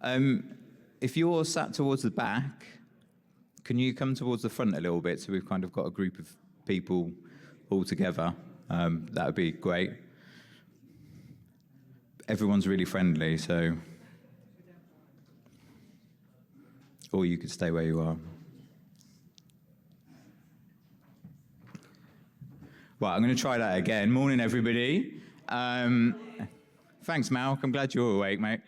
If you're sat towards the back, can you come towards the front a little bit so we've kind of got a group of people all together? That would be great. Everyone's really friendly, so... Or you could stay where you are. Right, I'm going to try that again. Morning, everybody. Thanks, Malc. I'm glad you're awake, mate.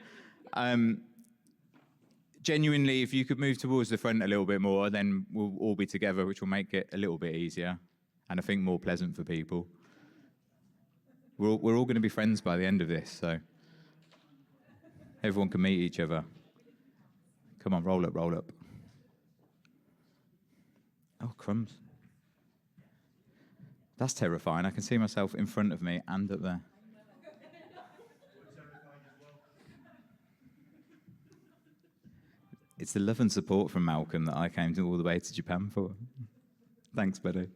Genuinely, if you could move towards the front a little bit more, then we'll all be together, which will make it a little bit easier, and I think more pleasant for people. We're all going to be friends by the end of this, so everyone can meet each other. Come on, roll up, roll up. Oh, crumbs. That's terrifying. I can see myself in front of me and up there. It's the love and support from Malcolm that I came all the way to Japan for. Thanks, buddy.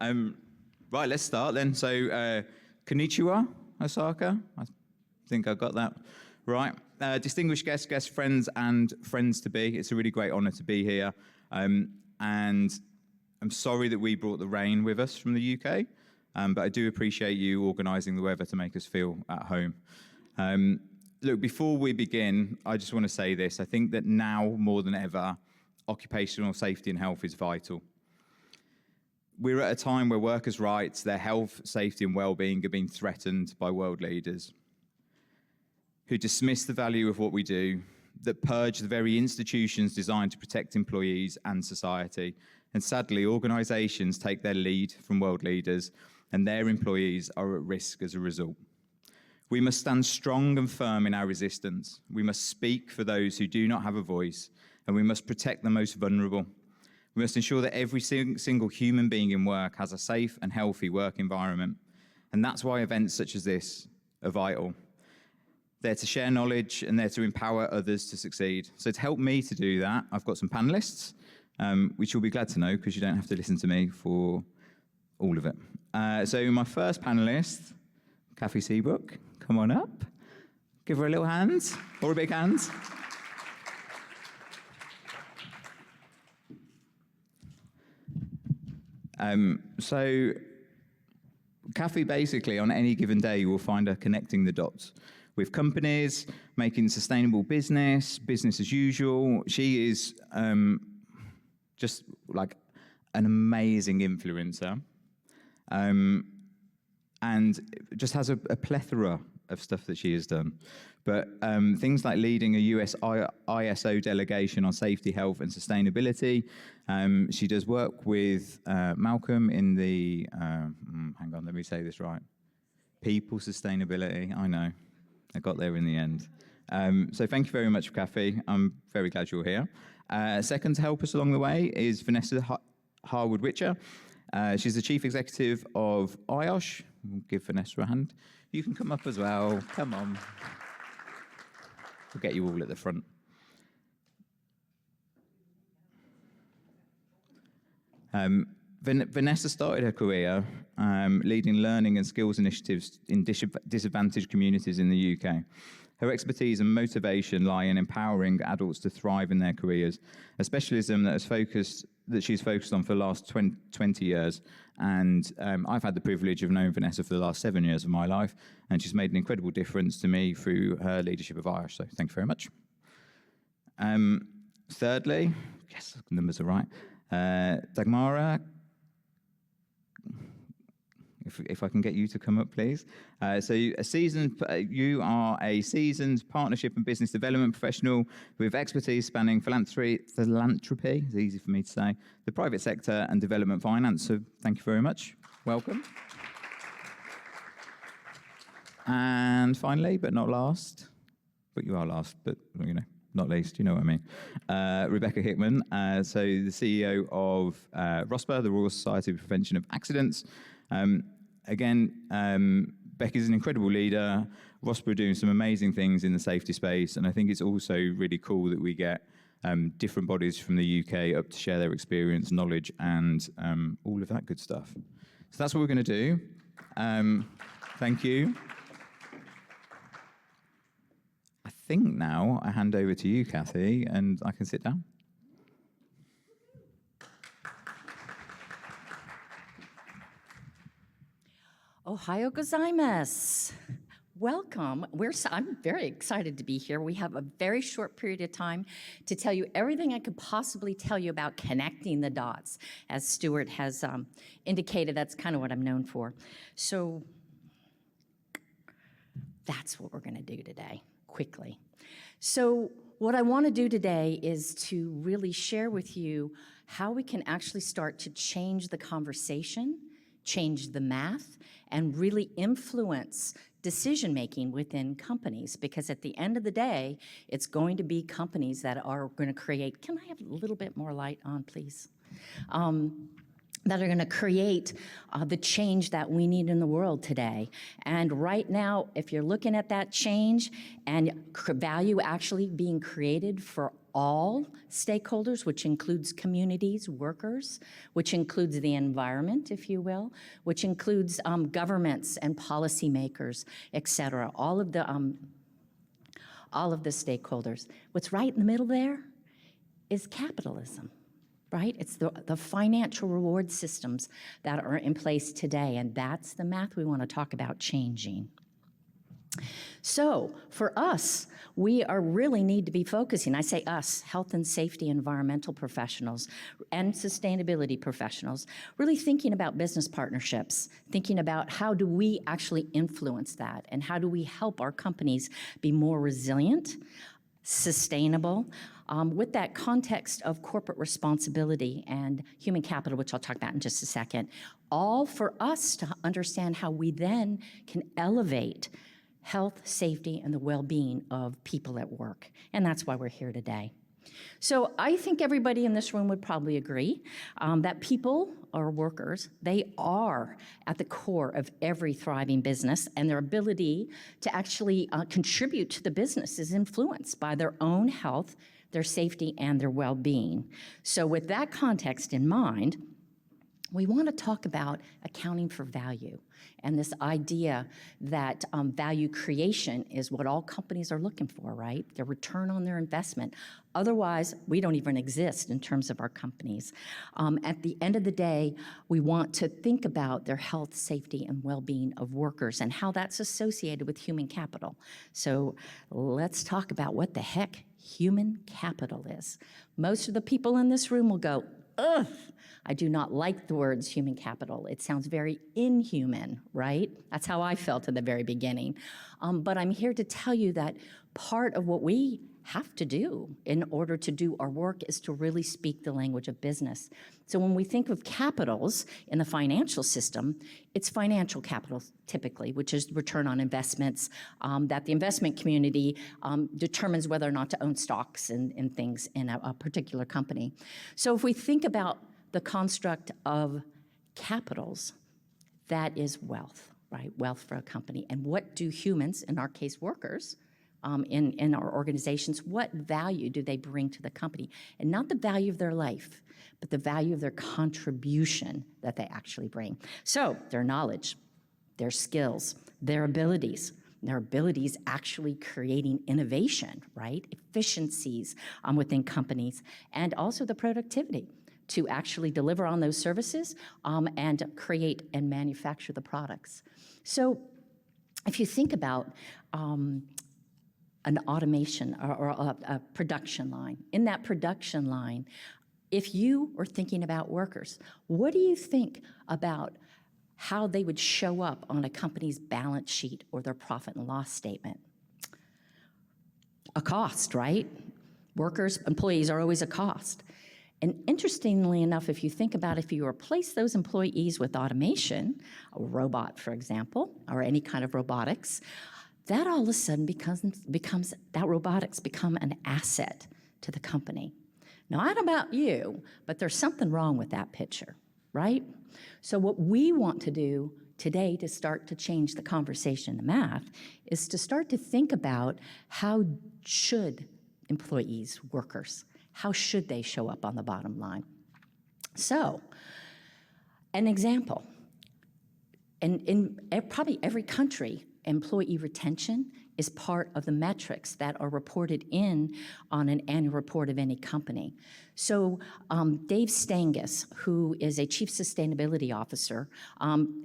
Right, let's start then. So, konnichiwa, Osaka. I think I got that right. Distinguished guests, guest friends, and friends to be. It's a really great honour to be here. And I'm sorry that we brought the rain with us from the UK, but I do appreciate you organising the weather to make us feel at home. Look, before we begin, I just want to say this. I think that now, more than ever, occupational safety and health is vital. We're at a time where workers' rights, their health, safety and well-being are being threatened by world leaders who dismiss the value of what we do, that purge the very institutions designed to protect employees and society. And sadly, organisations take their lead from world leaders, and their employees are at risk as a result. We must stand strong and firm in our resistance. We must speak for those who do not have a voice, and we must protect the most vulnerable. We must ensure that every single human being in work has a safe and healthy work environment. And that's why events such as this are vital. They're to share knowledge and they're to empower others to succeed. So to help me to do that, I've got some panellists, which you'll be glad to know because you don't have to listen to me for all of it. So my first panellist, Kathy Seabrook, come on up. Give her a little hand, or a big hand. So Kathy, basically, on any given day, you will find her connecting the dots with companies, making sustainable business, business as usual. She is just like an amazing influencer. And just has a plethora of stuff that she has done. But things like leading a US ISO delegation on safety, health, and sustainability. She does work with Malcolm in the, hang on, let me say this right. People sustainability, I know. I got there in the end. So thank you very much, Kathy. I'm very glad you're here. Second to help us along the way is Vanessa Harwood-Witcher. She's the Chief Executive of IOSH. We'll give Vanessa a hand. You can come up as well. Come on. We'll get you all at the front. Vanessa started her career leading learning and skills initiatives in disadvantaged communities in the UK. Her expertise and motivation lie in empowering adults to thrive in their careers, a specialism that she's focused on for the last 20 years. And I've had the privilege of knowing Vanessa for the last 7 years of my life, and she's made an incredible difference to me through her leadership of IOSH, so thank you very much. Thirdly, yes, the numbers are right, Dagmara, if I can get you to come up, please. So you are a seasoned partnership and business development professional with expertise spanning philanthropy, it's easy for me to say, the private sector and development finance. So thank you very much. Welcome. And finally, but not last, but you are last, but you know, not least, you know what I mean. Rebecca Hickman, so the CEO of ROSPA, the Royal Society for Prevention of Accidents. Again, Becky's an incredible leader. ROSPA are doing some amazing things in the safety space, and I think it's also really cool that we get different bodies from the UK up to share their experience, knowledge, and all of that good stuff. So that's what we're going to do. Thank you. I think now I hand over to you, Kathy, and I can sit down. Ohio gozaimasu. Welcome. I'm very excited to be here. We have a very short period of time to tell you everything I could possibly tell you about connecting the dots. As Stuart has indicated, that's kind of what I'm known for. So that's what we're going to do today, quickly. So what I want to do today is to really share with you how we can actually start to change the conversation, change the math, and really influence decision-making within companies, because at the end of the day, it's going to be companies that are going to create, can I have a little bit more light on, please? That are going to create the change that we need in the world today. And right now, if you're looking at that change and value actually being created for all stakeholders, which includes communities, workers, which includes the environment, if you will, which includes governments and policymakers, et cetera, all of the stakeholders. What's right in the middle there is capitalism. Right? It's the financial reward systems that are in place today, and that's the math we want to talk about changing. So for us, we really need to be focusing, I say us, health and safety environmental professionals and sustainability professionals, really thinking about business partnerships, thinking about how do we actually influence that, and how do we help our companies be more resilient, sustainable, with that context of corporate responsibility and human capital, which I'll talk about in just a second, all for us to understand how we then can elevate health, safety, and the well-being of people at work. And that's why we're here today. So I think everybody in this room would probably agree that people or workers, they are at the core of every thriving business, and their ability to actually contribute to the business is influenced by their own health, their safety, and their well-being. So with that context in mind, we want to talk about accounting for value and this idea that value creation is what all companies are looking for, right? Their return on their investment. Otherwise, we don't even exist in terms of our companies. At the end of the day, we want to think about their health, safety, and well-being of workers and how that's associated with human capital. So let's talk about what the heck human capital is. Most of the people in this room will go, ugh, I do not like the words human capital. It sounds very inhuman, right? That's how I felt in the very beginning. But I'm here to tell you that part of what we have to do in order to do our work is to really speak the language of business. So when we think of capitals in the financial system, it's financial capital typically, which is return on investments that the investment community determines whether or not to own stocks and things in a particular company. So if we think about the construct of capitals, that is wealth, right? Wealth for a company. And what do humans, in our case workers, in our organizations, what value do they bring to the company? And not the value of their life, but the value of their contribution that they actually bring. So their knowledge, their skills, their abilities actually creating innovation, right? Efficiencies within companies, and also the productivity to actually deliver on those services and create and manufacture the products. So if you think about an automation or a production line, in that production line, if you are thinking about workers, what do you think about how they would show up on a company's balance sheet or their profit and loss statement? A cost, right? Workers, employees are always a cost. And interestingly enough, if you think about if you replace those employees with automation, a robot, for example, or any kind of robotics, that all of a sudden becomes that robotics become an asset to the company. Now, I don't know about you, but there's something wrong with that picture, right? So what we want to do today to start to change the conversation, the math, is to start to think about how should employees, workers, how should they show up on the bottom line? So, an example, in probably every country, employee retention is part of the metrics that are reported in on an annual report of any company. So Dave Stangus, who is a Chief Sustainability Officer,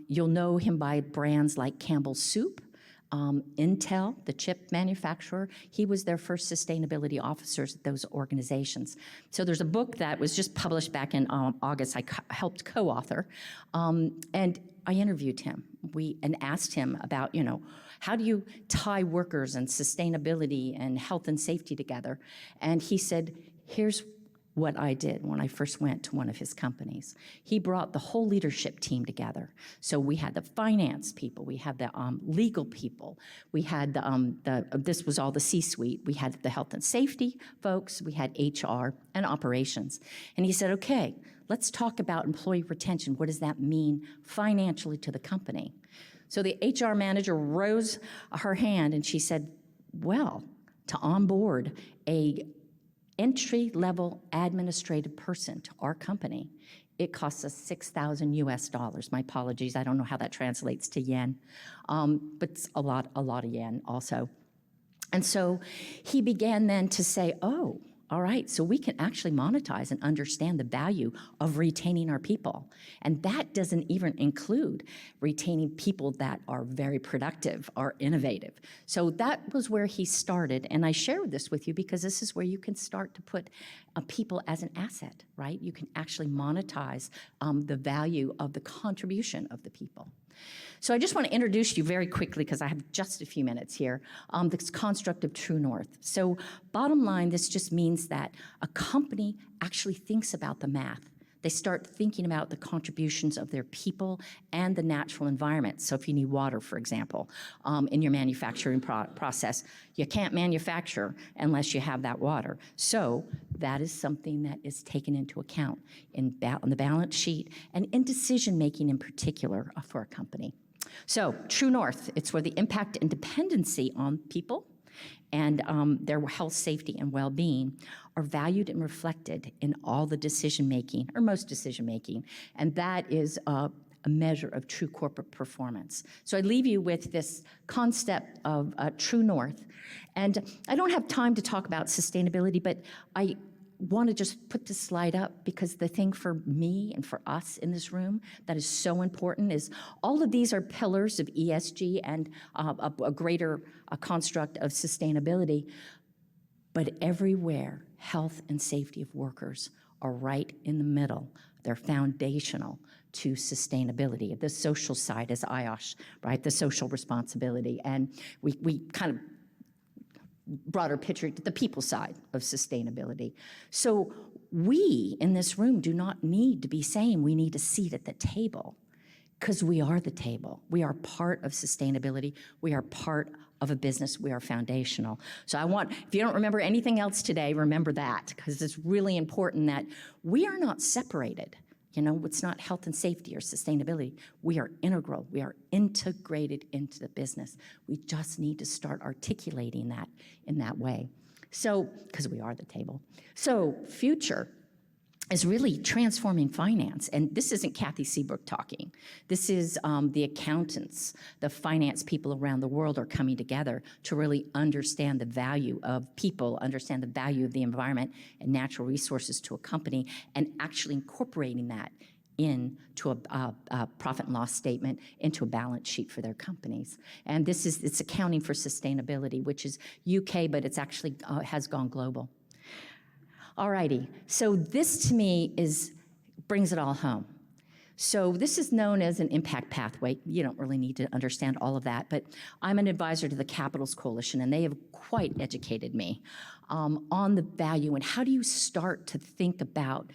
you'll know him by brands like Campbell's Soup, Intel, the chip manufacturer, he was their first sustainability officers at those organizations. So there's a book that was just published back in August I helped co-author, and I interviewed him. And asked him about, how do you tie workers and sustainability and health and safety together? And he said, here's what I did when I first went to one of his companies. He brought the whole leadership team together. So we had the finance people, we had the legal people, we had this was all the C-suite, we had the health and safety folks, we had HR and operations. And he said, okay, let's talk about employee retention. What does that mean financially to the company? So the HR manager rose her hand and she said, well, to onboard a entry-level administrative person to our company, it costs us $6,000 US. My apologies, I don't know how that translates to yen, but it's a lot of yen also. And so he began then to say, oh, all right, so we can actually monetize and understand the value of retaining our people. And that doesn't even include retaining people that are very productive, are innovative. So that was where he started. And I share this with you because this is where you can start to put people as an asset, right? You can actually monetize the value of the contribution of the people. So I just want to introduce you very quickly, because I have just a few minutes here, this construct of True North. So bottom line, this just means that a company actually thinks about the math. They start thinking about the contributions of their people and the natural environment. So if you need water, for example, in your manufacturing process, you can't manufacture unless you have that water. So that is something that is taken into account on the balance sheet and in decision-making in particular for a company. So True North, it's where the impact and dependency on people and their health, safety, and well-being are valued and reflected in all the decision-making, or most decision-making, and that is a measure of true corporate performance. So I leave you with this concept of True North, and I don't have time to talk about sustainability, but I want to just put this slide up because the thing for me and for us in this room that is so important is all of these are pillars of ESG and a greater construct of sustainability, but everywhere health and safety of workers are right in the middle. They're foundational to sustainability. The social side is IOSH, right? The social responsibility. And we kind of broader picture, the people side of sustainability. So we in this room do not need to be saying we need a seat at the table, because we are the table. We are part of sustainability. We are part of a business. We are foundational. So if you don't remember anything else today, remember that, because it's really important that we are not separated. It's not health and safety or sustainability. We are integral. We are integrated into the business. We just need to start articulating that in that way. So, because we are the table. So, future is really transforming finance. And this isn't Kathy Seabrook talking. This is the accountants, the finance people around the world are coming together to really understand the value of people, understand the value of the environment and natural resources to a company, and actually incorporating that into a profit and loss statement, into a balance sheet for their companies. And it's accounting for sustainability, which is UK, but it's actually has gone global. Alrighty, so this to me brings it all home. So this is known as an impact pathway. You don't really need to understand all of that, but I'm an advisor to the Capitals Coalition, and they have quite educated me on the value and how do you start to think about,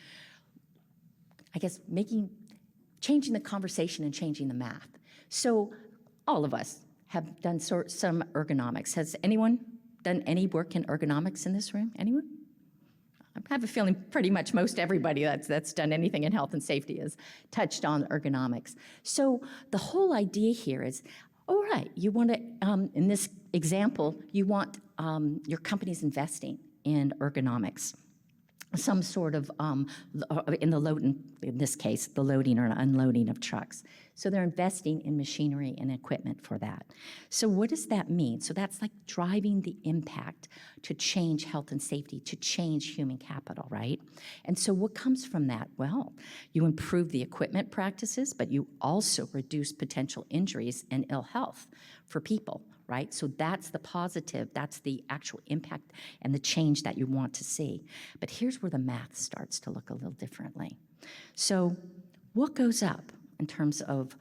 I guess, changing the conversation and changing the math. So all of us have done some ergonomics. Has anyone done any work in ergonomics in this room? Anyone? I have a feeling pretty much most everybody that's done anything in health and safety has touched on ergonomics. So the whole idea here is, all right, you want to, in this example, you want your company's investing in ergonomics. some sort of, in this case, the loading or unloading of trucks. So they're investing in machinery and equipment for that. So what does that mean? So that's like driving the impact to change health and safety, to change human capital, right? And so what comes from that? Well, you improve the equipment practices, but you also reduce potential injuries and ill health for people, right? So that's the positive, that's the actual impact and the change that you want to see. But here's where the math starts to look a little differently. So what goes up in terms of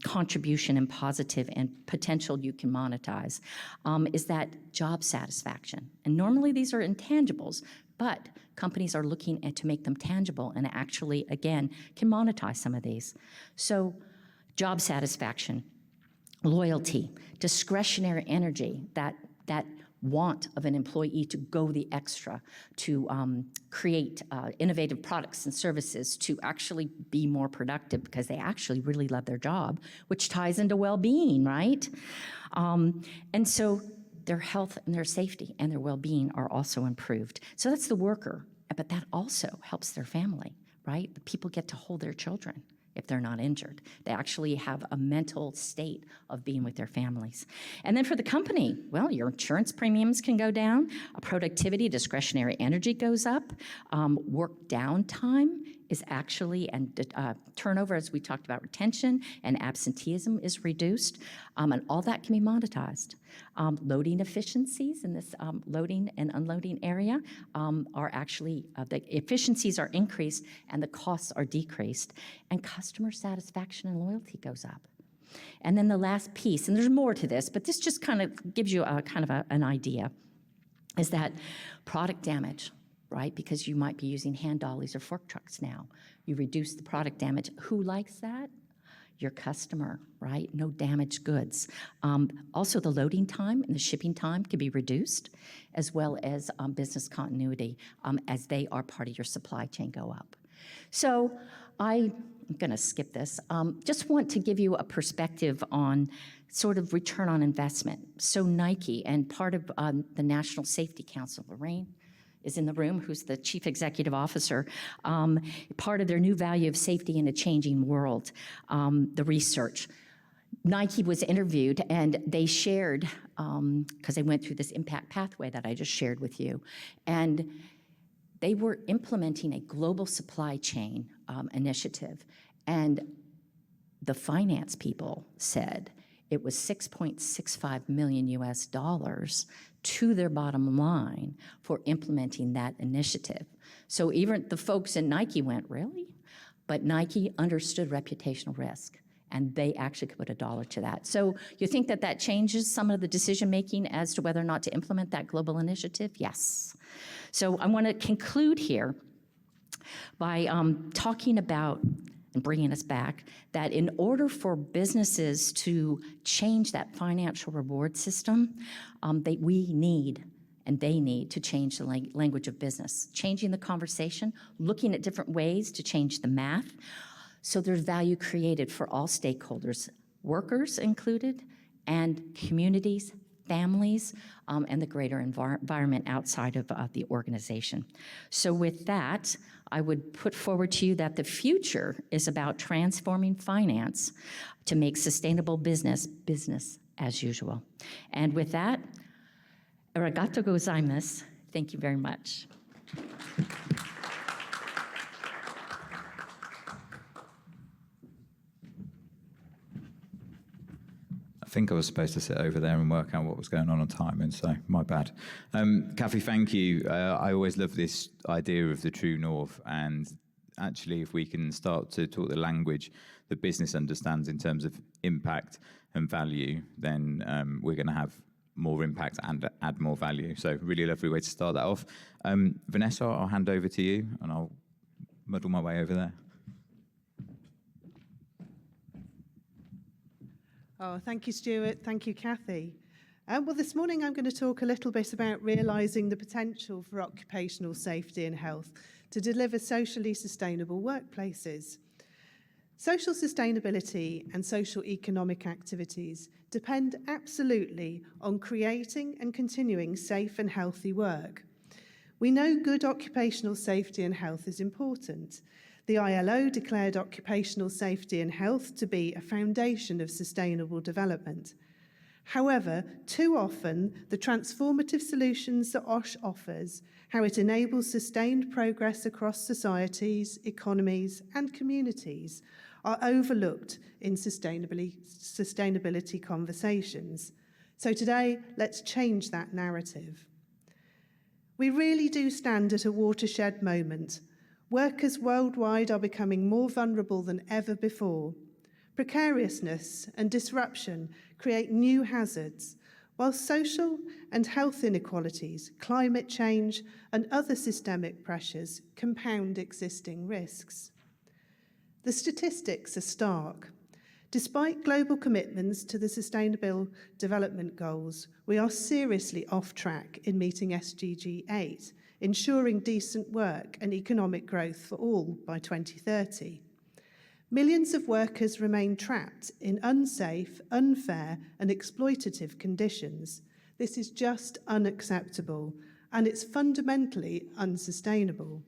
contribution and positive and potential you can monetize is that job satisfaction. And normally these are intangibles, but companies are looking at to make them tangible and actually, again, can monetize some of these. So job satisfaction, loyalty, discretionary energy, that want of an employee to go the extra, to create innovative products and services, to actually be more productive because they actually really love their job, which ties into well-being, right? And so their health and their safety and their well-being are also improved. So that's the worker, but that also helps their family, right? The people get to hold their children if they're not injured. They actually have a mental state of being with their families. And then for the company, well, your insurance premiums can go down, productivity, discretionary energy goes up, work downtime is actually, and turnover, as we talked about, retention and absenteeism is reduced, and all that can be monetized. Loading efficiencies in this loading and unloading area are actually, the efficiencies are increased and the costs are decreased, and customer satisfaction and loyalty goes up. And then the last piece, and there's more to this, but this just kind of gives you a kind of an idea, is that product damage, right? Because you might be using hand dollies or fork trucks now. You reduce the product damage. Who likes that? Your customer, right? No damaged goods. Also, the loading time and the shipping time can be reduced, as well as business continuity as they are part of your supply chain go up. So I'm going to skip this. Just want to give you a perspective on sort of return on investment. So Nike and part of the National Safety Council, Lorraine is in the room, who's the chief executive officer, part of their new value of safety in a changing world, the research. Nike was interviewed and they shared, because they went through this impact pathway that I just shared with you, and they were implementing a global supply chain initiative, and the finance people said it was $6.65 million US to their bottom line for implementing that initiative. So even the folks in Nike went, really? But Nike understood reputational risk, and they actually could put $1 to that. So you think that that changes some of the decision-making as to whether or not to implement that global initiative? Yes. So I want to conclude here by talking about, and bringing us back, that in order for businesses to change that financial reward system, we need and they need to change the language of business, changing the conversation, looking at different ways to change the math, so there's value created for all stakeholders, workers included, and communities, families, and the greater environment outside of the organization. So with that, I would put forward to you that the future is about transforming finance to make sustainable business as usual. And with that, arigato gozaimasu. Thank you very much. I think I was supposed to sit over there and work out what was going on timing, so my bad. Kathy, thank you. I always love this idea of the true north, and actually if we can start to talk the language that business understands in terms of impact and value, then we're going to have more impact and add more value. So really lovely way to start that off. Vanessa, I'll hand over to you, and I'll muddle my way over there. Oh, thank you, Stuart. Thank you, Kathy. Well, this morning I'm going to talk a little bit about realising the potential for occupational safety and health to deliver socially sustainable workplaces. Social sustainability and social economic activities depend absolutely on creating and continuing safe and healthy work. We know good occupational safety and health is important. The ILO declared occupational safety and health to be a foundation of sustainable development. However, too often, the transformative solutions that OSH offers, how it enables sustained progress across societies, economies, and communities, are overlooked in sustainability conversations. So today, let's change that narrative. We really do stand at a watershed moment. Workers worldwide are becoming more vulnerable than ever before. Precariousness and disruption create new hazards, while social and health inequalities, climate change, and other systemic pressures compound existing risks. The statistics are stark. Despite global commitments to the Sustainable Development Goals, we are seriously off track in meeting SDG 8, ensuring decent work and economic growth for all by 2030. Millions of workers remain trapped in unsafe, unfair, and exploitative conditions. This is just unacceptable, and it's fundamentally unsustainable.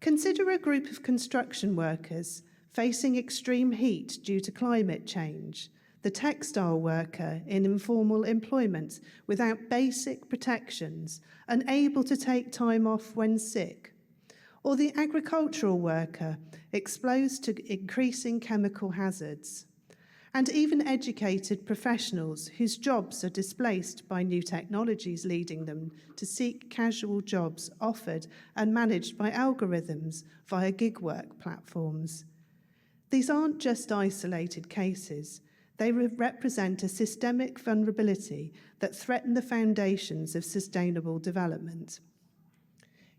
Consider a group of construction workers facing extreme heat due to climate change, the textile worker in informal employment without basic protections, unable to take time off when sick, or the agricultural worker exposed to increasing chemical hazards, and even educated professionals whose jobs are displaced by new technologies, leading them to seek casual jobs offered and managed by algorithms via gig work platforms. These aren't just isolated cases. They represent a systemic vulnerability that threaten the foundations of sustainable development.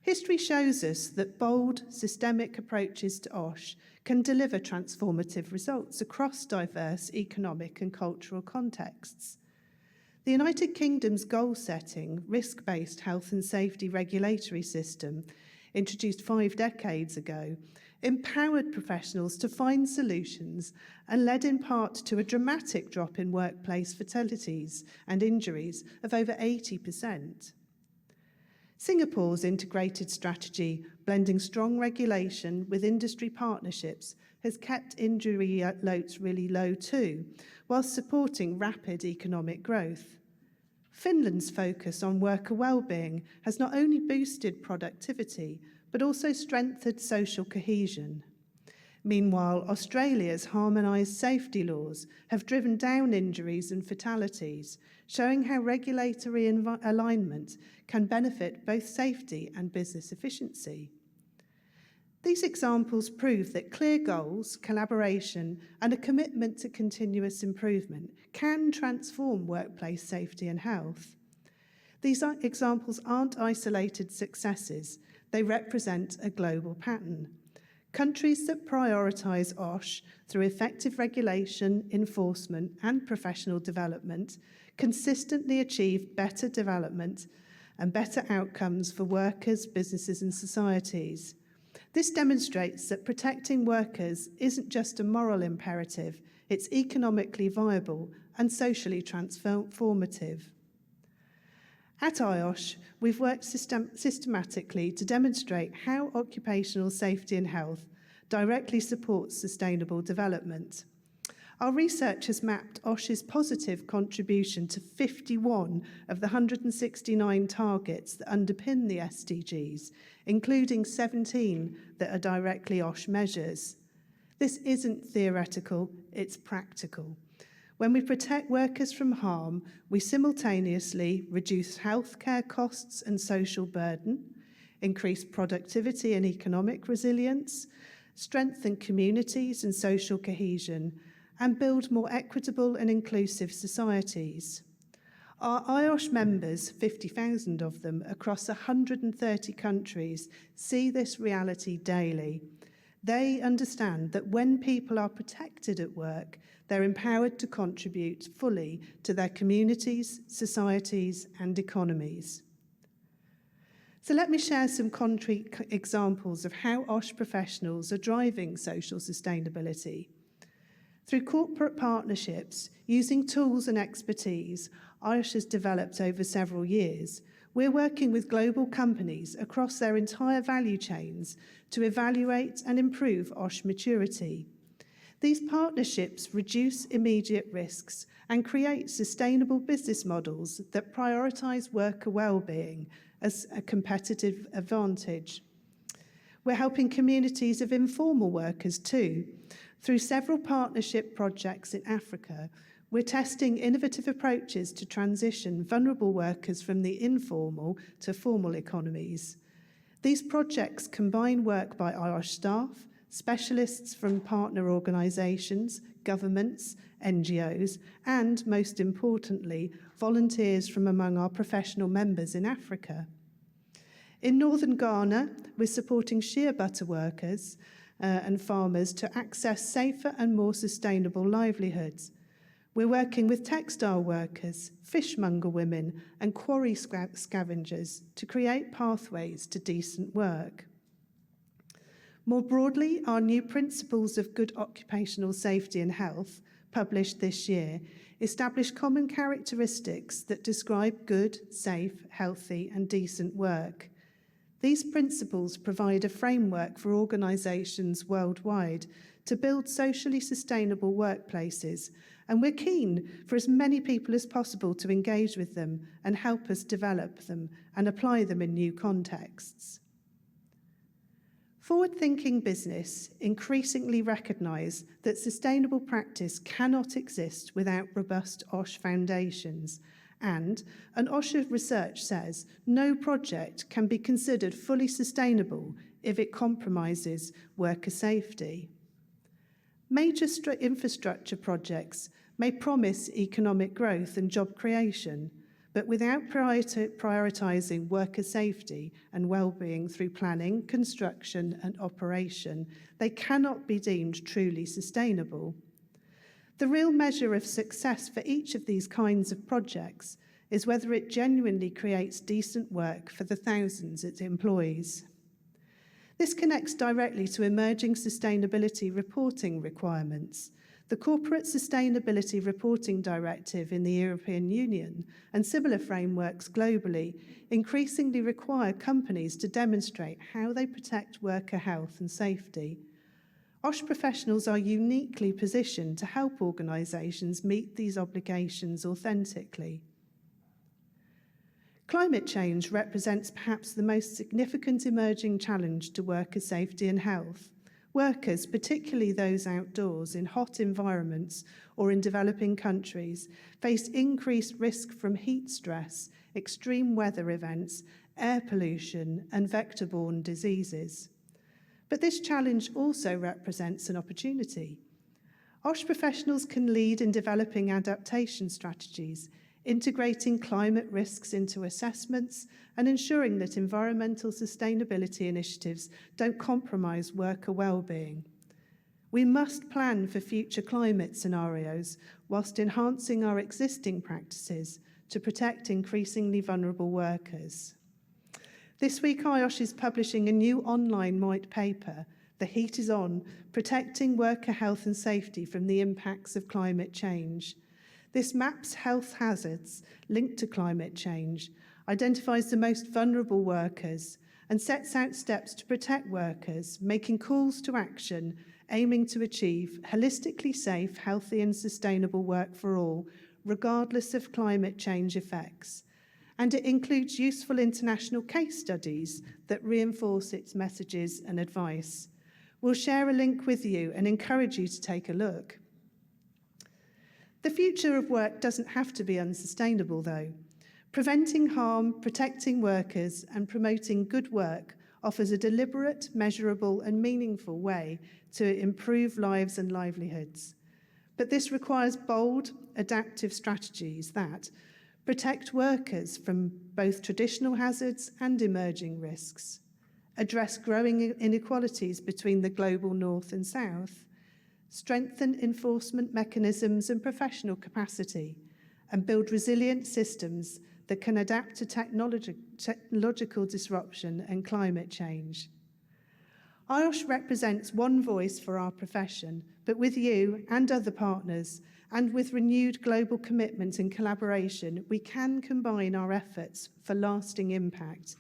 History shows us that bold, systemic approaches to OSH can deliver transformative results across diverse economic and cultural contexts. The United Kingdom's goal-setting, risk-based health and safety regulatory system, introduced 5 decades ago, empowered professionals to find solutions and led in part to a dramatic drop in workplace fatalities and injuries of over 80%. Singapore's integrated strategy, blending strong regulation with industry partnerships, has kept injury rates really low too, whilst supporting rapid economic growth. Finland's focus on worker well-being has not only boosted productivity, but also strengthened social cohesion. Meanwhile, Australia's harmonised safety laws have driven down injuries and fatalities, showing how regulatory alignment can benefit both safety and business efficiency. These examples prove that clear goals, collaboration, and a commitment to continuous improvement can transform workplace safety and health. These examples aren't isolated successes. They represent a global pattern. Countries that prioritise OSH through effective regulation, enforcement, and professional development consistently achieve better development and better outcomes for workers, businesses, and societies. This demonstrates that protecting workers isn't just a moral imperative, it's economically viable and socially transformative. At IOSH, we've worked systematically to demonstrate how occupational safety and health directly supports sustainable development. Our research has mapped OSH's positive contribution to 51 of the 169 targets that underpin the SDGs, including 17 that are directly OSH measures. This isn't theoretical, it's practical. When we protect workers from harm, we simultaneously reduce healthcare costs and social burden, increase productivity and economic resilience, strengthen communities and social cohesion, and build more equitable and inclusive societies. Our IOSH members, 50,000 of them across 130 countries, see this reality daily. They understand that when people are protected at work, they're empowered to contribute fully to their communities, societies, and economies. So let me share some concrete examples of how OSH professionals are driving social sustainability. Through corporate partnerships, using tools and expertise IOSH has developed over several years, we're working with global companies across their entire value chains to evaluate and improve OSH maturity. These partnerships reduce immediate risks and create sustainable business models that prioritise worker well-being as a competitive advantage. We're helping communities of informal workers too. Through several partnership projects in Africa, we're testing innovative approaches to transition vulnerable workers from the informal to formal economies. These projects combine work by IOSH staff, specialists from partner organisations, governments, NGOs, and, most importantly, volunteers from among our professional members in Africa. In northern Ghana, we're supporting shea butter workers and farmers to access safer and more sustainable livelihoods. We're working with textile workers, fishmonger women, and quarry scavengers to create pathways to decent work. More broadly, our new Principles of Good Occupational Safety and Health, published this year, establish common characteristics that describe good, safe, healthy, and decent work. These principles provide a framework for organisations worldwide to build socially sustainable workplaces, and we're keen for as many people as possible to engage with them and help us develop them and apply them in new contexts. Forward-thinking business increasingly recognise that sustainable practice cannot exist without robust OSH foundations, and an OSH research says no project can be considered fully sustainable if it compromises worker safety. Major infrastructure projects may promise economic growth and job creation, but without prioritising worker safety and well-being through planning, construction and operation, they cannot be deemed truly sustainable. The real measure of success for each of these kinds of projects is whether it genuinely creates decent work for the thousands it employs. This connects directly to emerging sustainability reporting requirements. The Corporate Sustainability Reporting Directive in the European Union and similar frameworks globally increasingly require companies to demonstrate how they protect worker health and safety. OSH professionals are uniquely positioned to help organisations meet these obligations authentically. Climate change represents perhaps the most significant emerging challenge to worker safety and health. Workers, particularly those outdoors in hot environments or in developing countries, face increased risk from heat stress, extreme weather events, air pollution, and vector-borne diseases. But this challenge also represents an opportunity. OSH professionals can lead in developing adaptation strategies, integrating climate risks into assessments and ensuring that environmental sustainability initiatives don't compromise worker well-being. We must plan for future climate scenarios whilst enhancing our existing practices to protect increasingly vulnerable workers. This week, IOSH is publishing a new online white paper, The Heat is On, Protecting Worker Health and Safety from the Impacts of Climate Change. This maps health hazards linked to climate change, identifies the most vulnerable workers, and sets out steps to protect workers, making calls to action, aiming to achieve holistically safe, healthy and sustainable work for all, regardless of climate change effects. And it includes useful international case studies that reinforce its messages and advice. We'll share a link with you and encourage you to take a look. The future of work doesn't have to be unsustainable, though. Preventing harm, protecting workers, and promoting good work offers a deliberate, measurable, and meaningful way to improve lives and livelihoods. But this requires bold, adaptive strategies that protect workers from both traditional hazards and emerging risks, address growing inequalities between the global north and south, strengthen enforcement mechanisms and professional capacity, and build resilient systems that can adapt to technological disruption and climate change. IOSH represents one voice for our profession, but with you and other partners, and with renewed global commitment and collaboration, we can combine our efforts for lasting impact.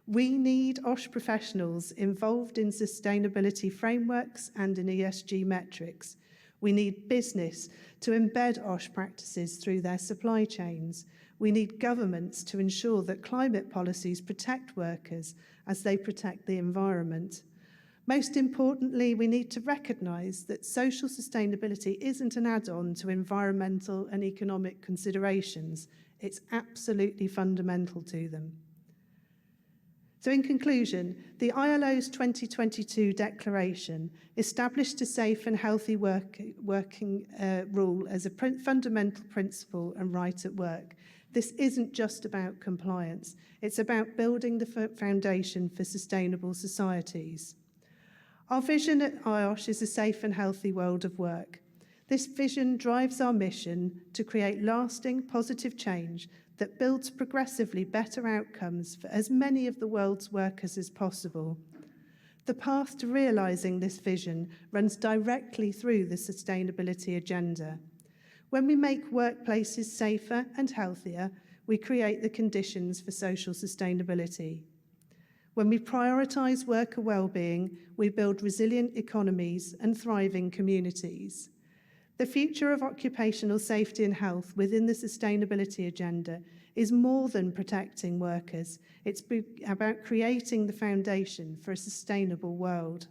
We need OSH professionals involved in sustainability frameworks and in ESG metrics. We need business to embed OSH practices through their supply chains. We need governments to ensure that climate policies protect workers as they protect the environment. Most importantly, we need to recognise that social sustainability isn't an add-on to environmental and economic considerations. It's absolutely fundamental to them. So in conclusion, the ILO's 2022 declaration established a safe and healthy working rule as a fundamental principle and right at work. This isn't just about compliance. It's about building the foundation for sustainable societies. Our vision at IOSH is a safe and healthy world of work. This vision drives our mission to create lasting, positive change that builds progressively better outcomes for as many of the world's workers as possible. The path to realising this vision runs directly through the sustainability agenda. When we make workplaces safer and healthier, we create the conditions for social sustainability. When we prioritise worker well-being, we build resilient economies and thriving communities. The future of occupational safety and health within the sustainability agenda is more than protecting workers. It's about creating the foundation for a sustainable world.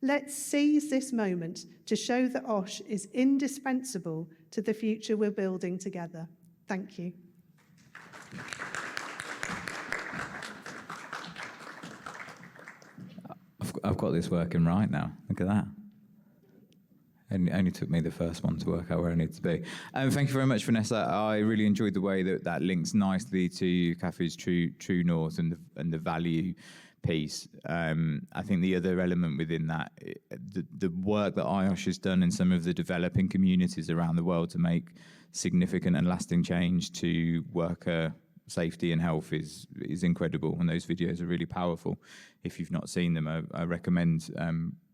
Let's seize this moment to show that OSH is indispensable to the future we're building together. Thank you. I've got this working right now. Look at that. And it only took me the first one to work out where I need to be. Thank you very much, Vanessa. I really enjoyed the way that links nicely to Kathy's True North and the value piece. I think the other element within that, the work that IOSH has done in some of the developing communities around the world to make significant and lasting change to worker safety and health is incredible, and those videos are really powerful. If you've not seen them, I recommend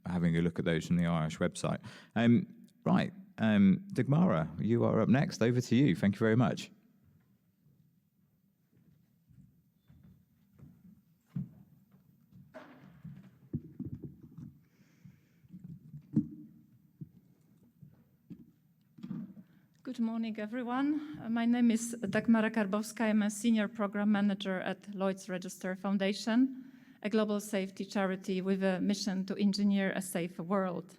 having a look at those from the IOSH website. Right, Dagmara, you are up next. Over to you. Thank you very much. Good morning, everyone. My name is Dagmara Karbowska. I'm a Senior Program Manager at Lloyd's Register Foundation, a global safety charity with a mission to engineer a safer world.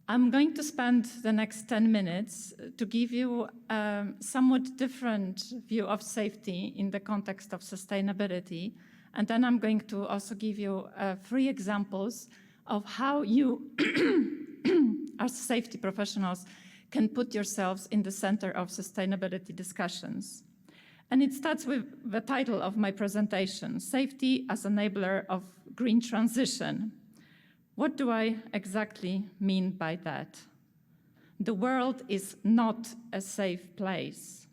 I'm going to spend the next 10 minutes to give you a somewhat different view of safety in the context of sustainability, and then I'm going to also give you 3 examples of how you, as safety professionals, can put yourselves in the center of sustainability discussions. And it starts with the title of my presentation, Safety as Enabler of Green Transition. What do I exactly mean by that? The world is not a safe place.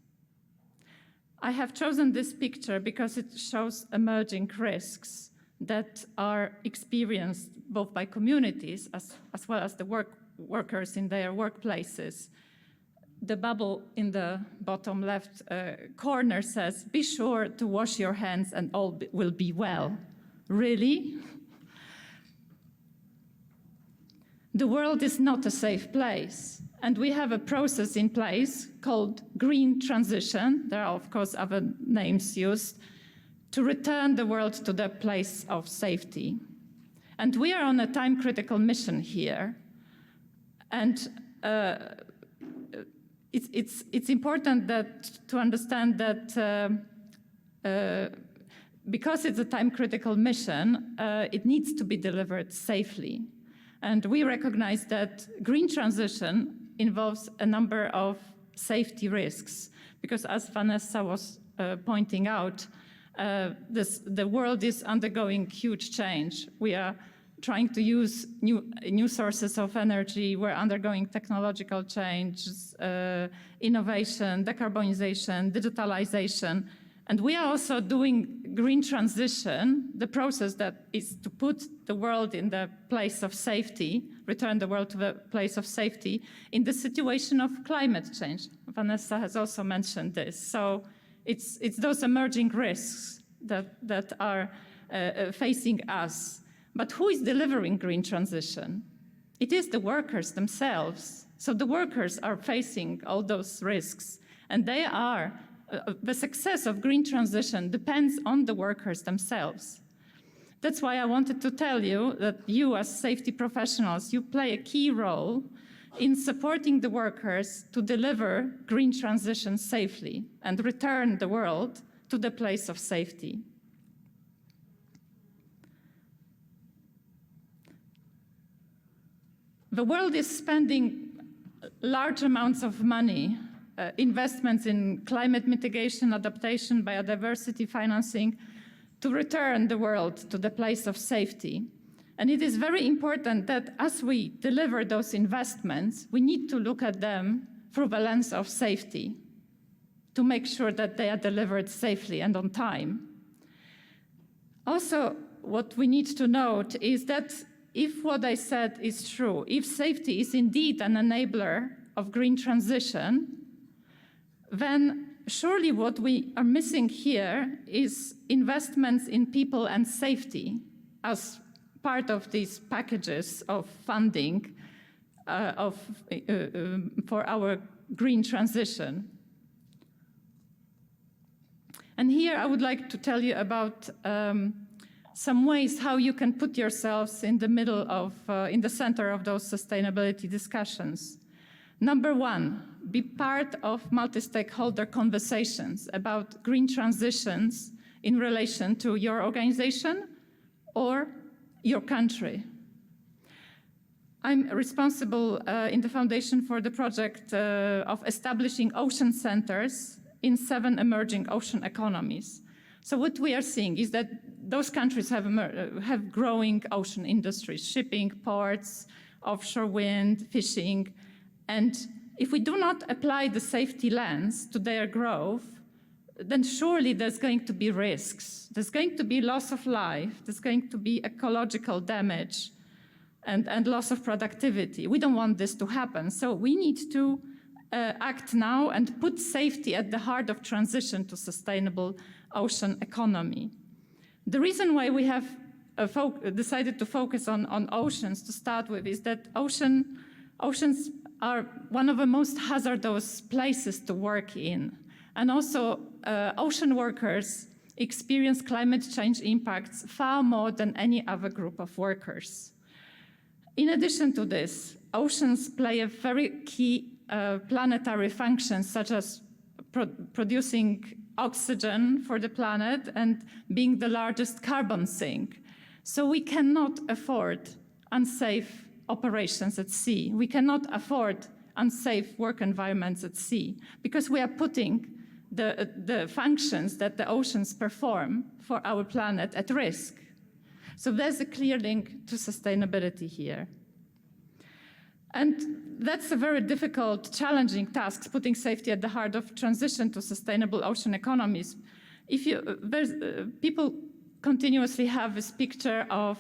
I have chosen this picture because it shows emerging risks that are experienced both by communities as well as the workers in their workplaces. The bubble in the bottom left corner says, "Be sure to wash your hands and all will be well." Really? The world is not a safe place, and we have a process in place called green transition. There are, of course, other names used to return the world to the place of safety. And we are on a time-critical mission here. And it's important to understand that because it's a time-critical mission, it needs to be delivered safely. And we recognize that green transition involves a number of safety risks, because as Vanessa was pointing out, the world is undergoing huge change. We are trying to use new sources of energy. We're undergoing technological changes, innovation, decarbonization, digitalization, And we are also doing green transition, the process that is to put the world in the place of safety, return the world to the place of safety in the situation of climate change. Vanessa has also mentioned this. So it's those emerging risks that are facing us. But who is delivering green transition? It is the workers themselves. So the workers are facing all those risks, and they are the success of green transition depends on the workers themselves. That's why I wanted to tell you that you as safety professionals, you play a key role in supporting the workers to deliver green transition safely and return the world to the place of safety. The world is spending large amounts of money, investments in climate mitigation, adaptation, biodiversity financing, to return the world to the place of safety. And it is very important that as we deliver those investments, we need to look at them through the lens of safety to make sure that they are delivered safely and on time. Also, what we need to note is that if what I said is true, if safety is indeed an enabler of green transition, then surely what we are missing here is investments in people and safety as part of these packages of funding for our green transition. And here I would like to tell you about some ways how you can put yourselves in the middle of, in the center of those sustainability discussions. Number one, be part of multi-stakeholder conversations about green transitions in relation to your organization or your country. I'm responsible in the foundation for the project of establishing ocean centers in 7 emerging ocean economies. So what we are seeing is that those countries have growing ocean industries, shipping, ports, offshore wind, fishing. And if we do not apply the safety lens to their growth, then surely there's going to be risks. There's going to be loss of life. There's going to be ecological damage and loss of productivity. We don't want this to happen. So we need to act now and put safety at the heart of transition to sustainable ocean economy. The reason why we have decided to focus on oceans to start with is that oceans are one of the most hazardous places to work in. And also, ocean workers experience climate change impacts far more than any other group of workers. In addition to this, oceans play a very key planetary functions, such as producing oxygen for the planet and being the largest carbon sink. So we cannot afford unsafe operations at sea. We cannot afford unsafe work environments at sea because we are putting the functions that the oceans perform for our planet at risk. So there's a clear link to sustainability here. And that's a very difficult, challenging task, putting safety at the heart of transition to sustainable ocean economies. People continuously have this picture of,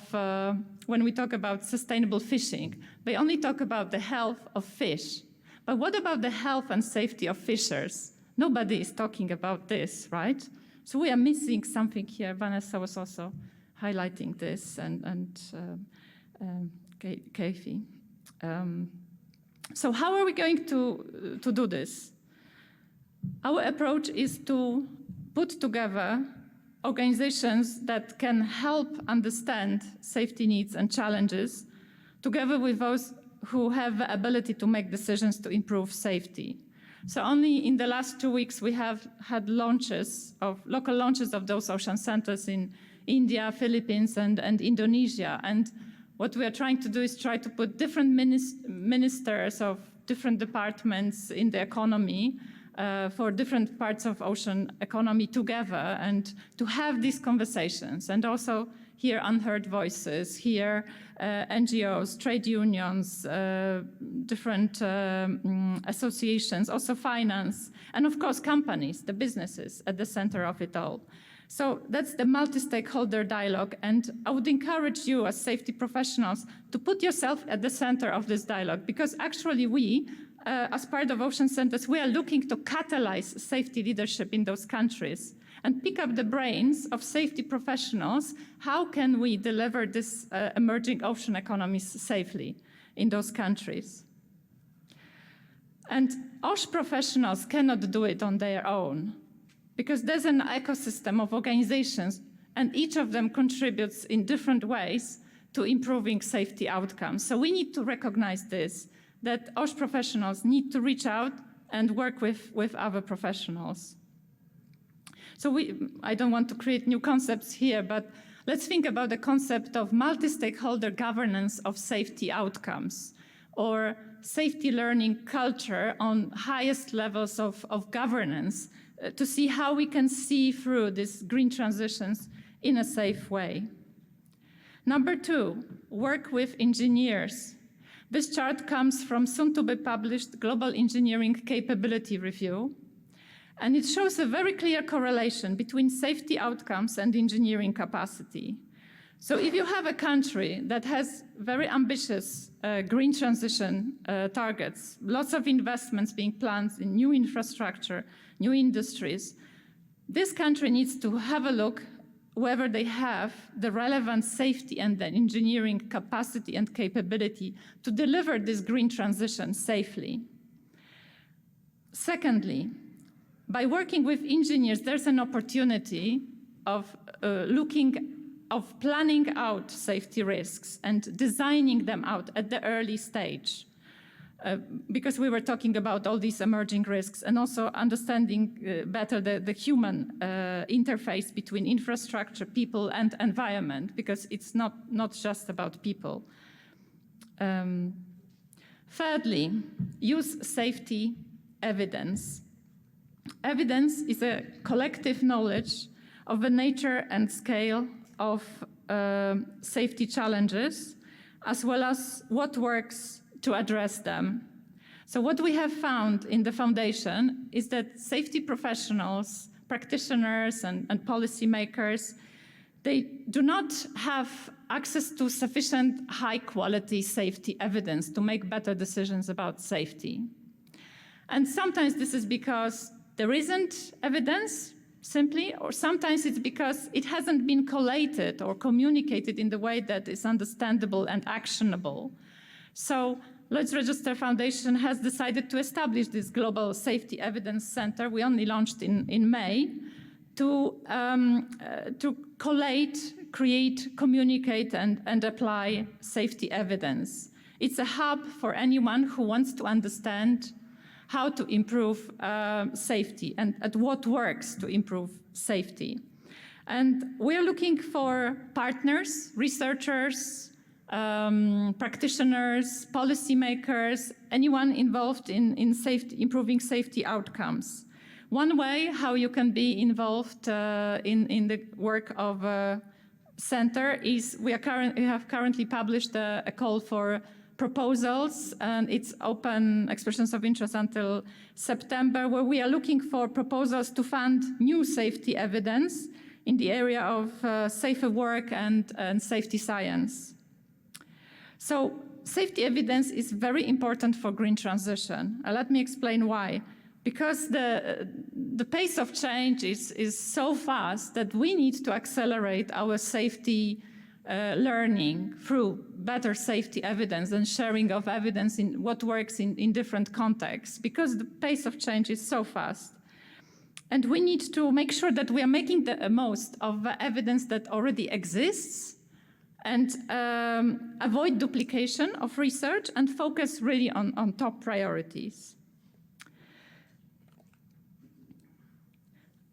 when we talk about sustainable fishing, they only talk about the health of fish. But what about the health and safety of fishers? Nobody is talking about this, right? So we are missing something here. Vanessa was also highlighting this, and Kathy. So how are we going to do this? Our approach is to put together organizations that can help understand safety needs and challenges, together with those who have the ability to make decisions to improve safety. So only in the last 2 weeks, we have had local launches of those ocean centers in India, Philippines, and Indonesia. And what we are trying to do is try to put different ministers of different departments in the economy for different parts of ocean economy together and to have these conversations and also hear unheard voices, hear NGOs, trade unions, different associations, also finance, and of course companies, the businesses at the center of it all. So that's the multi-stakeholder dialogue, and I would encourage you as safety professionals to put yourself at the center of this dialogue, because actually we, as part of Ocean Centers, we are looking to catalyze safety leadership in those countries and pick up the brains of safety professionals. How can we deliver this emerging ocean economies safely in those countries? And OSH professionals cannot do it on their own, because there's an ecosystem of organizations, and each of them contributes in different ways to improving safety outcomes. So we need to recognize this, that OSH professionals need to reach out and work with other professionals. So I don't want to create new concepts here, but let's think about the concept of multi-stakeholder governance of safety outcomes, or safety learning culture on highest levels of governance, to see how we can see through these green transitions in a safe way. Number 2, work with engineers. This chart comes from soon-to-be published Global Engineering Capability Review, and it shows a very clear correlation between safety outcomes and engineering capacity. So if you have a country that has very ambitious green transition targets, lots of investments being planned in new infrastructure, new industries, this country needs to have a look whether they have the relevant safety and the engineering capacity and capability to deliver this green transition safely. Secondly, by working with engineers, there's an opportunity of planning out safety risks and designing them out at the early stage. Because we were talking about all these emerging risks, and also understanding better the human interface between infrastructure, people, and environment, because it's not just about people. Thirdly, use safety evidence. Evidence is a collective knowledge of the nature and scale of safety challenges, as well as what works to address them. So what we have found in the foundation is that safety professionals, practitioners, and policymakers, they do not have access to sufficient high-quality safety evidence to make better decisions about safety. And sometimes this is because there isn't evidence, simply, or sometimes it's because it hasn't been collated or communicated in the way that is understandable and actionable. So Lloyd's Register Foundation has decided to establish this Global Safety Evidence Center. We only launched in May to collate, create, communicate, and apply safety evidence. It's a hub for anyone who wants to understand how to improve safety and at what works to improve safety. And we're looking for partners, researchers, practitioners, policymakers, anyone involved in safety, improving safety outcomes. One way how you can be involved in the work of a center is we have currently published a call for proposals, and it's open expressions of interest until September, where we are looking for proposals to fund new safety evidence in the area of safer work and safety science. So safety evidence is very important for green transition. Let me explain why. Because the pace of change is so fast that we need to accelerate our safety learning through better safety evidence and sharing of evidence in what works in different contexts, because the pace of change is so fast. And we need to make sure that we are making the most of the evidence that already exists and avoid duplication of research and focus really on top priorities.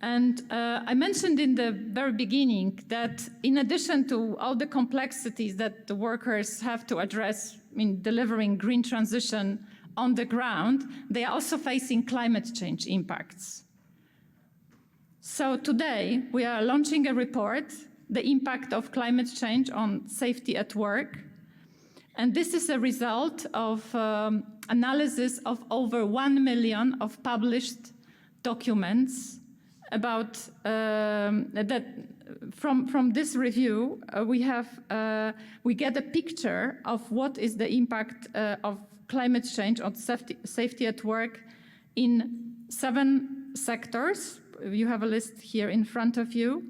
And I mentioned in the very beginning that in addition to all the complexities that the workers have to address in delivering green transition on the ground, they are also facing climate change impacts. So today, we are launching a report, The Impact of Climate Change on Safety at Work. And this is a result of analysis of over 1 million of published documents about that. From this review, we get a picture of what is the impact of climate change on safety at work in 7 sectors. You have a list here in front of you.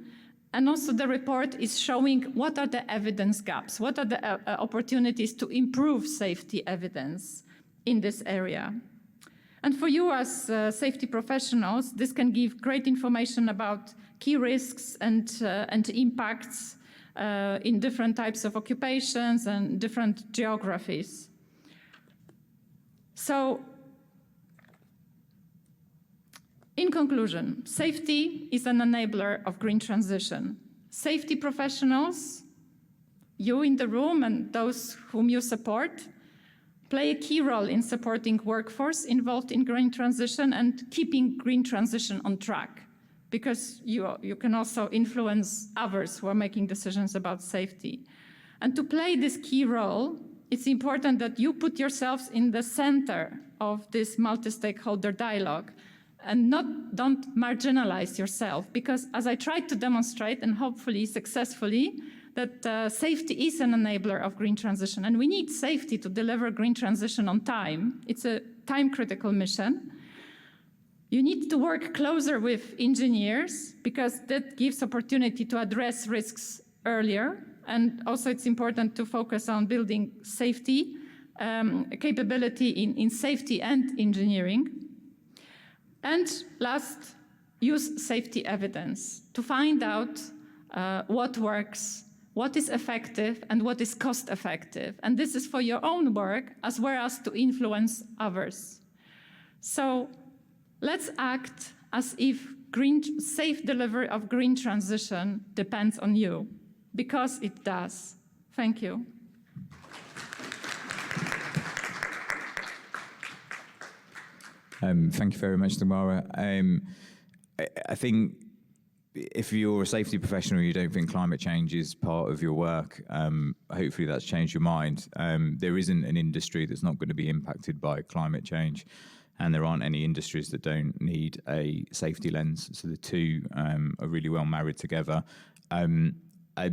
And also the report is showing what are the evidence gaps, what are the opportunities to improve safety evidence in this area. And for you as safety professionals, this can give great information about key risks and impacts in different types of occupations and different geographies. So, in conclusion, safety is an enabler of green transition. Safety professionals, you in the room and those whom you support, play a key role in supporting workforce involved in green transition and keeping green transition on track, because you can also influence others who are making decisions about safety. And to play this key role, it's important that you put yourselves in the center of this multi-stakeholder dialogue and don't marginalize yourself, because as I tried to demonstrate, and hopefully successfully, that safety is an enabler of green transition, and we need safety to deliver green transition on time. It's a time-critical mission. You need to work closer with engineers, because that gives opportunity to address risks earlier, and also it's important to focus on building safety capability in safety and engineering. And last, use safety evidence to find out what works, what is effective, and what is cost-effective. And this is for your own work as well as to influence others. So let's act as if safe delivery of green transition depends on you, because it does. Thank you. Thank you very much, Tamara. I think if you're a safety professional, you don't think climate change is part of your work, hopefully that's changed your mind. There isn't an industry that's not going to be impacted by climate change, and there aren't any industries that don't need a safety lens. So the two are really well married together.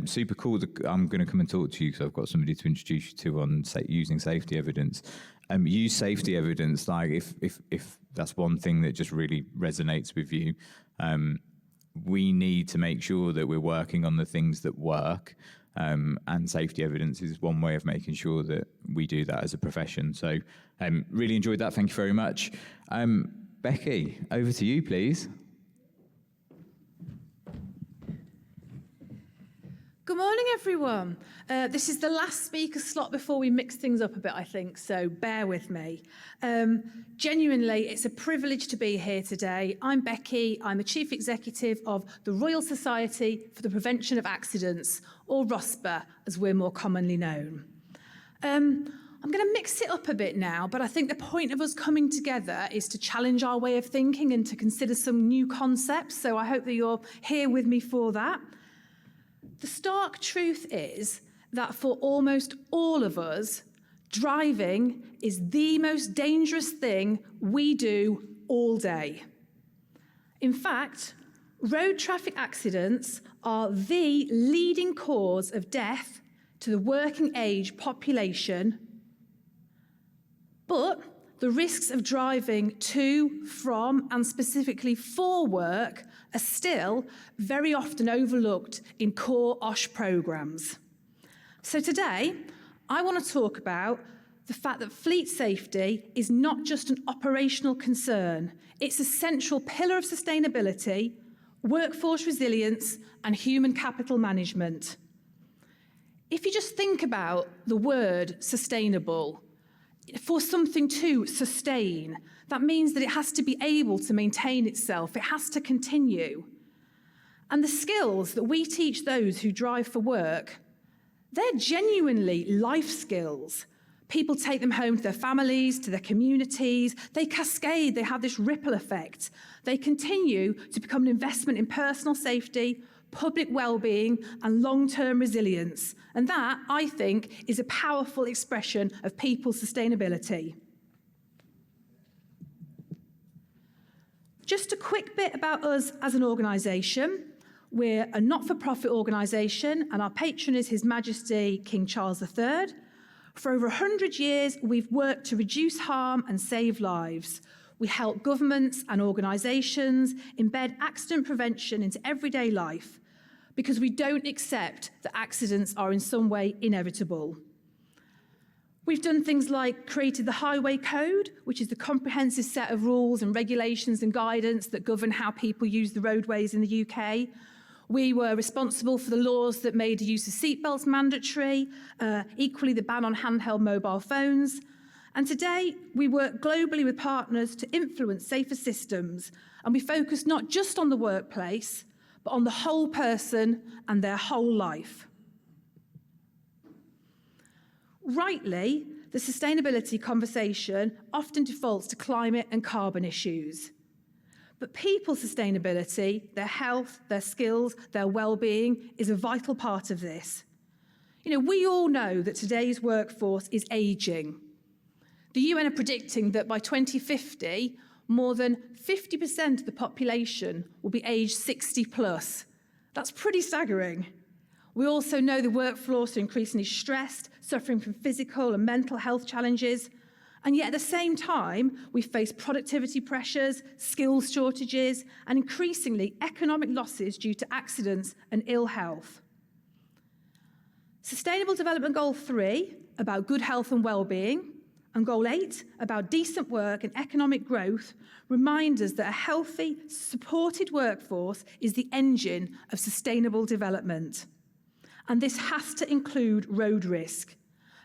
Super cool. I'm going to come and talk to you because I've got somebody to introduce you to on using safety evidence. Use safety evidence, like if that's one thing that just really resonates with you. We need to make sure that we're working on the things that work, and safety evidence is one way of making sure that we do that as a profession. So really enjoyed that. Thank you very much. Becky, over to you, please. Good morning, everyone. This is the last speaker slot before we mix things up a bit, I think, so bear with me. Genuinely, it's a privilege to be here today. I'm Becky. I'm the Chief Executive of the Royal Society for the Prevention of Accidents, or ROSPA, as we're more commonly known. I'm going to mix it up a bit now, but I think the point of us coming together is to challenge our way of thinking and to consider some new concepts, so I hope that you're here with me for that. The stark truth is that for almost all of us, driving is the most dangerous thing we do all day. In fact, road traffic accidents are the leading cause of death to the working age population, but the risks of driving to, from, and specifically for work are still very often overlooked in core OSH programs. So today, I want to talk about the fact that fleet safety is not just an operational concern, it's a central pillar of sustainability, workforce resilience, and human capital management. If you just think about the word sustainable, for something to sustain, that means that it has to be able to maintain itself, it has to continue. And the skills that we teach those who drive for work, they're genuinely life skills, People take them home to their families, to their communities. They cascade, they have this ripple effect. They continue to become an investment in personal safety, public well-being, and long-term resilience. And that, I think, is a powerful expression of people's sustainability. Just a quick bit about us as an organisation. We're a not-for-profit organisation, and our patron is His Majesty King Charles III. For over 100 years, we've worked to reduce harm and save lives. We help governments and organisations embed accident prevention into everyday life because we don't accept that accidents are in some way inevitable. We've done things like created the Highway Code, which is the comprehensive set of rules and regulations and guidance that govern how people use the roadways in the UK. We were responsible for the laws that made the use of seatbelts mandatory, equally the ban on handheld mobile phones. And today, we work globally with partners to influence safer systems, and we focus not just on the workplace, but on the whole person and their whole life. Rightly, the sustainability conversation often defaults to climate and carbon issues. But people's sustainability, their health, their skills, their well-being is a vital part of this. You know, we all know that today's workforce is ageing. The UN are predicting that by 2050, more than 50% of the population will be aged 60 plus. That's pretty staggering. We also know the workforce are increasingly stressed, suffering from physical and mental health challenges. And yet at the same time, we face productivity pressures, skills shortages, and increasingly economic losses due to accidents and ill health. Sustainable Development Goal 3, about good health and well-being, and Goal 8, about decent work and economic growth, remind us that a healthy, supported workforce is the engine of sustainable development. And this has to include road risk,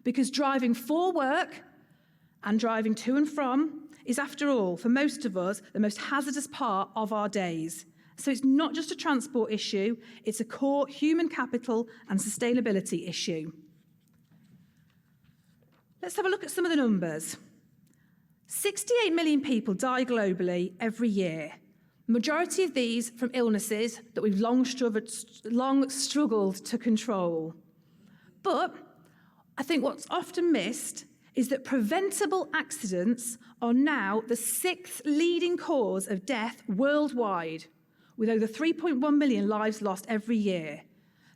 because driving for work and driving to and from is, after all, for most of us, the most hazardous part of our days. So it's not just a transport issue, it's a core human capital and sustainability issue. Let's have a look at some of the numbers. 68 million people die globally every year. The majority of these from illnesses that we've long struggled to control. But I think what's often missed is that preventable accidents are now the 6th leading cause of death worldwide, with over 3.1 million lives lost every year.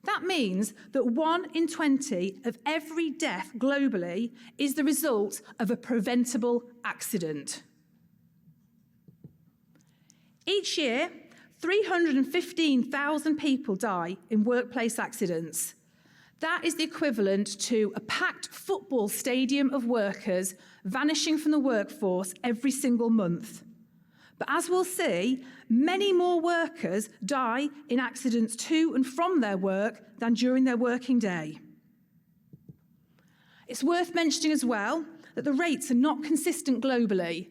That means that 1 in 20 of every death globally is the result of a preventable accident. Each year, 315,000 people die in workplace accidents. That is the equivalent to a packed football stadium of workers vanishing from the workforce every single month. But as we'll see, many more workers die in accidents to and from their work than during their working day. It's worth mentioning as well that the rates are not consistent globally.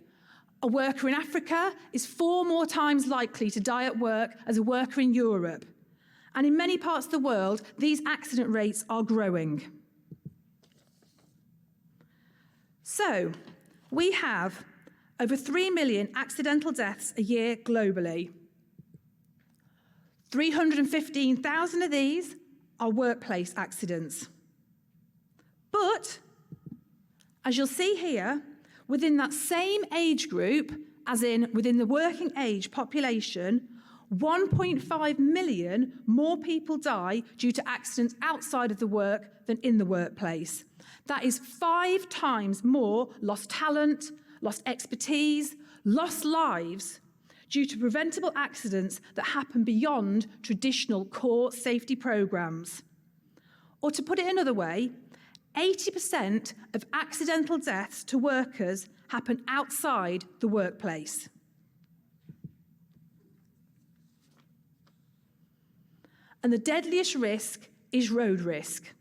A worker in Africa is 4 more times likely to die at work as a worker in Europe. And in many parts of the world, these accident rates are growing. So, we have over 3 million accidental deaths a year globally. 315,000 of these are workplace accidents. But, as you'll see here, within that same age group, as in within the working age population, 1.5 million more people die due to accidents outside of the work than in the workplace. That is 5 times more lost talent, lost expertise, lost lives due to preventable accidents that happen beyond traditional core safety programs. Or to put it another way, 80% of accidental deaths to workers happen outside the workplace. And the deadliest risk is road risk.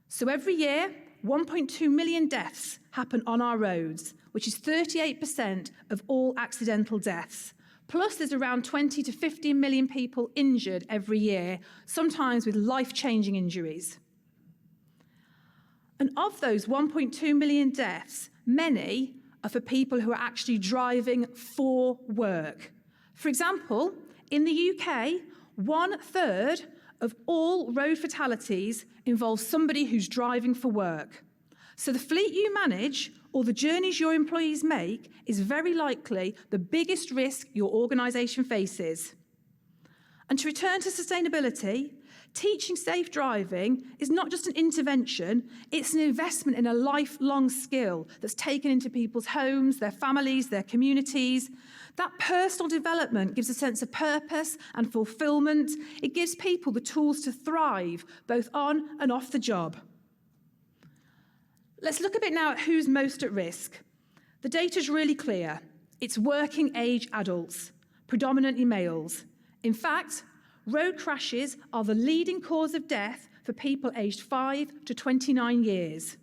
So every year, 1.2 million deaths happen on our roads, which is 38% of all accidental deaths. Plus, there's around 20 to 15 million people injured every year, sometimes with life-changing injuries. And of those 1.2 million deaths, many are for people who are actually driving for work. For example, in the UK, 1/3 of all road fatalities involve somebody who's driving for work. So the fleet you manage or the journeys your employees make is very likely the biggest risk your organisation faces. And to return to sustainability, teaching safe driving is not just an intervention, it's an investment in a lifelong skill that's taken into people's homes, their families, their communities. That personal development gives a sense of purpose and fulfilment. It gives people the tools to thrive, both on and off the job. Let's look a bit now at who's most at risk. The data's really clear. It's working age adults, predominantly males. In fact, road crashes are the leading cause of death for people aged 5 to 29 years.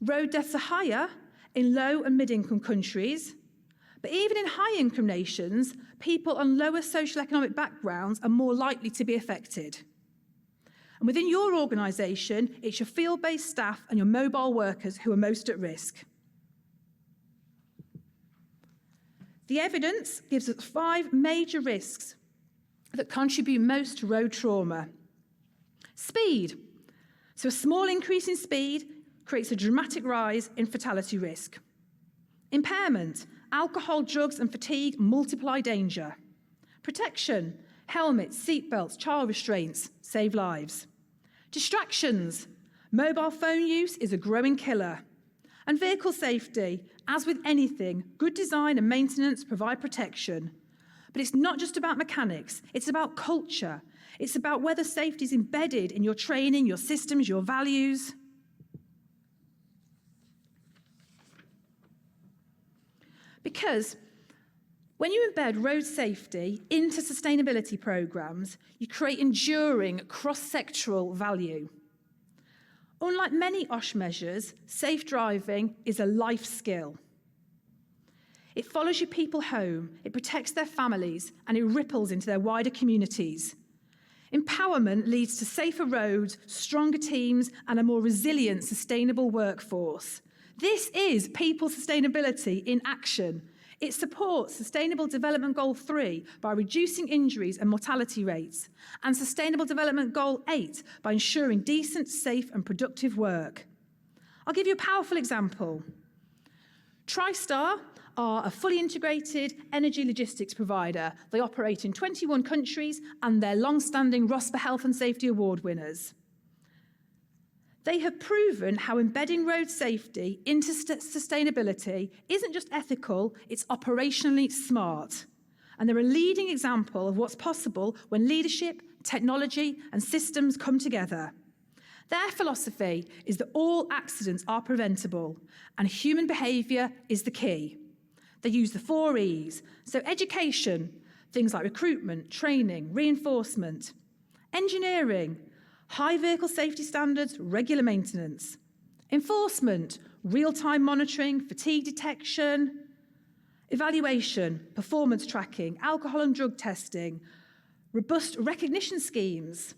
Road deaths are higher in low and mid-income countries, but even in high-income nations, people on lower socioeconomic backgrounds are more likely to be affected. And within your organisation, it's your field-based staff and your mobile workers who are most at risk. The evidence gives us 5 major risks that contribute most to road trauma. Speed. So a small increase in speed creates a dramatic rise in fatality risk. Impairment. Alcohol, drugs and fatigue multiply danger. Protection. Helmets, seatbelts, child restraints save lives. Distractions. Mobile phone use is a growing killer. And vehicle safety. As with anything, good design and maintenance provide protection. But it's not just about mechanics, it's about culture. It's about whether safety is embedded in your training, your systems, your values. Because when you embed road safety into sustainability programs, you create enduring cross-sectoral value. Unlike many OSH measures, safe driving is a life skill. It follows your people home, it protects their families, and it ripples into their wider communities. Empowerment leads to safer roads, stronger teams, and a more resilient, sustainable workforce. This is people sustainability in action. It supports Sustainable Development Goal 3 by reducing injuries and mortality rates, and Sustainable Development Goal 8 by ensuring decent, safe, and productive work. I'll give you a powerful example. TriStar are a fully integrated energy logistics provider. They operate in 21 countries and they're long-standing RoSPA Health and Safety Award winners. They have proven how embedding road safety into sustainability isn't just ethical, it's operationally smart. And they're a leading example of what's possible when leadership, technology, and systems come together. Their philosophy is that all accidents are preventable and human behaviour is the key. They use the 4 E's, so education, things like recruitment, training, reinforcement, engineering, high vehicle safety standards, regular maintenance, enforcement, real-time monitoring, fatigue detection, evaluation, performance tracking, alcohol and drug testing, robust recognition schemes.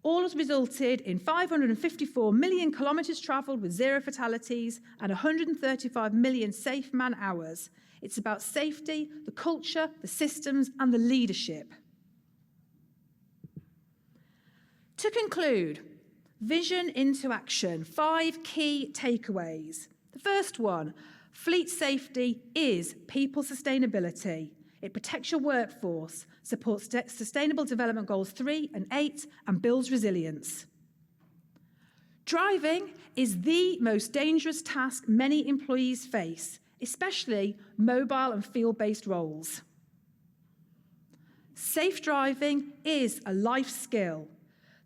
All has resulted in 554 million kilometres travelled with 0 fatalities and 135 million safe man-hours. It's about safety, the culture, the systems, and the leadership. To conclude, vision into action, 5 key takeaways. The first one, fleet safety is people sustainability. It protects your workforce, supports Sustainable Development Goals 3 and 8, and builds resilience. Driving is the most dangerous task many employees face, especially mobile and field-based roles. Safe driving is a life skill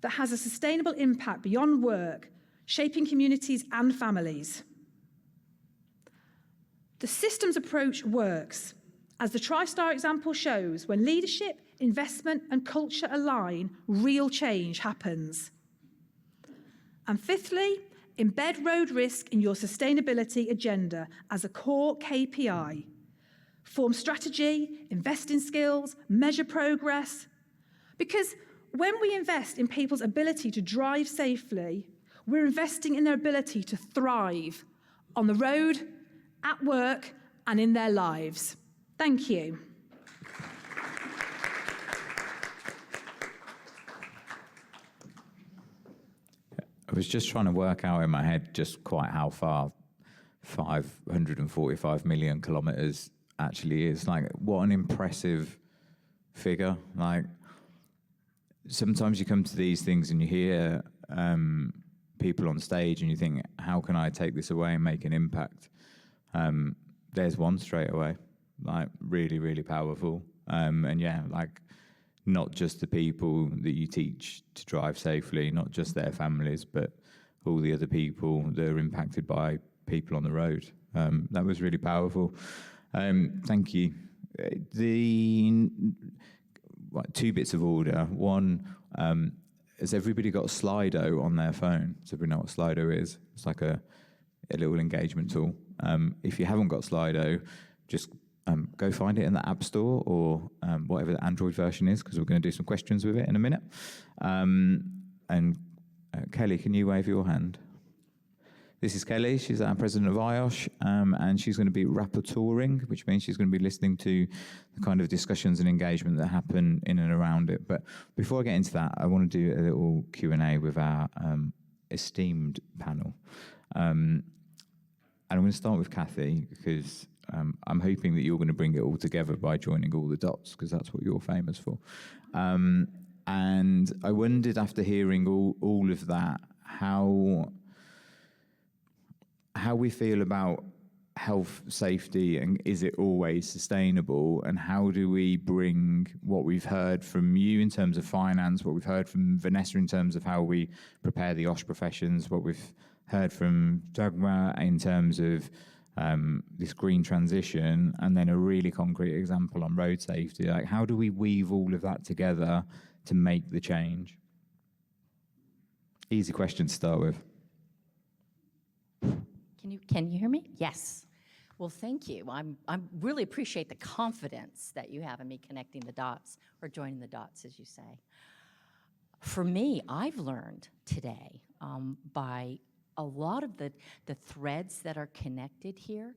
that has a sustainable impact beyond work, shaping communities and families. The systems approach works. As the TriStar example shows, when leadership, investment, and culture align, real change happens. And fifthly, embed road risk in your sustainability agenda as a core KPI. Form strategy, invest in skills, measure progress. Because when we invest in people's ability to drive safely, We're investing in their ability to thrive on the road, at work, and in their lives. Thank you. I was just trying to work out in my head just quite how far 545 million kilometres actually is. Like, what an impressive figure. Like, sometimes you come to these things and you hear people on stage and you think, how can I take this away and make an impact? There's one straight away, like really, really powerful. And yeah, like not just the people that you teach to drive safely, not just their families, but all the other people that are impacted by people on the road. That was really powerful. Thank you. Two bits of order. One, has everybody got Slido on their phone? Does everybody know what Slido is? It's like a little engagement tool. If you haven't got Slido, just go find it in the App Store or whatever the Android version is, because we're going to do some questions with it in a minute. And Kelly, can you wave your hand? This is Kelly. She's our president of IOSH, and she's going to be rapporteuring, which means she's going to be listening to the kind of discussions and engagement that happen in and around it. But before I get into that, I want to do a little Q&A with our esteemed panel. And I'm going to start with Kathy, because I'm hoping that you're going to bring it all together by joining all the dots, because that's what you're famous for. And I wondered, after hearing all of that, how we feel about health, safety, and is it always sustainable? And how do we bring what we've heard from you in terms of finance, what we've heard from Vanessa in terms of how we prepare the OSH professions, what we've heard from Dagmar in terms of this green transition, and then a really concrete example on road safety. Like, how do we weave all of that together to make the change? Easy question to start with. Can you hear me? Yes. Well, thank you. I really appreciate the confidence that you have in me connecting the dots, or joining the dots, as you say. For me, I've learned today by a lot of the threads that are connected here,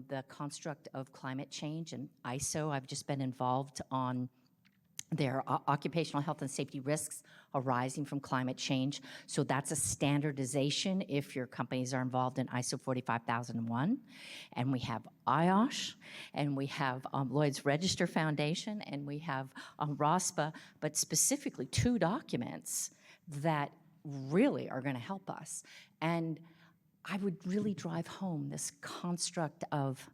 the construct of climate change and ISO. I've just been involved on their occupational health and safety risks arising from climate change. So that's a standardization if your companies are involved in ISO 45001. And we have IOSH, and we have Lloyd's Register Foundation, and we have ROSPA, but specifically 2 documents that really are going to help us. And I would really drive home this construct of,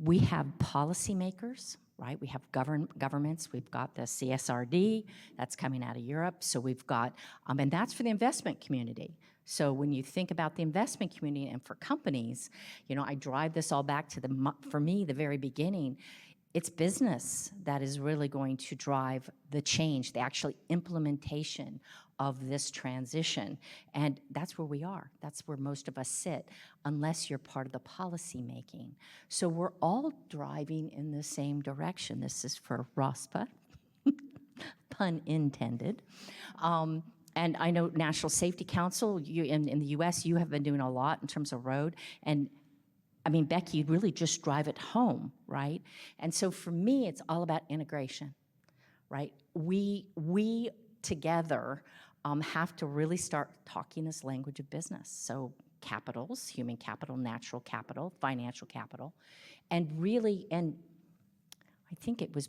we have policymakers, right? We have governments. We've got the CSRD that's coming out of Europe. So we've got, and that's for the investment community. So when you think about the investment community and for companies, you know, I drive this all back to for me, the very beginning. It's business that is really going to drive the change, the actual implementation of this transition. And that's where we are. That's where most of us sit, unless you're part of the policy making. So we're all driving in the same direction. This is for ROSPA, pun intended. And I know National Safety Council, in the US, you have been doing a lot in terms of road. And I mean, Becky, you really just drive it home, right? And so for me, it's all about integration, right? We together have to really start talking this language of business. So capitals, human capital, natural capital, financial capital, and really, and I think it was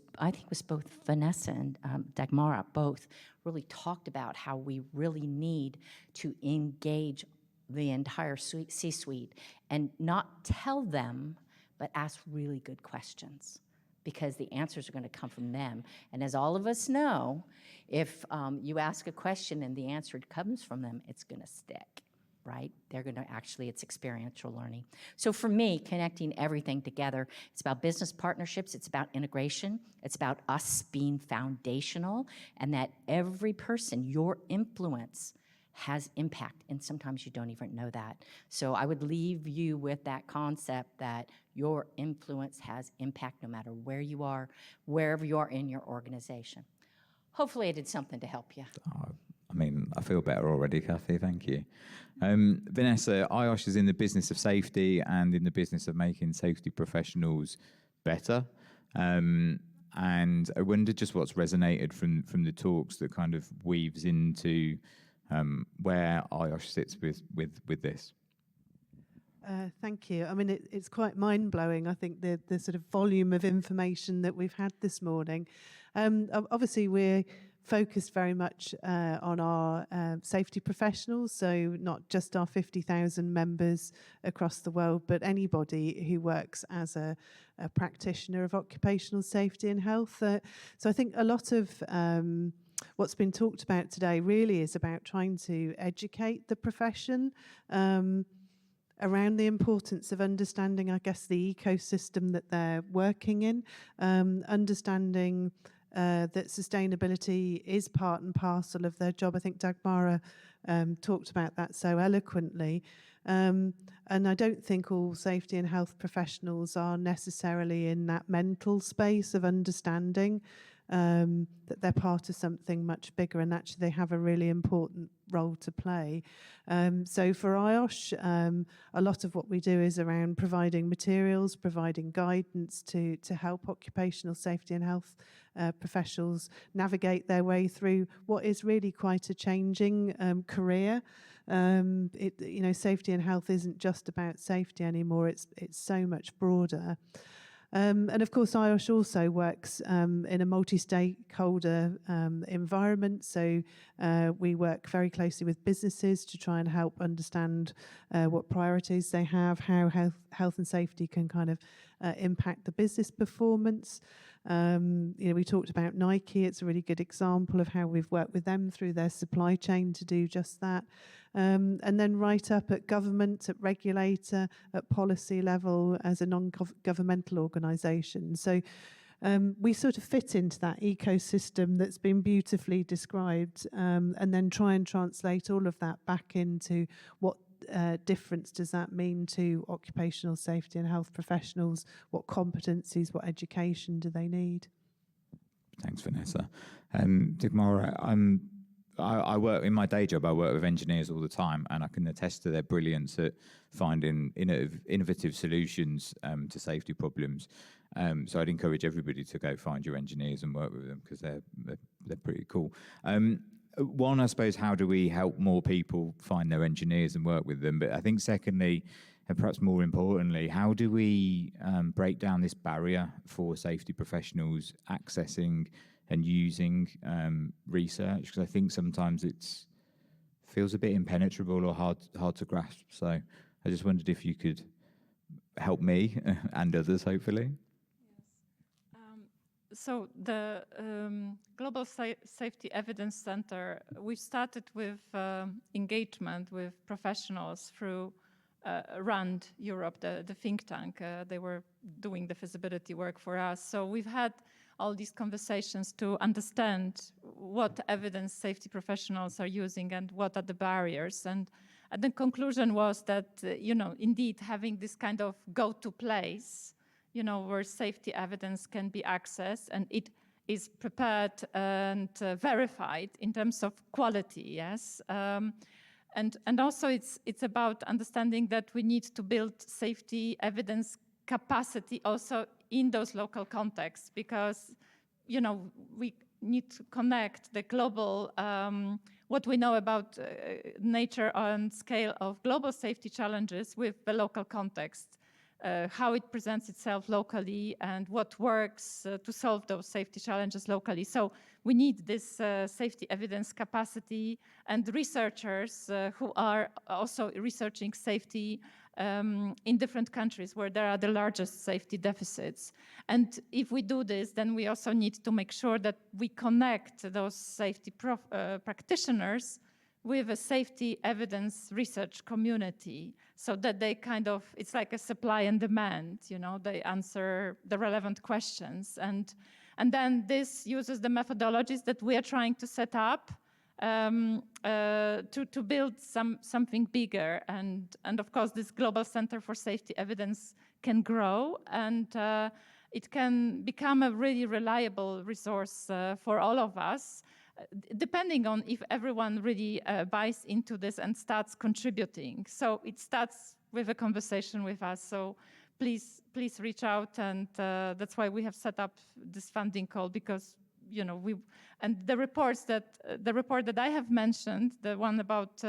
both Vanessa and Dagmara both really talked about how we really need to engage the entire C-suite and not tell them, but ask really good questions, because the answers are going to come from them. And as all of us know, if you ask a question and the answer comes from them, it's going to stick, right? They're going to actually, it's experiential learning. So for me, connecting everything together, it's about business partnerships, it's about integration, it's about us being foundational, and that every person, your influence has impact, and sometimes you don't even know that. So I would leave you with that concept that your influence has impact no matter where you are, wherever you are in your organization. Hopefully I did something to help you. I mean, I feel better already, Kathy, thank you. Vanessa, IOSH is in the business of safety and in the business of making safety professionals better. And I wonder just what's resonated from the talks that kind of weaves into where IOSH sits with this. Thank you. I mean, it's quite mind-blowing, I think, the sort of volume of information that we've had this morning. Obviously, we're focused very much on our safety professionals, so not just our 50,000 members across the world, but anybody who works as a practitioner of occupational safety and health. So I think a lot of what's been talked about today really is about trying to educate the profession around the importance of understanding, I guess, the ecosystem that they're working in, understanding that sustainability is part and parcel of their job. I think Dagmara talked about that so eloquently. And I don't think all safety and health professionals are necessarily in that mental space of understanding that they're part of something much bigger, and actually they have a really important role to play. So for IOSH, a lot of what we do is around providing materials, providing guidance to help occupational safety and health professionals navigate their way through what is really quite a changing career. Safety and health isn't just about safety anymore. It's so much broader. And of course, IOSH also works in a multi-stakeholder environment. So we work very closely with businesses to try and help understand what priorities they have, how health and safety can kind of impact the business performance. We talked about Nike. It's a really good example of how we've worked with them through their supply chain to do just that. And then right up at government, at regulator, at policy level as a non-governmental organisation. So we sort of fit into that ecosystem that's been beautifully described, and then try and translate all of that back into what difference does that mean to occupational safety and health professionals? What competencies, what education do they need? Thanks, Vanessa. Dagmara, I work in my day job. I work with engineers all the time, and I can attest to their brilliance at finding innovative solutions to safety problems. So I'd encourage everybody to go find your engineers and work with them because they're pretty cool. One, I suppose, how do we help more people find their engineers and work with them? But I think secondly, and perhaps more importantly, how do we break down this barrier for safety professionals accessing and using research? Because I think sometimes it feels a bit impenetrable or hard to grasp. So I just wondered if you could help me and others, hopefully. So the Global Safety Evidence Center, we started with engagement with professionals through RAND Europe, the think tank. They were doing the feasibility work for us. So we've had all these conversations to understand what evidence safety professionals are using and what are the barriers. And the conclusion was that, indeed having this kind of go-to place, where safety evidence can be accessed and it is prepared and verified in terms of quality, yes. And also it's about understanding that we need to build safety evidence capacity also in those local contexts because, we need to connect the global, what we know about nature and scale of global safety challenges with the local context. How it presents itself locally and what works to solve those safety challenges locally. So we need this safety evidence capacity and researchers who are also researching safety in different countries where there are the largest safety deficits. And if we do this, then we also need to make sure that we connect those safety practitioners with a safety evidence research community so that they it's like a supply and demand, they answer the relevant questions. And then this uses the methodologies that we are trying to set up to build something bigger. And of course, this Global Center for Safety Evidence can grow and it can become a really reliable resource for all of us. depending on if everyone really buys into this and starts contributing. So it starts with a conversation with us. So please reach out, and that's why we have set up this funding call, because the report that I have mentioned, the one about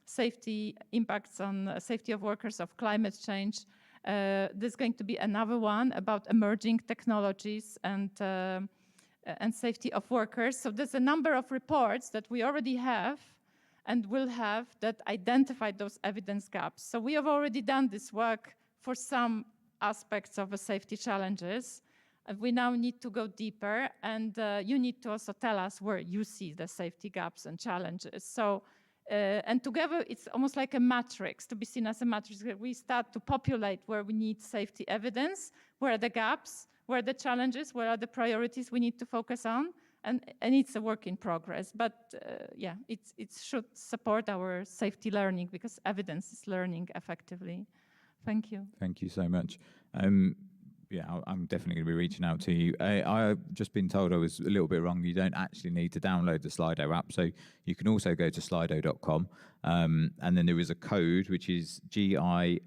safety impacts on safety of workers of climate change, there's going to be another one about emerging technologies and safety of workers. So there's a number of reports that we already have and will have that identify those evidence gaps. So we have already done this work for some aspects of the safety challenges. We now need to go deeper, and you need to also tell us where you see the safety gaps and challenges. So, and together it's almost like a matrix, to be seen as a matrix. We start to populate where we need safety evidence, where are the gaps, where are the challenges, where are the priorities we need to focus on, and it's a work in progress. But yeah, it should support our safety learning, because evidence is learning effectively. Thank you. Thank you so much. Yeah, I'm definitely going to be reaching out to you. I've just been told I was a little bit wrong. You don't actually need to download the Slido app. So you can also go to slido.com. And then there is a code, which is GISHW1,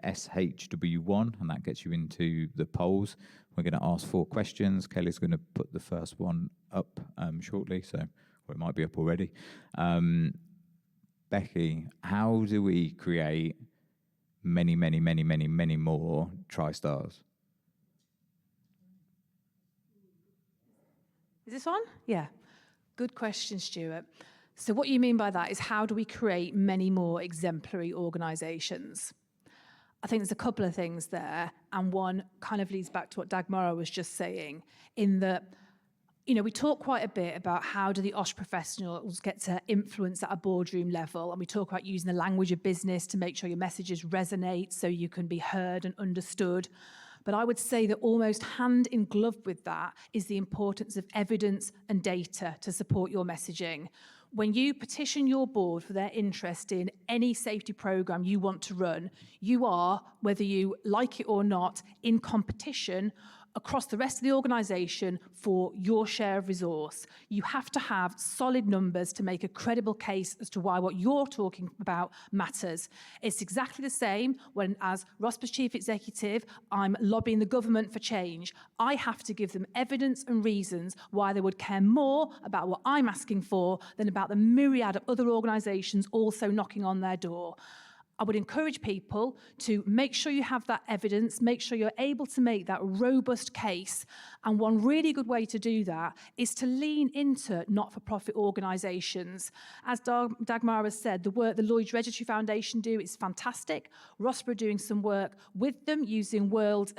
and that gets you into the polls. We're going to ask 4 questions. Kelly's going to put the first one up shortly, or it might be up already. Becky, how do we create many more TriStars? Is this on? Yeah. Good question, Stuart. So what you mean by that is, how do we create many more exemplary organisations? I think there's a couple of things there, and one kind of leads back to what Dagmara was just saying, in that, we talk quite a bit about how do the OSH professionals get to influence at a boardroom level, and we talk about using the language of business to make sure your messages resonate so you can be heard and understood. But I would say that almost hand in glove with that is the importance of evidence and data to support your messaging. When you petition your board for their interest in any safety programme you want to run, you are, whether you like it or not, in competition across the rest of the organisation for your share of resource. You have to have solid numbers to make a credible case as to why what you're talking about matters. It's exactly the same when, as ROSPA's chief executive, I'm lobbying the government for change. I have to give them evidence and reasons why they would care more about what I'm asking for than about the myriad of other organisations also knocking on their door. I would encourage people to make sure you have that evidence, make sure you're able to make that robust case. And one really good way to do that is to lean into not-for-profit organisations. As Dagmara said, the work the Lloyd's Registry Foundation do is fantastic. ROSPA are doing some work with them using world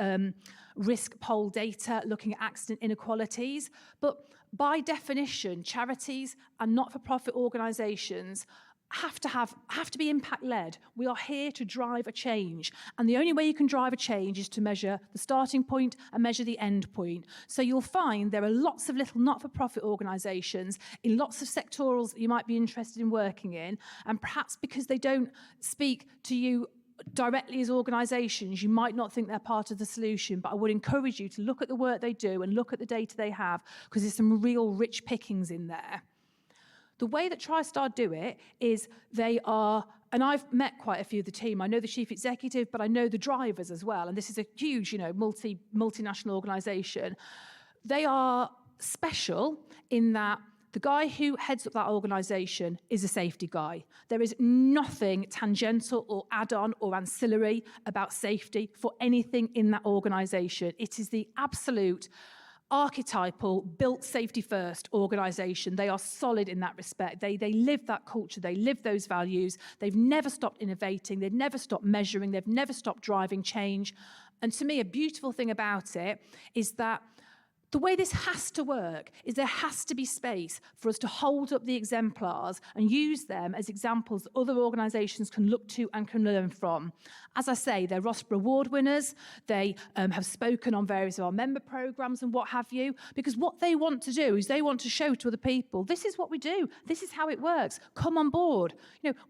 risk poll data, looking at accident inequalities. But by definition, charities and not-for-profit organisations have to be impact-led. We are here to drive a change. And the only way you can drive a change is to measure the starting point and measure the end point. So you'll find there are lots of little not-for-profit organisations in lots of sectorals that you might be interested in working in, and perhaps because they don't speak to you directly as organisations, you might not think they're part of the solution, but I would encourage you to look at the work they do and look at the data they have, because there's some real rich pickings in there. The way that TriStar do it is they are, and I've met quite a few of the team. I know the chief executive, but I know the drivers as well. And this is a huge, multinational organisation. They are special in that the guy who heads up that organisation is a safety guy. There is nothing tangential or add-on or ancillary about safety for anything in that organisation. It is the absolute archetypal, built safety first organisation. They are solid in that respect. They live that culture, they live those values. They've never stopped innovating, they've never stopped measuring, they've never stopped driving change. And to me, a beautiful thing about it is that the way this has to work is there has to be space for us to hold up the exemplars and use them as examples that other organisations can look to and can learn from. As I say, they're ROSPA award winners. They have spoken on various of our member programmes and what have you, because what they want to do is they want to show to other people, this is what we do, this is how it works, come on board.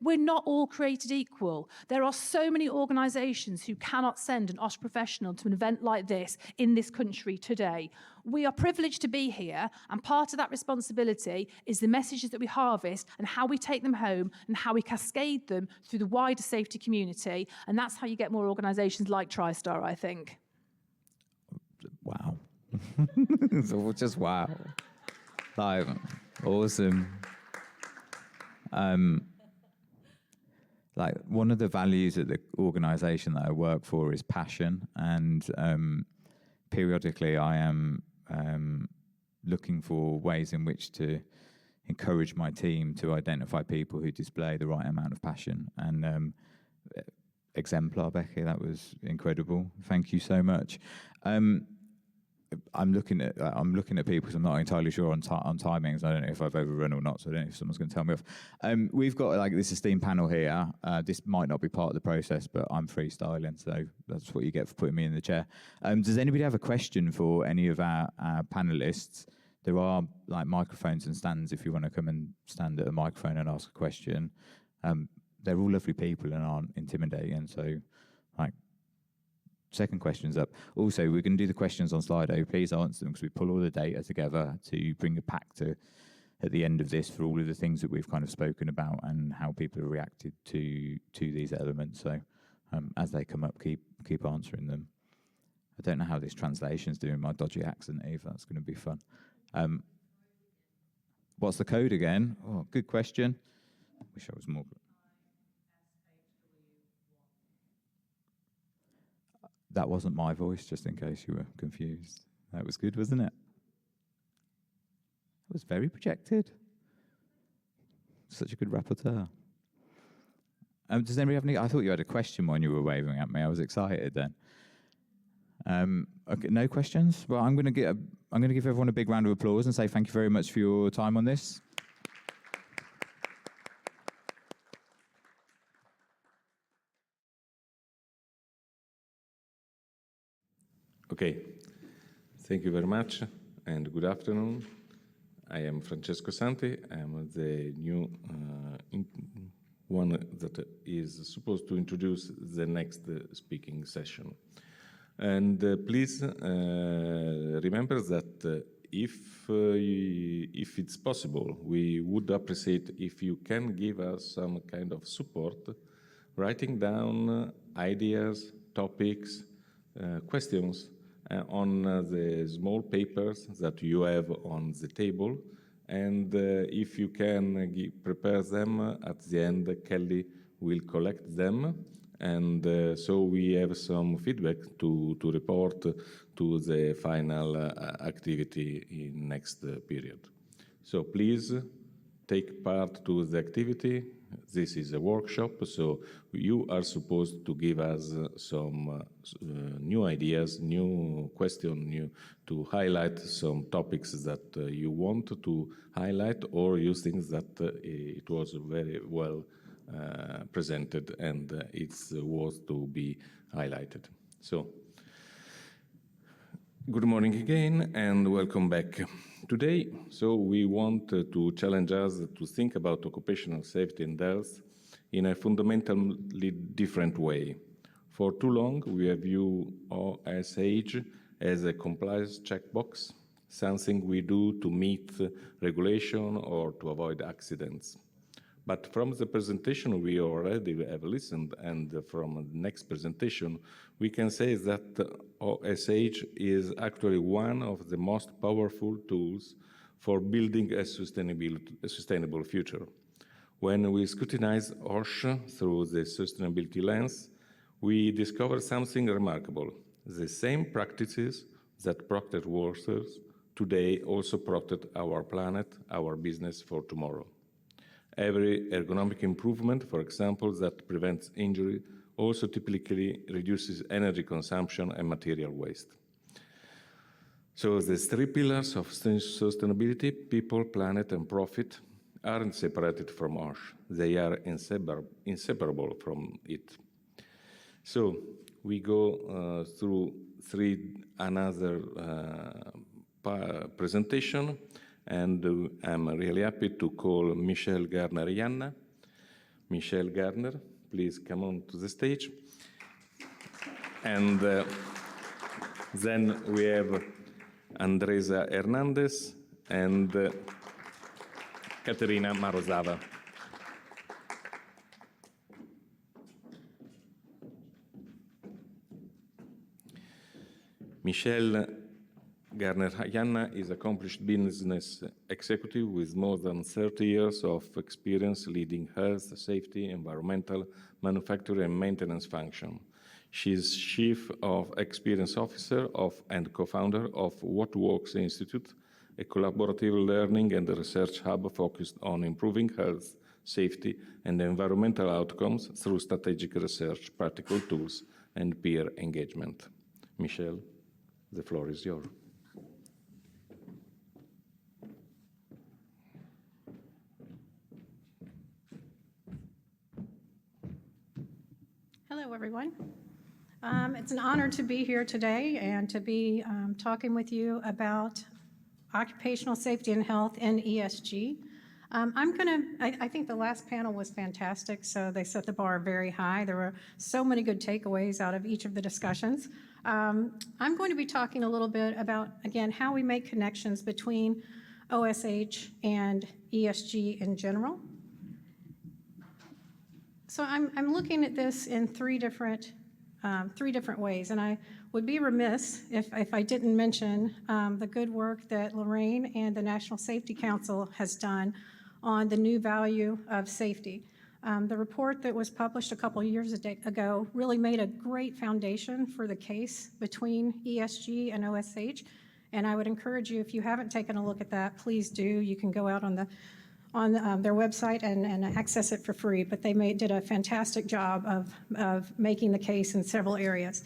We're not all created equal. There are so many organisations who cannot send an OSH professional to an event like this in this country today. We are privileged to be here, and part of that responsibility is the messages that we harvest and how we take them home and how we cascade them through the wider safety community, and that's how you get more organisations like TriStar, I think. Wow. So just wow. Like, awesome. Like, one of the values of the organisation that I work for is passion, and periodically I am looking for ways in which to encourage my team to identify people who display the right amount of passion. And exemplar, Becky, that was incredible. Thank you so much. I'm looking at people, so I'm not entirely sure on timings. I don't know if I've overrun or not, so I don't know if someone's going to tell me off. We've got like this esteemed panel here. This might not be part of the process, but I'm freestyling, so that's what you get for putting me in the chair. Does anybody have a question for any of our panelists? There are like microphones and stands if you want to come and stand at a microphone and ask a question. They're all lovely people and aren't intimidating, so like. Second question's up. Also, we're going to do the questions on Slido. Please answer them because we pull all the data together to bring a pack to at the end of this for all of the things that we've kind of spoken about and how people have reacted to these elements. So as they come up, keep answering them. I don't know how this translation's doing my dodgy accent, Eve. That's going to be fun. What's the code again? Oh, good question. Wish I was more. That wasn't my voice, just in case you were confused. That was good, wasn't it? It was very projected. Such a good rapporteur. Does anybody have any? I thought you had a question when you were waving at me. I was excited then. Okay, no questions. Well, I'm going to give everyone a big round of applause and say thank you very much for your time on this. Okay, thank you very much and good afternoon. I am Francesco Santi. I am the new one that is supposed to introduce the next speaking session. And please remember that if it's possible, we would appreciate if you can give us some kind of support, writing down ideas, topics, questions on the small papers that you have on the table, and if you can prepare them at the end, Kelly will collect them, and so we have some feedback to report to the final activity in next period. So please take part to the activity. This is a workshop, so you are supposed to give us some new ideas, new questions, to highlight some topics that you want to highlight, or you think that it was very well presented and it's worth to be highlighted. So, good morning again and welcome back. Today, so we want to challenge us to think about occupational safety and health in a fundamentally different way. For too long, we have viewed OSH as a compliance checkbox, something we do to meet regulation or to avoid accidents. But from the presentation we already have listened, and from the next presentation, we can say that OSH is actually one of the most powerful tools for building a sustainable future. When we scrutinize OSH through the sustainability lens, we discover something remarkable. The same practices that protect workers today also protect our planet, our business for tomorrow. Every ergonomic improvement, for example, that prevents injury, also typically reduces energy consumption and material waste. So the three pillars of sustainability, people, planet, and profit, aren't separated from OSH. They are inseparable from it. So we go through another presentation. And I'm really happy to call Michelle Garner-Yanna. Michelle Garner, please come on to the stage. And then we have Andresa Hernandez, and Katerina Marozava. Michelle Garner-Yanna is accomplished business executive with more than 30 years of experience leading health, safety, environmental, manufacturing, and maintenance function. She is Chief of Experience Officer and co-founder of What Works Institute, a collaborative learning and research hub focused on improving health, safety, and environmental outcomes through strategic research, practical tools, and peer engagement. Michelle, the floor is yours. Hello, everyone. It's an honor to be here today and to be talking with you about occupational safety and health and ESG. I think the last panel was fantastic, so they set the bar very high. There were so many good takeaways out of each of the discussions. I'm going to be talking a little bit about, again, how we make connections between OSH and ESG in general. So I'm looking at this in three different ways, and I would be remiss if I didn't mention the good work that Lorraine and the National Safety Council has done on the new value of safety. The report that was published a couple of years ago really made a great foundation for the case between ESG and OSH, and I would encourage you, if you haven't taken a look at that, please do. You can go out on their website and access it for free, but they did a fantastic job of making the case in several areas.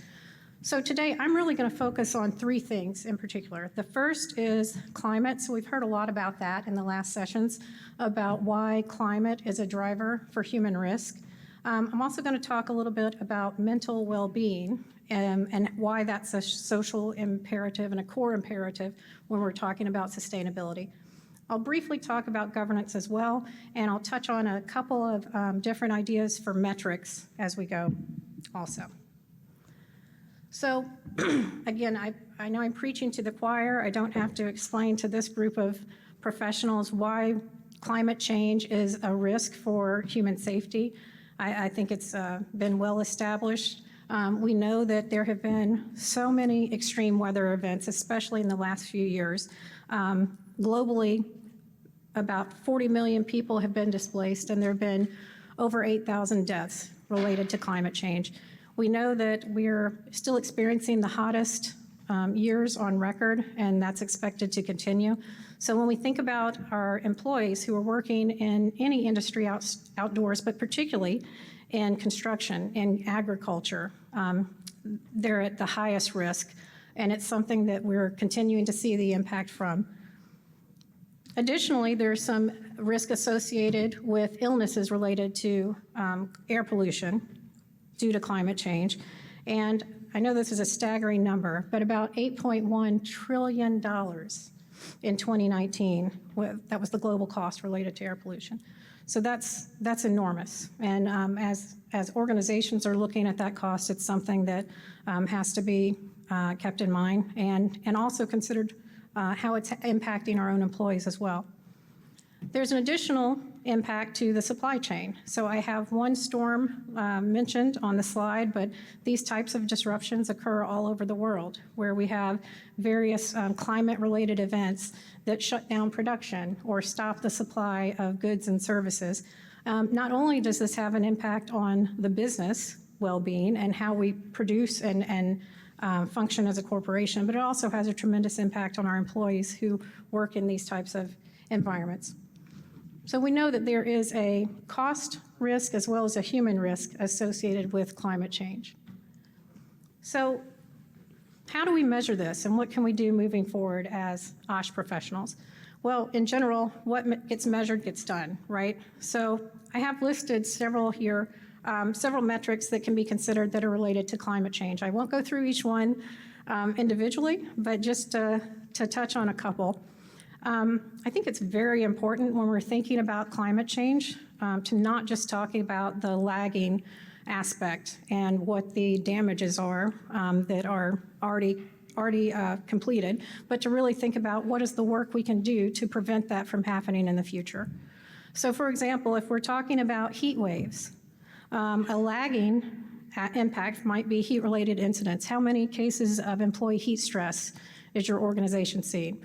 So today, I'm really going to focus on three things in particular. The first is climate. So we've heard a lot about that in the last sessions, about why climate is a driver for human risk. I'm also going to talk a little bit about mental well-being and why that's a social imperative and a core imperative when we're talking about sustainability. I'll briefly talk about governance as well, and I'll touch on a couple of different ideas for metrics as we go also. So again, I know I'm preaching to the choir. I don't have to explain to this group of professionals why climate change is a risk for human safety. I think it's been well established. We know that there have been so many extreme weather events, especially in the last few years. Globally, about 40 million people have been displaced, and there have been over 8,000 deaths related to climate change. We know that we're still experiencing the hottest years on record, and that's expected to continue. So when we think about our employees who are working in any industry outdoors, but particularly in construction and agriculture, they're at the highest risk, and it's something that we're continuing to see the impact from. Additionally, there's some risk associated with illnesses related to air pollution due to climate change. And I know this is a staggering number, but about $8.1 trillion in 2019, that was the global cost related to air pollution. So that's enormous. And as organizations are looking at that cost, it's something that has to be kept in mind and also considered how it's impacting our own employees as well. There's an additional impact to the supply chain. So I have one storm mentioned on the slide, but these types of disruptions occur all over the world, where we have various climate-related events that shut down production or stop the supply of goods and services. Not only does this have an impact on the business well-being and how we produce and function as a corporation, but it also has a tremendous impact on our employees who work in these types of environments. So we know that there is a cost risk as well as a human risk associated with climate change. So how do we measure this, and what can we do moving forward as OSH professionals? Well, in general, what gets measured gets done, right? So I have listed several here, several metrics that can be considered that are related to climate change. I won't go through each one individually, but just to touch on a couple. I think it's very important when we're thinking about climate change to not just talking about the lagging aspect and what the damages are that are already completed, but to really think about what is the work we can do to prevent that from happening in the future. So for example, if we're talking about heat waves, a lagging impact might be heat-related incidents. How many cases of employee heat stress is your organization seeing?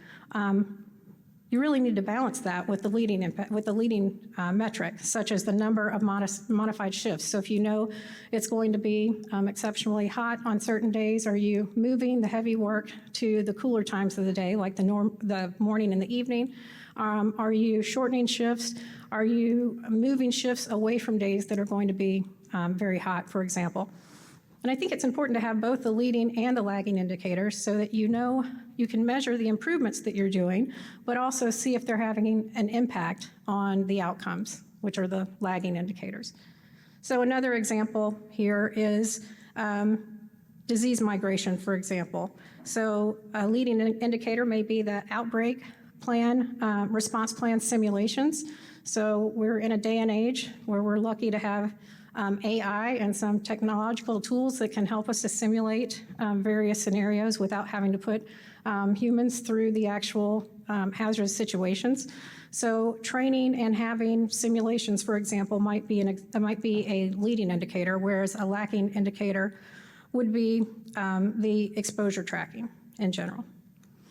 You really need to balance that with the leading impact, with the leading metric, such as the number of modified shifts. So if you know it's going to be exceptionally hot on certain days, are you moving the heavy work to the cooler times of the day, like the morning and the evening? Are you shortening shifts? Are you moving shifts away from days that are going to be very hot, for example? And I think it's important to have both the leading and the lagging indicators so that you know you can measure the improvements that you're doing, but also see if they're having an impact on the outcomes, which are the lagging indicators. So another example here is disease migration, for example. So a leading indicator may be the outbreak plan, response plan simulations. So we're in a day and age where we're lucky to have AI and some technological tools that can help us to simulate various scenarios without having to put humans through the actual hazardous situations. So training and having simulations, for example, might be a leading indicator, whereas a lagging indicator would be the exposure tracking in general.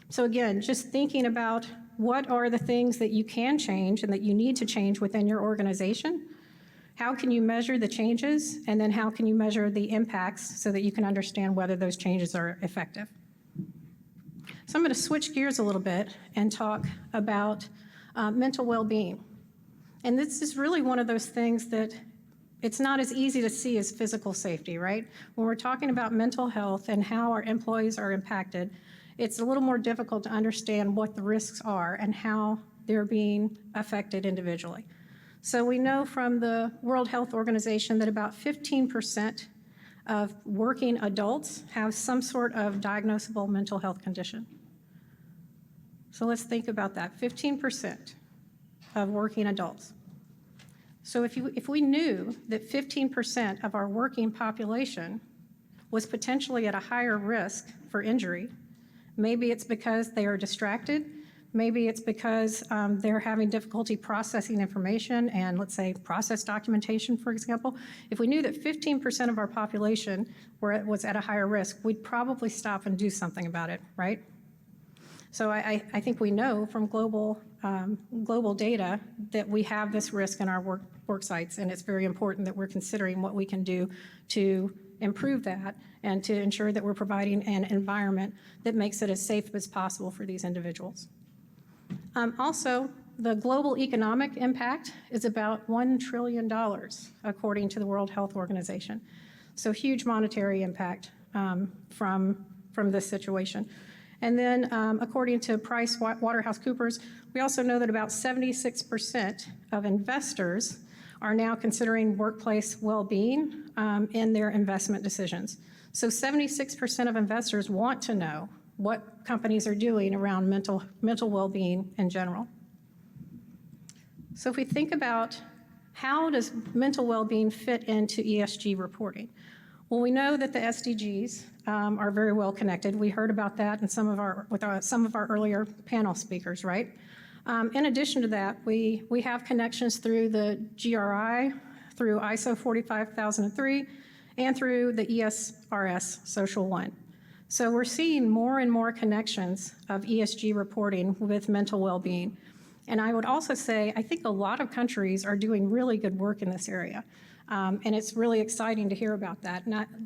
So again, just thinking about what are the things that you can change and that you need to change within your organization. How can you measure the changes, and then how can you measure the impacts so that you can understand whether those changes are effective? So I'm going to switch gears a little bit and talk about mental well-being. And this is really one of those things that it's not as easy to see as physical safety, right? When we're talking about mental health and how our employees are impacted, it's a little more difficult to understand what the risks are and how they're being affected individually. So we know from the World Health Organization that about 15% of working adults have some sort of diagnosable mental health condition. So let's think about that, 15% of working adults. So if we knew that 15% of our working population was potentially at a higher risk for injury, maybe it's because they are distracted, maybe it's because they're having difficulty processing information and, let's say, process documentation, for example. If we knew that 15% of our population was at a higher risk, we'd probably stop and do something about it, right? So I think we know from global data that we have this risk in our work sites, and it's very important that we're considering what we can do to improve that and to ensure that we're providing an environment that makes it as safe as possible for these individuals. Also, the global economic impact is about $1 trillion, according to the World Health Organization. So huge monetary impact from this situation. And then, according to PricewaterhouseCoopers, we also know that about 76% of investors are now considering workplace well-being in their investment decisions. So 76% of investors want to know what companies are doing around mental well-being in general. So if we think about how does mental well-being fit into ESG reporting? Well, we know that the SDGs are very well connected. We heard about that in some of our earlier panel speakers, right? In addition to that, we have connections through the GRI, through ISO 45003, and through the ESRS Social 1. So we're seeing more and more connections of ESG reporting with mental well-being. And I would also say, I think a lot of countries are doing really good work in this area. And it's really exciting to hear about that.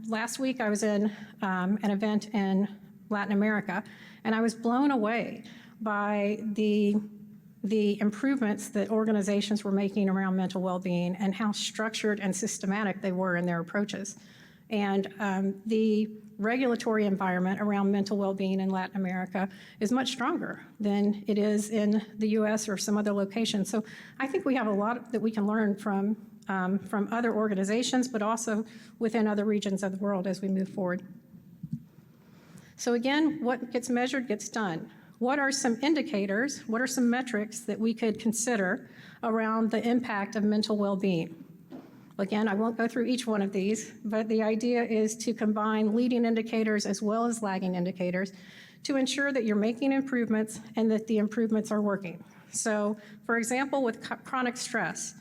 Last week, I was in an event in Latin America, and I was blown away by the improvements that organizations were making around mental well-being and how structured and systematic they were in their approaches. And the regulatory environment around mental well-being in Latin America is much stronger than it is in the US or some other locations. So I think we have a lot that we can learn from other organizations, but also within other regions of the world as we move forward. So again, what gets measured gets done. What are some indicators, what are some metrics that we could consider around the impact of mental well-being? Again, I won't go through each one of these, but the idea is to combine leading indicators as well as lagging indicators to ensure that you're making improvements and that the improvements are working. So, for example, with chronic stress,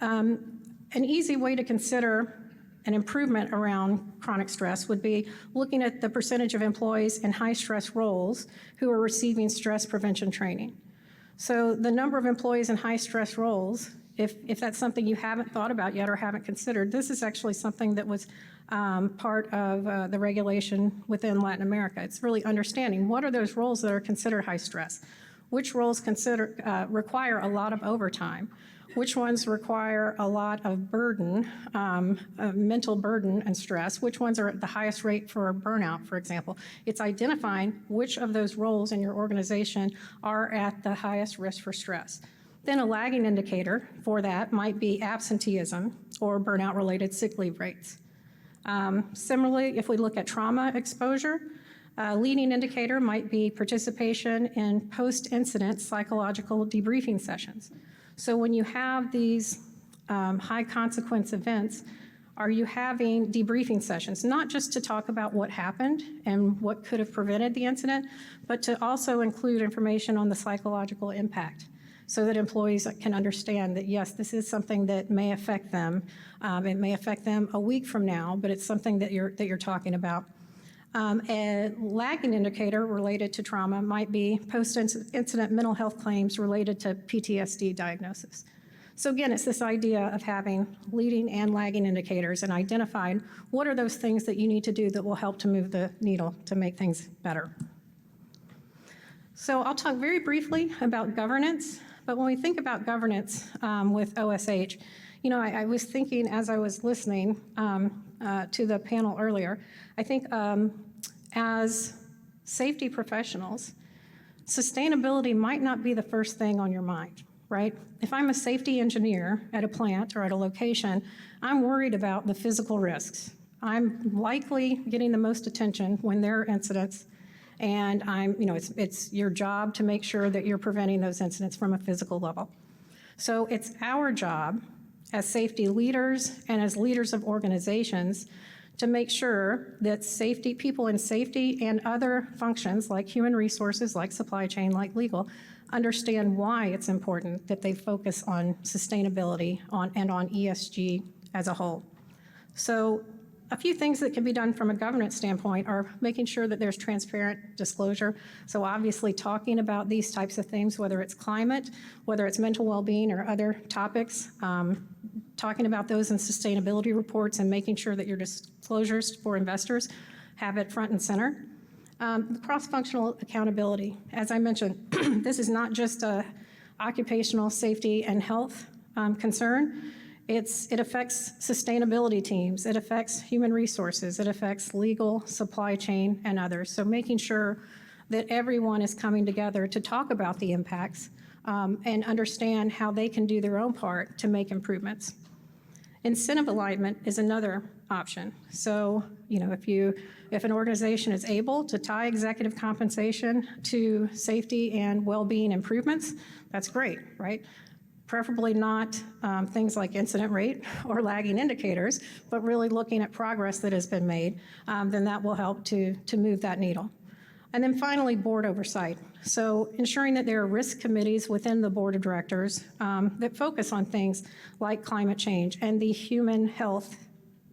an easy way to consider an improvement around chronic stress would be looking at the percentage of employees in high-stress roles who are receiving stress prevention training. So the number of employees in high-stress roles, if that's something you haven't thought about yet or haven't considered, this is actually something that was part of the regulation within Latin America. It's really understanding what are those roles that are considered high stress, which roles require a lot of overtime, which ones require a lot of burden, mental burden and stress, which ones are at the highest rate for burnout, for example. It's identifying which of those roles in your organization are at the highest risk for stress. Then a lagging indicator for that might be absenteeism or burnout-related sick leave rates. Similarly, if we look at trauma exposure, a leading indicator might be participation in post-incident psychological debriefing sessions. So when you have these high-consequence events, are you having debriefing sessions, not just to talk about what happened and what could have prevented the incident, but to also include information on the psychological impact, so that employees can understand that, yes, this is something that may affect them. It may affect them a week from now, but it's something that you're talking about. A lagging indicator related to trauma might be post-incident mental health claims related to PTSD diagnosis. So again, it's this idea of having leading and lagging indicators and identifying what are those things that you need to do that will help to move the needle to make things better. So I'll talk very briefly about governance. But when we think about governance with OSH, you know, I was thinking as I was listening to the panel earlier, I think as safety professionals, sustainability might not be the first thing on your mind, right? If I'm a safety engineer at a plant or at a location, I'm worried about the physical risks. I'm likely getting the most attention when there are incidents. And it's your job to make sure that you're preventing those incidents from a physical level. So it's our job as safety leaders and as leaders of organizations to make sure that safety, people in safety and other functions like human resources, like supply chain, like legal, understand why it's important that they focus on sustainability and on ESG as a whole. So a few things that can be done from a governance standpoint are making sure that there's transparent disclosure. So obviously talking about these types of things, whether it's climate, whether it's mental well-being or other topics, talking about those in sustainability reports and making sure that your disclosures for investors have it front and center. The cross-functional accountability. As I mentioned, this is not just a occupational safety and health concern. It affects sustainability teams, it affects human resources, it affects legal, supply chain, and others. So making sure that everyone is coming together to talk about the impacts and understand how they can do their own part to make improvements. Incentive alignment is another option. So, you know, if an organization is able to tie executive compensation to safety and well-being improvements, that's great, right? Preferably not things like incident rate or lagging indicators, but really looking at progress that has been made, then that will help to move that needle. And then finally, board oversight. So ensuring that there are risk committees within the board of directors that focus on things like climate change and the human health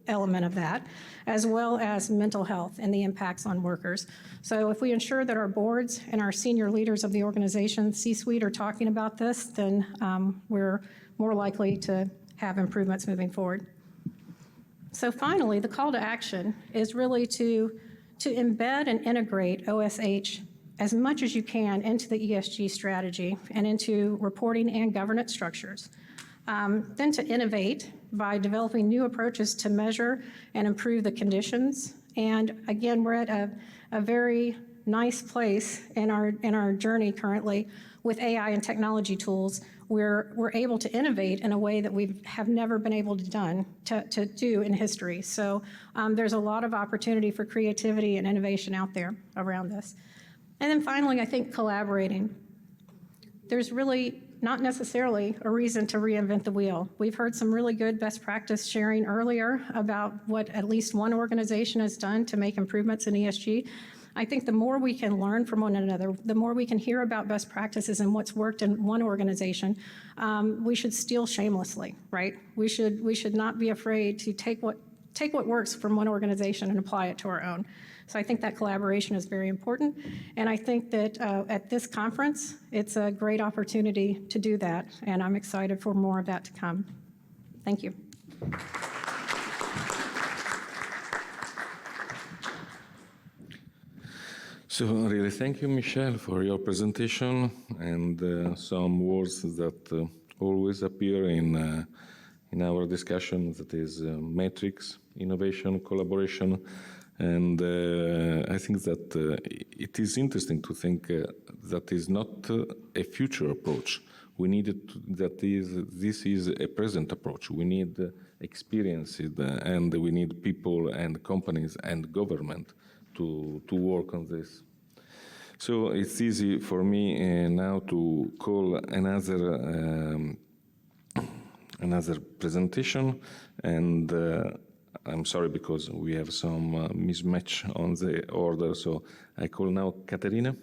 element of that, as well as mental health and the impacts on workers. So if we ensure that our boards and our senior leaders of the organization, C-suite, are talking about this, then we're more likely to have improvements moving forward. So finally, the call to action is really to embed and integrate OSH as much as you can into the ESG strategy and into reporting and governance structures. Then to innovate by developing new approaches to measure and improve the conditions. And again, we're at a very nice place in our journey currently with AI and technology tools. We're able to innovate in a way that we have never been able to do in history. So there's a lot of opportunity for creativity and innovation out there around this. And then finally, I think collaborating. There's really not necessarily a reason to reinvent the wheel. We've heard some really good best practice sharing earlier about what at least one organization has done to make improvements in ESG. I think the more we can learn from one another, the more we can hear about best practices and what's worked in one organization, we should steal shamelessly, right? We should not be afraid to take what works from one organization and apply it to our own. So I think that collaboration is very important. And I think that at this conference, it's a great opportunity to do that. And I'm excited for more of that to come. Thank you. So really, thank you, Michelle, for your presentation and some words that always appear in our discussion, that is metrics, innovation, collaboration. And I think that it is interesting to think that is not a future approach. We need this is a present approach. We need experience and we need people and companies and government to work on this. So it's easy for me now to call another presentation, and I'm sorry because we have some mismatch on the order, so I call now Caterina.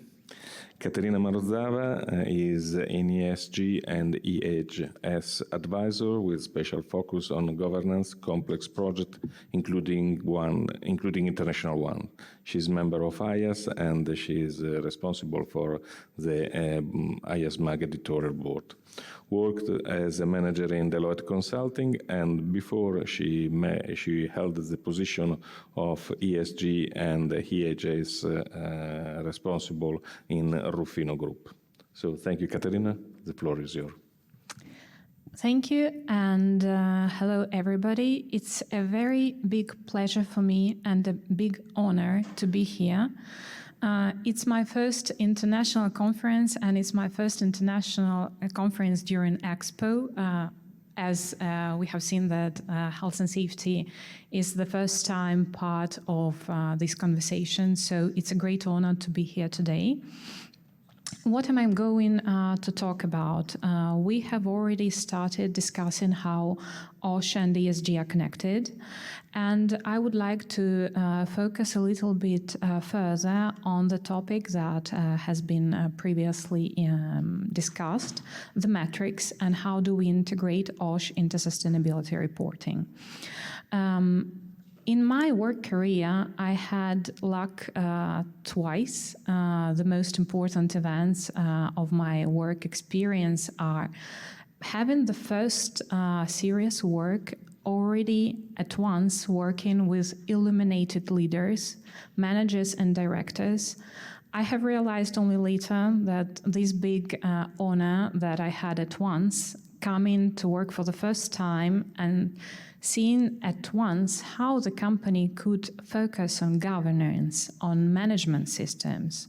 Caterina Marozava is an ESG and EHS advisor with special focus on governance, complex project, including international one. She's member of IAS and she is responsible for the IAS MAG editorial board. Worked as a manager in Deloitte Consulting, and before she held the position of ESG and EHS responsible in Rufino Group. So thank you, Caterina. The floor is yours. Thank you, and hello, everybody. It's a very big pleasure for me and a big honor to be here. It's my first international conference, and it's my first international conference during EXPO. As we have seen that health and safety is the first time part of this conversation, so it's a great honor to be here today. What am I going to talk about? We have already started discussing how OSH and ESG are connected, and I would like to focus a little bit further on the topic that has been previously discussed, the metrics, and how do we integrate OSH into sustainability reporting. In my work career, I had luck twice. The most important events of my work experience are having the first serious work already at once working with illuminated leaders, managers and directors. I have realized only later that this big honor that I had at once, coming to work for the first time and seeing at once how the company could focus on governance, on management systems,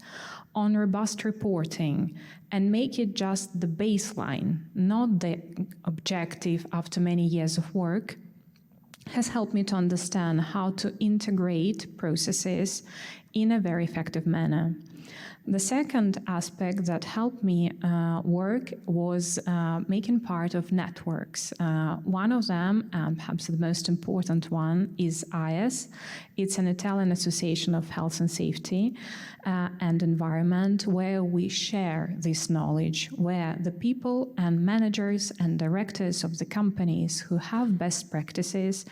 on robust reporting, and make it just the baseline, not the objective after many years of work, has helped me to understand how to integrate processes in a very effective manner. The second aspect that helped me work was making part of networks. One of them, and perhaps the most important one, is IAS. It's an Italian association of health and safety and environment, where we share this knowledge, where the people and managers and directors of the companies who have best practices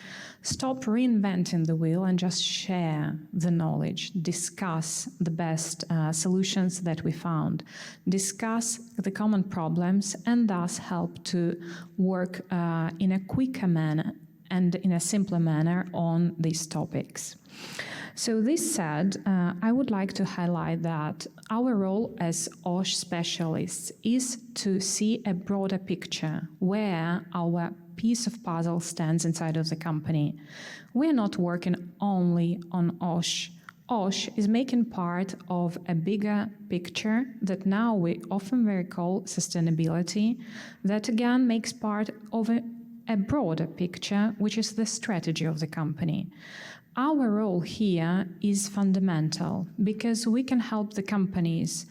stop reinventing the wheel and just share the knowledge, discuss the best solutions that we found, discuss the common problems, and thus help to work in a quicker manner and in a simpler manner on these topics. So this said, I would like to highlight that our role as OSH specialists is to see a broader picture where our piece of puzzle stands inside of the company. We're not working only on OSH. OSH is making part of a bigger picture that now we often very call sustainability, that again makes part of a broader picture, which is the strategy of the company. Our role here is fundamental because we can help the companies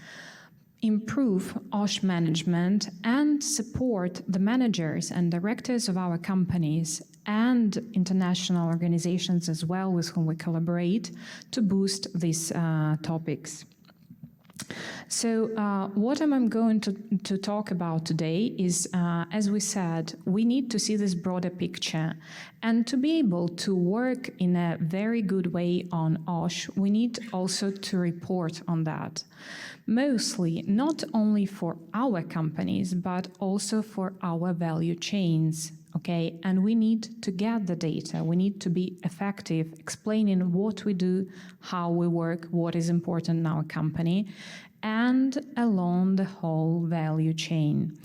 improve OSH management and support the managers and directors of our companies and international organizations as well with whom we collaborate to boost these topics. So what I'm going to talk about today is, as we said, we need to see this broader picture. And to be able to work in a very good way on OSH, we need also to report on that. Mostly not only for our companies, but also for our value chains. Okay, and we need to get the data. We need to be effective explaining what we do, how we work, what is important in our company, and along the whole value chain.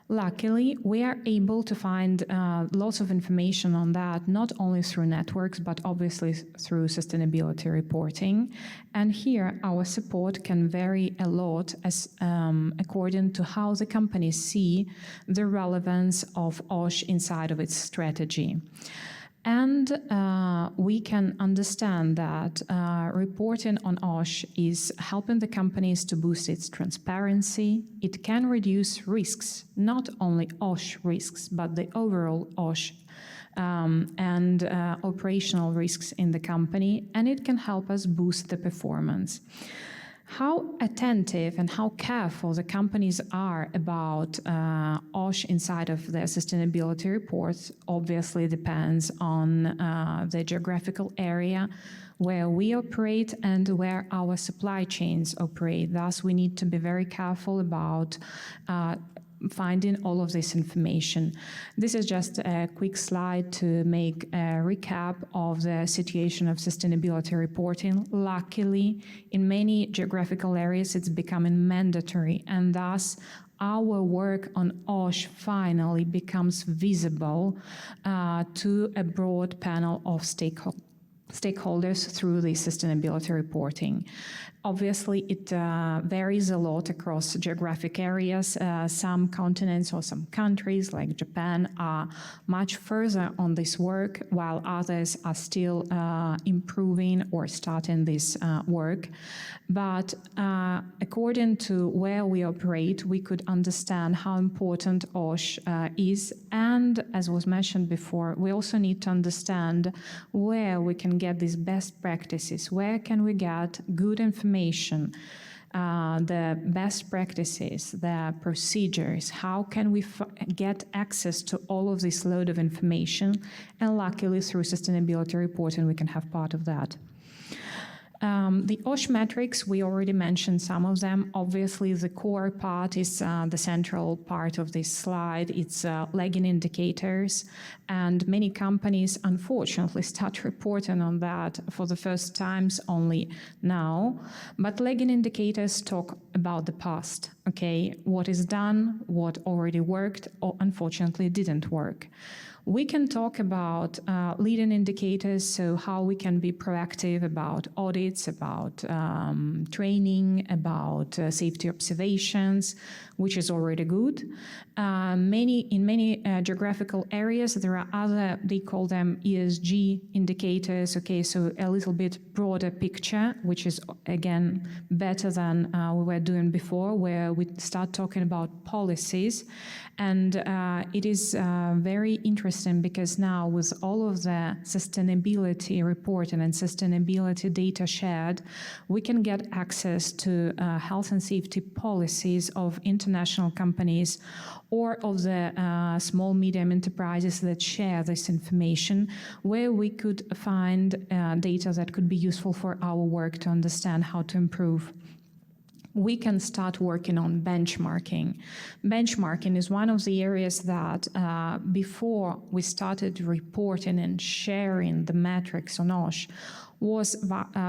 Luckily, we are able to find lots of information on that, not only through networks, but obviously through sustainability reporting. And here, our support can vary a lot as according to how the companies see the relevance of OSH inside of its strategy. And we can understand that reporting on OSH is helping the companies to boost its transparency. It can reduce risks, not only OSH risks, but the overall OSH and operational risks in the company, and it can help us boost the performance. How attentive and how careful the companies are about OSH inside of their sustainability reports obviously depends on the geographical area where we operate and where our supply chains operate. Thus, we need to be very careful about finding all of this information. This is just a quick slide to make a recap of the situation of sustainability reporting. Luckily, in many geographical areas, it's becoming mandatory, and thus our work on OSH finally becomes visible to a broad panel of stakeholders through the sustainability reporting. Obviously, it varies a lot across geographic areas. Some continents or some countries, like Japan, are much further on this work, while others are still improving or starting this work. But according to where we operate, we could understand how important OSH is. And as was mentioned before, we also need to understand where we can get these best practices, where can we get good information, the best practices, the procedures, how can we get access to all of this load of information, and luckily through sustainability reporting we can have part of that. The OSH metrics, we already mentioned some of them. Obviously, the core part is the central part of this slide. It's lagging indicators, and many companies, unfortunately, start reporting on that for the first times only now. But lagging indicators talk about the past, okay? What is done, what already worked, or unfortunately didn't work. We can talk about leading indicators, so how we can be proactive about audits, about training, about safety observations, which is already good. In many geographical areas, there are other, they call them ESG indicators, okay, so a little bit broader picture, which is, again, better than we were doing before, where we start talking about policies. And it is very interesting because now with all of the sustainability reporting and sustainability data shared, we can get access to health and safety policies of international companies or of the small, medium enterprises that share this information, where we could find data that could be useful for our work to understand how to improve. We can start working on benchmarking. Benchmarking is one of the areas that before we started reporting and sharing the metrics on OSH was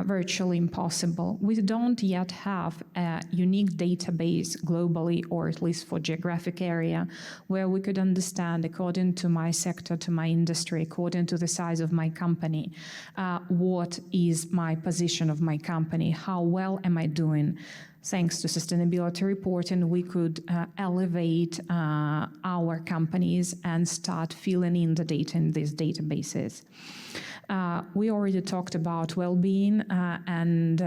virtually impossible. We don't yet have a unique database globally, or at least for geographic area, where we could understand, according to my sector, to my industry, according to the size of my company, what is my position of my company, how well am I doing. Thanks to sustainability reporting, we could elevate our companies and start filling in the data in these databases. We already talked about well-being and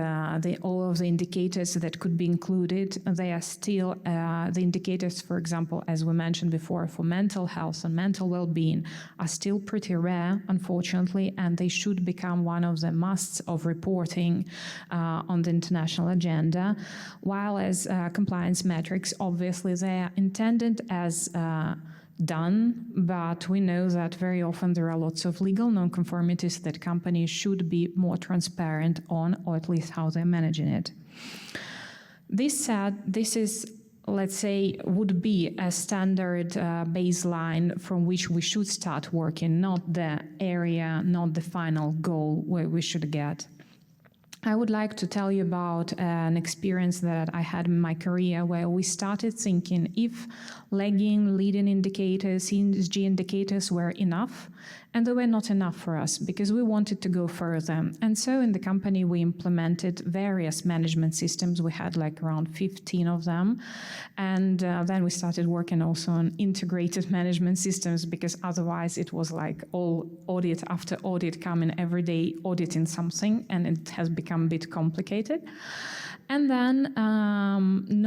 all of the indicators that could be included. They are still the indicators, for example, as we mentioned before, for mental health and mental well-being are still pretty rare, unfortunately, and they should become one of the musts of reporting on the international agenda, while as compliance metrics, obviously, they are intended as done, but we know that very often there are lots of legal nonconformities that companies should be more transparent on, or at least how they're managing it. This said, this is, let's say, would be a standard baseline from which we should start working, not the area, not the final goal where we should get. I would like to tell you about an experience that I had in my career where we started thinking if lagging, leading indicators, ESG indicators were enough, and they were not enough for us because we wanted to go further. And so in the company, we implemented various management systems. We had like around 15 of them. And then we started working also on integrated management systems because otherwise it was like all audit after audit coming every day auditing something, and it has become a bit complicated. And then we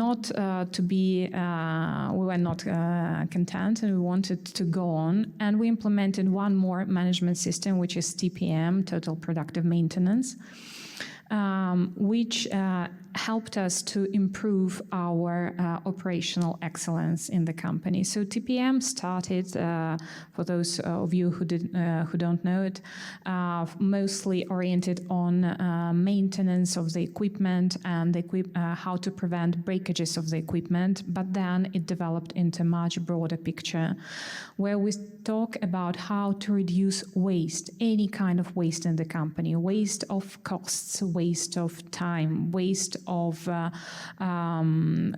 were not content, and we wanted to go on, and we implemented one more management system, which is TPM, Total Productive Maintenance, which helped us to improve our operational excellence in the company. So TPM started, for those of you who don't know it, mostly oriented on maintenance of the equipment and how to prevent breakages of the equipment. But then it developed into a much broader picture, where we talk about how to reduce waste, any kind of waste in the company, waste of costs, waste of time, waste of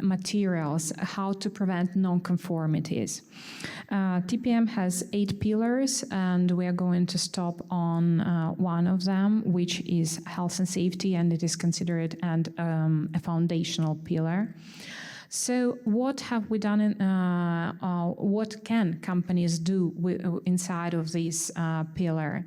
materials, how to prevent non-conformities. TPM has 8 pillars, and we are going to stop on one of them, which is health and safety, and it is considered a foundational pillar. So what have we done? What can companies do inside of this pillar?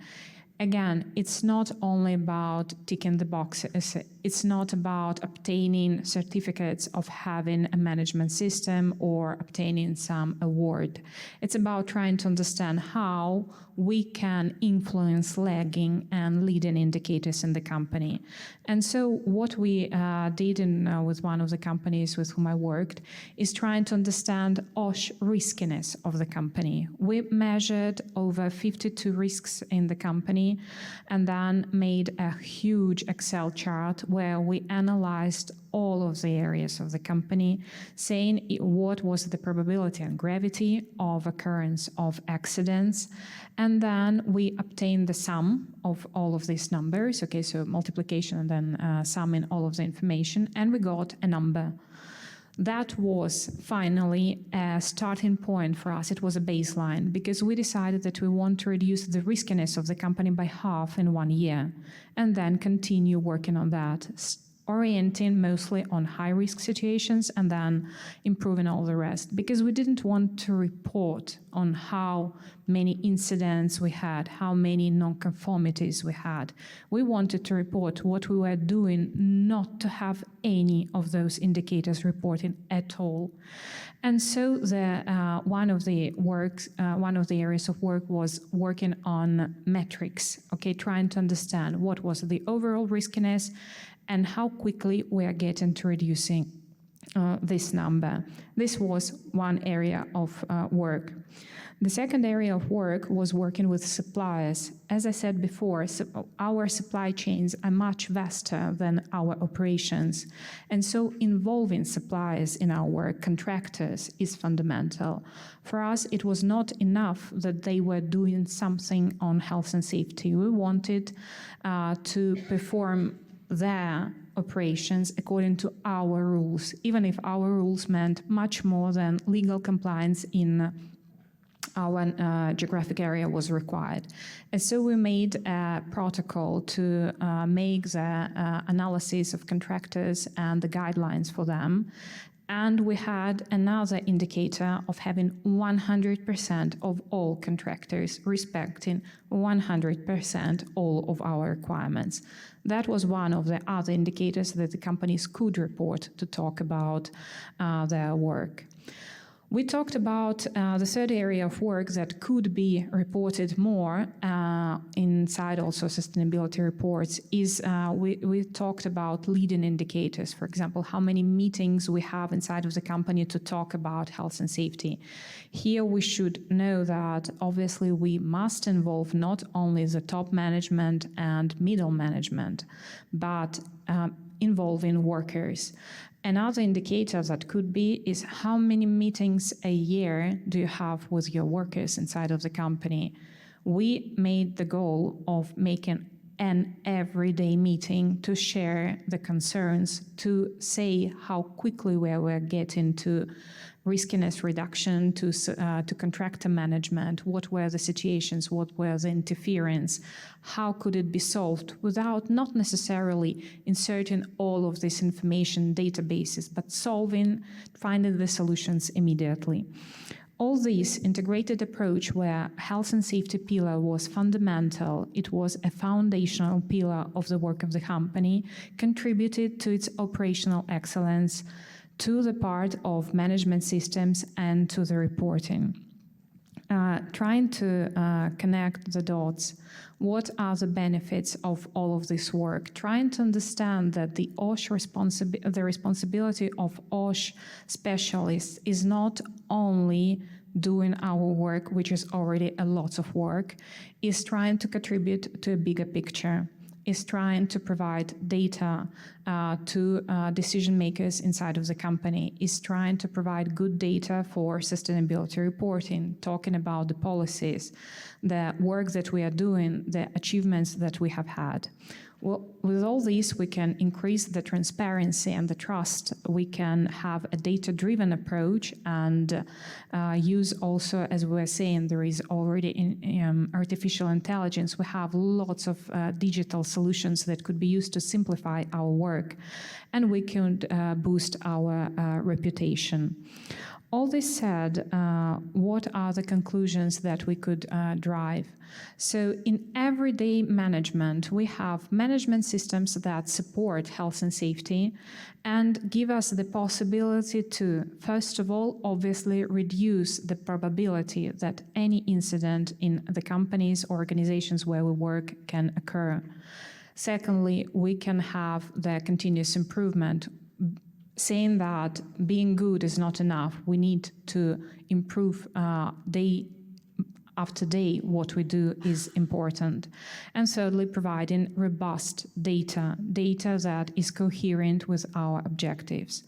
Again, it's not only about ticking the boxes. It's not about obtaining certificates of having a management system or obtaining some award. It's about trying to understand how we can influence lagging and leading indicators in the company. And so what we did with one of the companies with whom I worked is trying to understand OSH riskiness of the company. We measured over 52 risks in the company and then made a huge Excel chart where we analyzed all of the areas of the company, saying what was the probability and gravity of occurrence of accidents. And then we obtained the sum of all of these numbers, okay, so multiplication and then summing all of the information, and we got a number. That was finally a starting point for us. It was a baseline because we decided that we want to reduce the riskiness of the company by half in 1 year and then continue working on that, orienting mostly on high-risk situations and then improving all the rest, because we didn't want to report on how many incidents we had, how many non-conformities we had. We wanted to report what we were doing, not to have any of those indicators reported at all. And so one of the areas of work was working on metrics, okay, trying to understand what was the overall riskiness and how quickly we are getting to reducing this number. This was one area of work. The second area of work was working with suppliers. As I said before, our supply chains are much vaster than our operations. And so involving suppliers in our work, contractors, is fundamental. For us, it was not enough that they were doing something on health and safety. We wanted to perform their operations according to our rules, even if our rules meant much more than legal compliance in our geographic area was required. And so we made a protocol to make the analysis of contractors and the guidelines for them. And we had another indicator of having 100% of all contractors respecting 100% all of our requirements. That was one of the other indicators that the companies could report to talk about their work. We talked about the third area of work that could be reported more inside also sustainability reports is we talked about leading indicators. For example, how many meetings we have inside of the company to talk about health and safety. Here we should know that obviously we must involve not only the top management and middle management, but involving workers. Another indicator that could be is how many meetings a year do you have with your workers inside of the company. We made the goal of making an everyday meeting to share the concerns, to say how quickly we were getting to riskiness reduction, to contractor management, what were the situations, what were the interference, how could it be solved without not necessarily inserting all of this information databases, but finding the solutions immediately. All this integrated approach where health and safety pillar was fundamental, it was a foundational pillar of the work of the company, contributed to its operational excellence, to the part of management systems and to the reporting. Trying to connect the dots. What are the benefits of all of this work? Trying to understand that the OSH the responsibility of OSH specialists is not only doing our work, which is already a lot of work, is trying to contribute to a bigger picture, is trying to provide data to decision makers inside of the company, is trying to provide good data for sustainability reporting, talking about the policies, the work that we are doing, the achievements that we have had. Well, with all this, we can increase the transparency and the trust. We can have a data-driven approach and use also, as we were saying, there is already in artificial intelligence. We have lots of digital solutions that could be used to simplify our work, and we could boost our reputation. All this said, what are the conclusions that we could drive? So in everyday management, we have management systems that support health and safety and give us the possibility to, first of all, obviously reduce the probability that any incident in the companies or organizations where we work can occur. Secondly, we can have the continuous improvement, saying that being good is not enough. We need to improve day after day. What we do is important. And thirdly, providing robust data that is coherent with our objectives.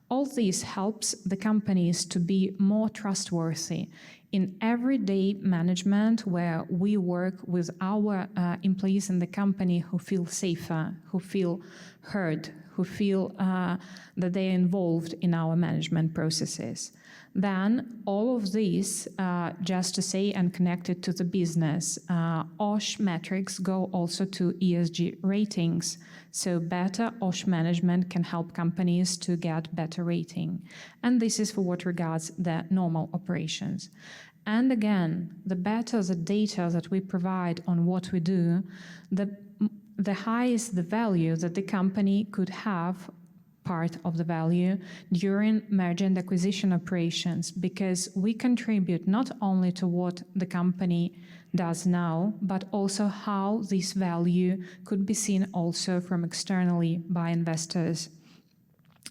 All this helps the companies to be more trustworthy in everyday management, where we work with our employees in the company who feel safer, who feel heard, who feel that they are involved in our management processes. Then all of this, just to say and connected to the business, OSH metrics go also to ESG ratings. So better OSH management can help companies to get better rating. And this is for what regards the normal operations. And again, the better the data that we provide on what we do, the higher is the value that the company could have, part of the value, during merger and acquisition operations, because we contribute not only to what the company does now, but also how this value could be seen also from externally by investors.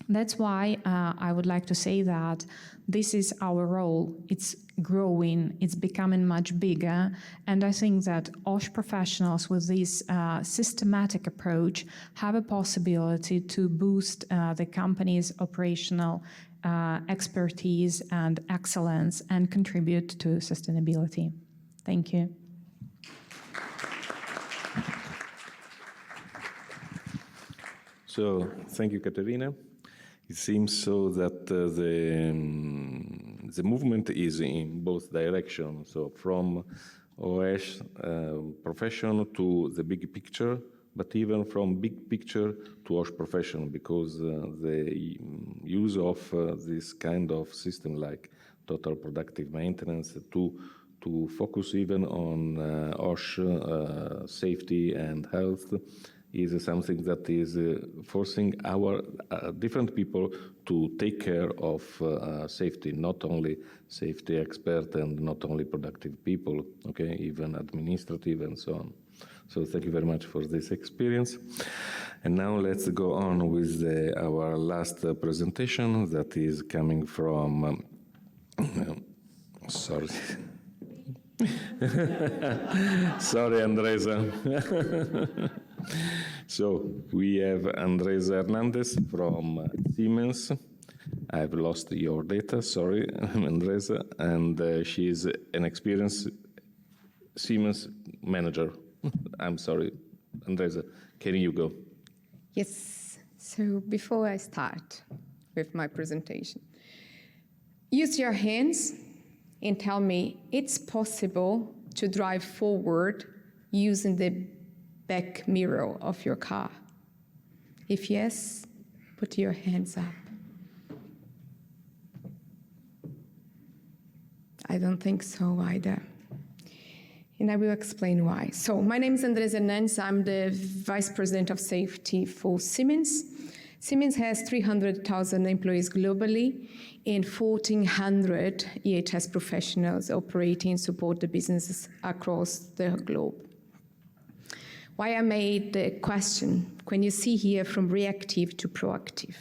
That's why I would like to say that this is our role. It's growing, it's becoming much bigger, and I think that OSH professionals with this systematic approach have a possibility to boost the company's operational expertise and excellence and contribute to sustainability. Thank you. So, thank you, Katerina. It seems so that the movement is in both directions. So from OSH profession to the big picture, but even from big picture to OSH profession, because the use of this kind of system like total productive maintenance to focus even on OSH safety and health is something that is forcing our different people to take care of safety, not only safety expert and not only productive people, okay, even administrative and so on. So thank you very much for this experience. And now let's go on with our last presentation that is coming from, sorry. Sorry, Andresa. So we have Andresa Hernandez from Siemens. I've lost your data, sorry, Andresa. And she is an experienced Siemens manager. I'm sorry, Andresa, can you go? Yes, so before I start with my presentation, use your hands and tell me it's possible to drive forward using the back mirror of your car. If yes, put your hands up. I don't think so either. And I will explain why. So my name is Andresa Hernandez. I'm the Vice President of Safety for Siemens. Siemens has 300,000 employees globally and 1,400 EHS professionals operating and support the businesses across the globe. Why I made the question, when you see here from reactive to proactive.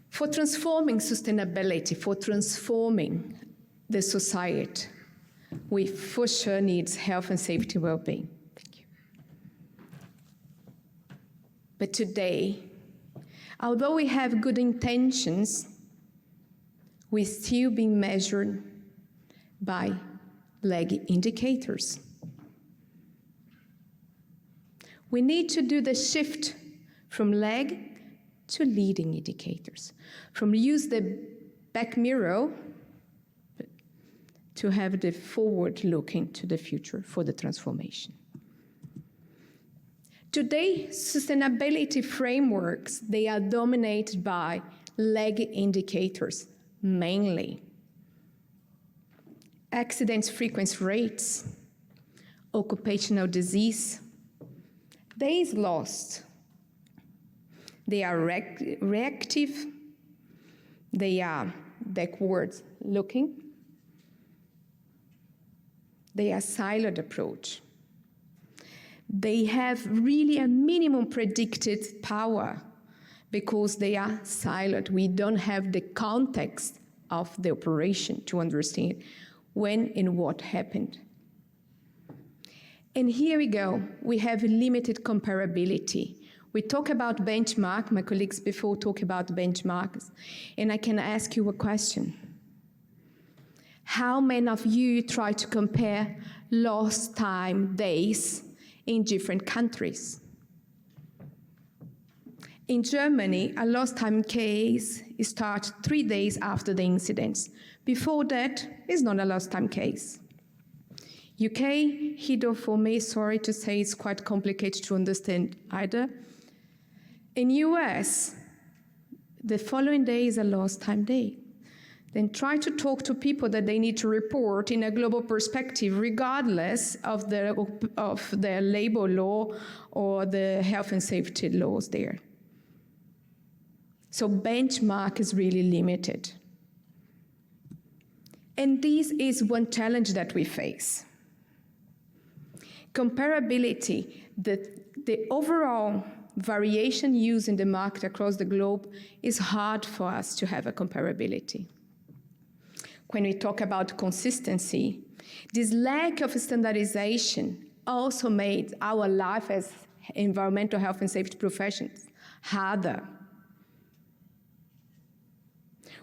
For transforming sustainability, for transforming the society, we for sure need health and safety well-being. Thank you. But today, although we have good intentions, we're still being measured by lag indicators. We need to do the shift from lag to leading indicators, from use the back mirror to have the forward looking to the future for the transformation. Today, sustainability frameworks, they are dominated by lag indicators, mainly. Accidents frequency rates, occupational disease, days lost. They are reactive, they are backwards looking, they are siloed approach. They have really a minimum predicted power because they are siloed. We don't have the context of the operation to understand when and what happened. And here we go, we have limited comparability. We talk about benchmark, my colleagues before talk about benchmarks, and I can ask you a question. How many of you try to compare lost time days in different countries? In Germany, a lost time case starts 3 days after the incidents. Before that, it's not a lost time case. UK, Hido, for me, sorry to say, it's quite complicated to understand either. In US, the following day is a lost time day. Then try to talk to people that they need to report in a global perspective, regardless of their labor law or the health and safety laws there. So benchmark is really limited. And this is one challenge that we face. Comparability, the overall variation used in the market across the globe is hard for us to have a comparability. When we talk about consistency, this lack of standardization also made our life as environmental health and safety professionals harder.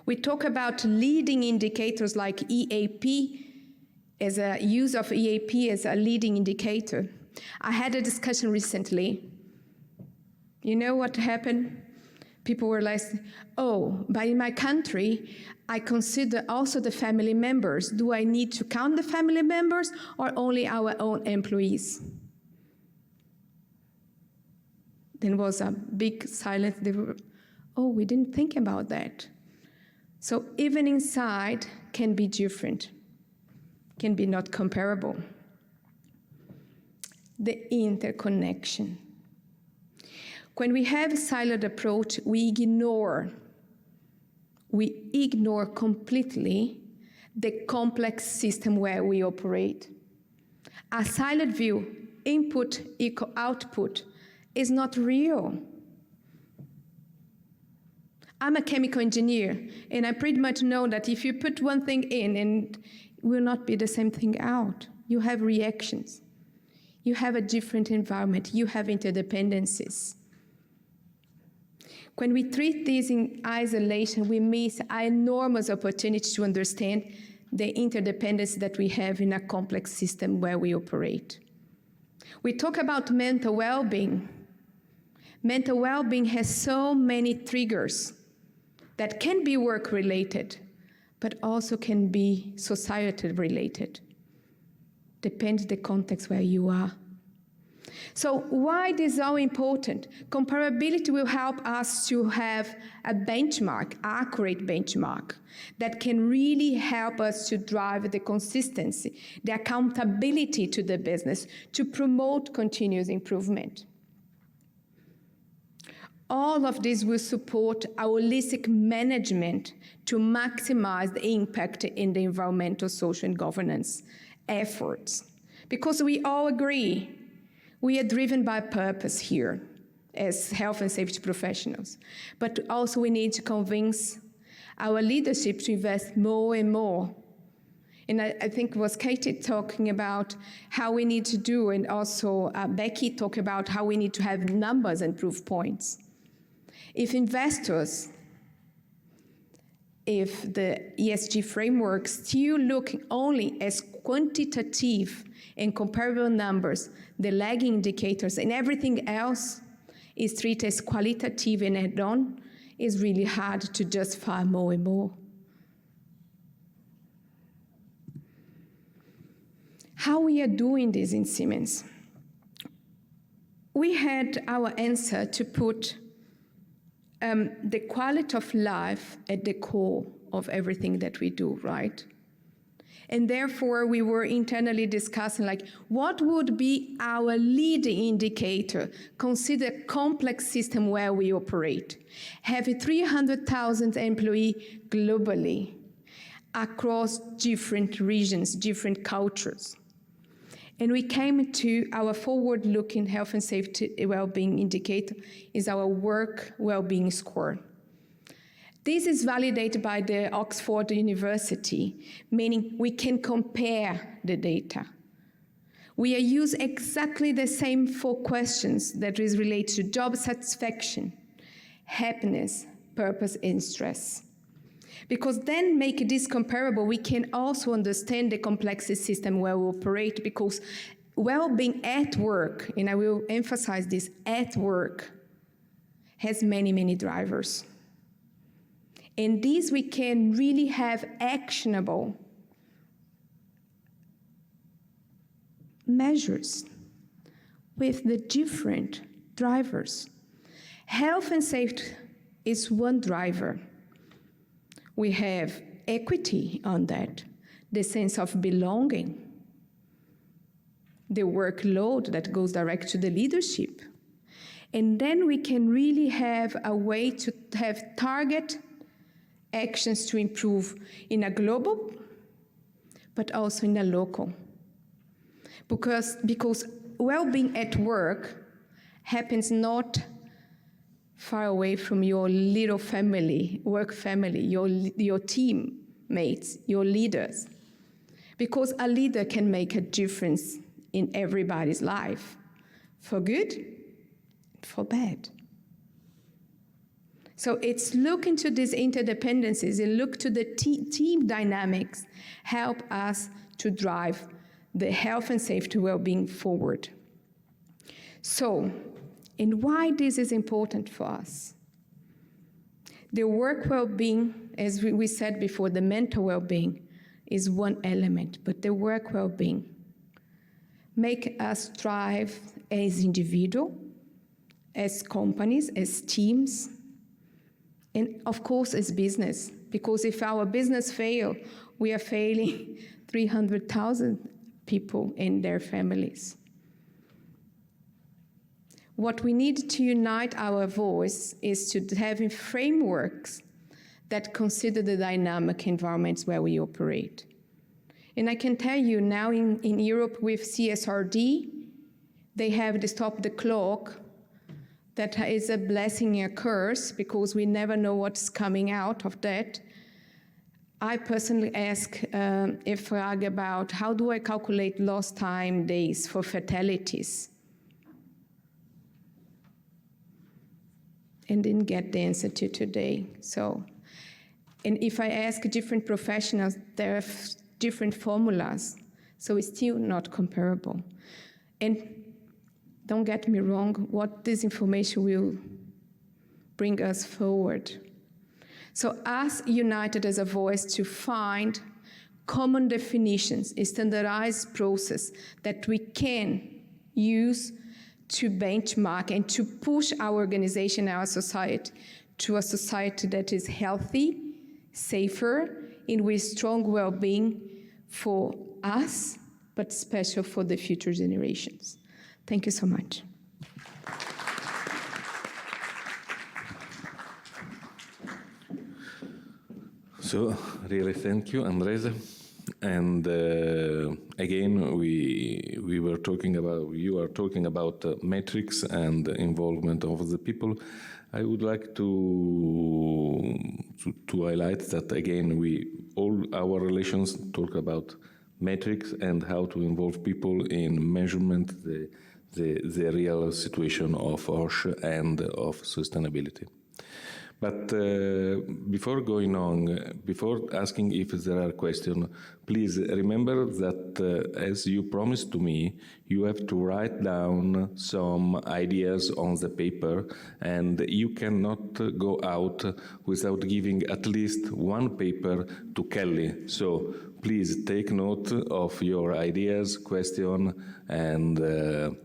We talk about leading indicators like EAP, as a use of EAP as a leading indicator. I had a discussion recently. You know what happened? People were like, oh, but in my country, I consider also the family members. Do I need to count the family members or only our own employees? There was a big silence. They were, oh, we didn't think about that. So even inside can be different, can be not comparable. The interconnection. When we have a siloed approach, we ignore completely the complex system where we operate. A siloed view, input equal output, is not real. I'm a chemical engineer, and I pretty much know that if you put one thing in, it will not be the same thing out. You have reactions. You have a different environment. You have interdependencies. When we treat these in isolation, we miss an enormous opportunity to understand the interdependence that we have in a complex system where we operate. We talk about mental well-being. Mental well-being has so many triggers that can be work-related, but also can be society-related. Depends the context where you are. So why this is all important? Comparability will help us to have a benchmark, accurate benchmark, that can really help us to drive the consistency, the accountability to the business, to promote continuous improvement. All of this will support our holistic management to maximize the impact in the environmental, social, and governance efforts. Because we all agree, we are driven by purpose here as health and safety professionals. But also we need to convince our leadership to invest more and more. And I think it was Katie talking about how we need to do, and also Becky talked about how we need to have numbers and proof points. If investors, if the ESG framework still look only as quantitative and comparable numbers, the lagging indicators, and everything else is treated as qualitative and add-on, it's really hard to justify more and more. How we are doing this in Siemens? We had our answer to put the quality of life at the core of everything that we do, right? And therefore, we were internally discussing, like, what would be our leading indicator? Consider complex system where we operate. Have 300,000 employees globally across different regions, different cultures. And we came to our forward-looking health and safety well-being indicator is our work well-being score. This is validated by the Oxford University, meaning we can compare the data. We use exactly the same 4 questions that is related to job satisfaction, happiness, purpose, and stress. Because then make this comparable, we can also understand the complexity system where we operate, because well-being at work, and I will emphasize this, at work, has many, many drivers. And these we can really have actionable measures with the different drivers. Health and safety is one driver. We have equity on that, the sense of belonging, the workload that goes direct to the leadership. And then we can really have a way to have target actions to improve in a global, but also in a local. Because well-being at work happens not far away from your little family, work family, your teammates, your leaders. Because a leader can make a difference in everybody's life, for good, for bad. So it's look into these interdependencies and look to the team dynamics, help us to drive the health and safety well-being forward. So, and why this is important for us? The work well-being, as we said before, the mental well-being is one element, but the work well-being make us thrive as individual, as companies, as teams, and of course as business, because if our business fails, we are failing 300,000 people and their families. What we need to unite our voice is to have frameworks that consider the dynamic environments where we operate. And I can tell you now in Europe with CSRD, they have the stop the clock. That is a blessing and a curse because we never know what's coming out of that. I personally ask EFRAG about how do I calculate lost time days for fatalities? And didn't get the answer to today. So, and if I ask different professionals, there are different formulas. So it's still not comparable. And don't get me wrong, what this information will bring us forward. So us united as a voice to find common definitions, a standardized process that we can use to benchmark and to push our organization, our society, to a society that is healthy, safer, and with strong well-being for us, but special for the future generations. Thank you so much. So, really thank you, Andresa. And again, we were talking about, you are talking about metrics and involvement of the people. I would like to highlight that again, all our relations talk about metrics and how to involve people in measurement the real situation of OSH and of sustainability. But before going on, before asking if there are questions, please remember that as you promised to me, you have to write down some ideas on the paper, and you cannot go out without giving at least one paper to Kelly. So please take note of your ideas, question, and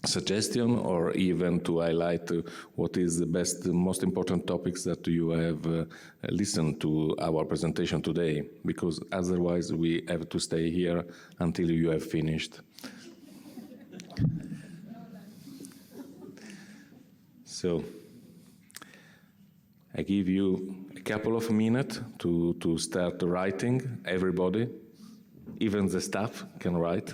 suggestion, or even to highlight what is the best, most important topics that you have listened to our presentation today, because otherwise we have to stay here until you have finished. So I give you a couple of minutes to start writing. Everybody, even the staff can write.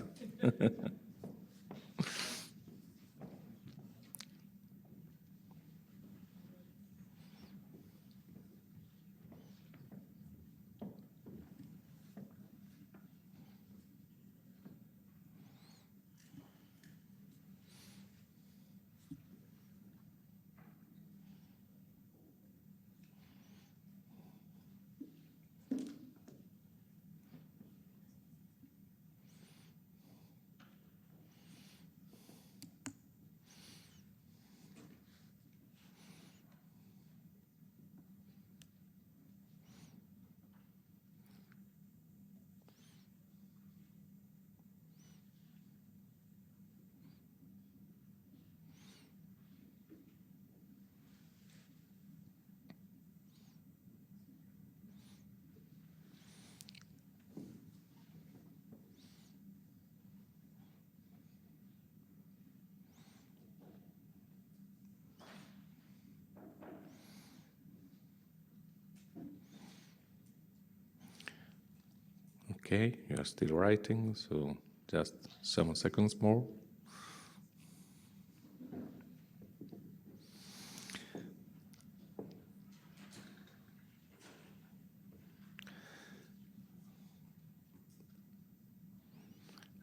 Okay, you are still writing, so just some seconds more.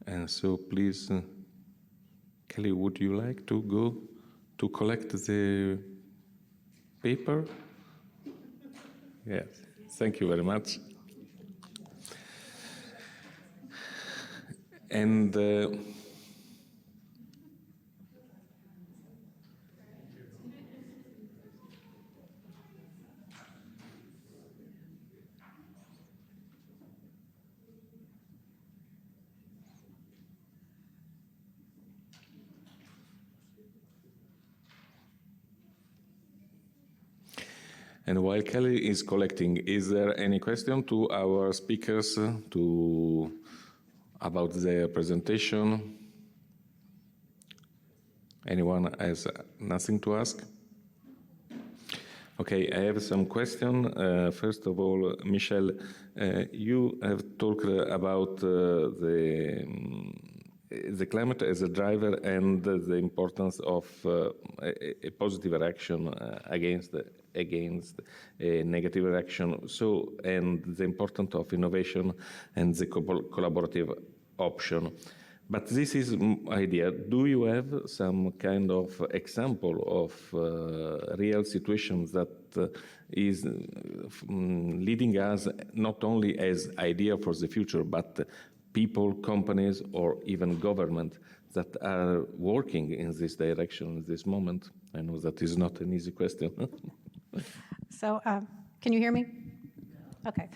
And so please, Kelly, would you like to go to collect the paper? Yes, thank you very much. And And while Kelly is collecting, is there any question to our speakers about their presentation? Anyone has nothing to ask? Okay, I have some question. First of all, Michel, you have talked about the climate as a driver and the importance of a positive reaction against a negative reaction. So, and the importance of innovation and the collaborative option. But this is idea. Do you have some kind of example of real situations that is leading us not only as idea for the future, but people, companies, or even government that are working in this direction at this moment? I know that is not an easy question. So, can you hear me? Okay.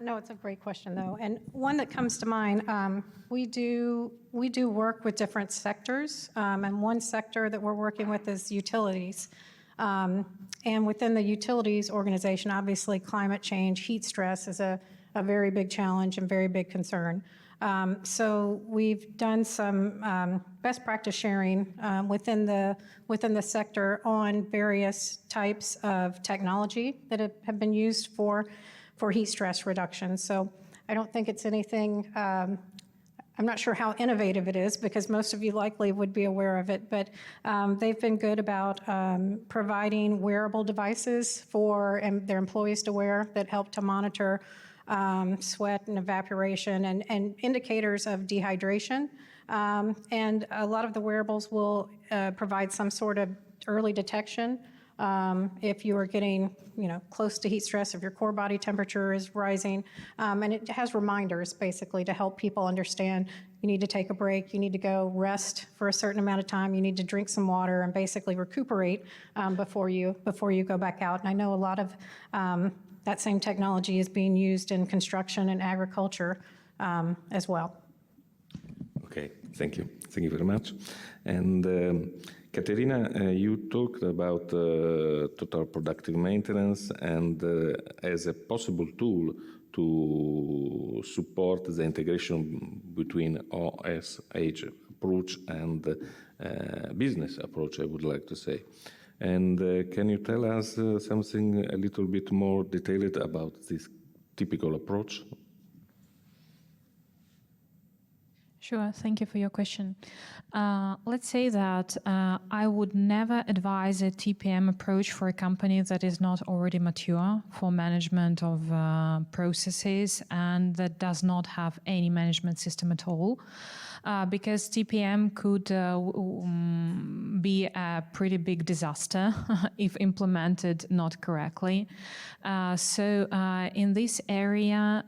No, it's a great question, though. And one that comes to mind, we do work with different sectors, and one sector that we're working with is utilities. And within the utilities organization, obviously climate change, heat stress is a very big challenge and very big concern. So we've done some best practice sharing within the sector on various types of technology that have been used for heat stress reduction. So I don't think it's anything, I'm not sure how innovative it is because most of you likely would be aware of it, but they've been good about providing wearable devices for their employees to wear that help to monitor sweat and evaporation and indicators of dehydration. And a lot of the wearables will provide some sort of early detection if you are getting, close to heat stress, if your core body temperature is rising. And it has reminders, basically, to help people understand you need to take a break, you need to go rest for a certain amount of time, you need to drink some water and basically recuperate before you go back out. And I know a lot of that same technology is being used in construction and agriculture as well. Okay, thank you. Thank you very much. And Caterina, you talked about total productive maintenance and as a possible tool to support the integration between OSH approach and business approach, I would like to say. And can you tell us something a little bit more detailed about this typical approach? Sure, thank you for your question. Let's say that I would never advise a TPM approach for a company that is not already mature for management of processes and that does not have any management system at all. Because TPM could be a pretty big disaster if implemented not correctly. So in this area,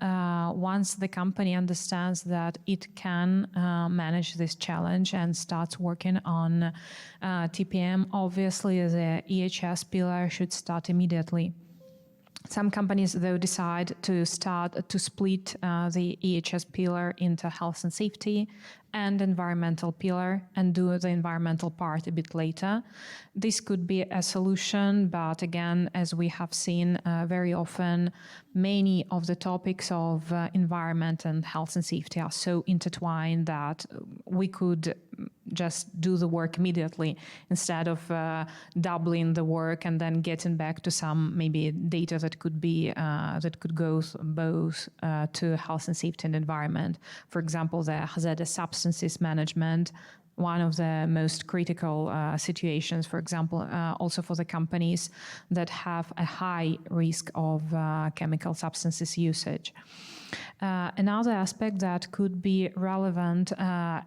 once the company understands that it can manage this challenge and starts working on TPM, obviously the EHS pillar should start immediately. Some companies, though, decide to split the EHS pillar into health and safety and environmental pillar and do the environmental part a bit later. This could be a solution, but again, as we have seen very often, many of the topics of environment and health and safety are so intertwined that we could just do the work immediately instead of doubling the work and then getting back to some maybe data that could be that could go both to health and safety and environment. For example, the hazardous substances management, one of the most critical situations, for example, also for the companies that have a high risk of chemical substances usage. Another aspect that could be relevant,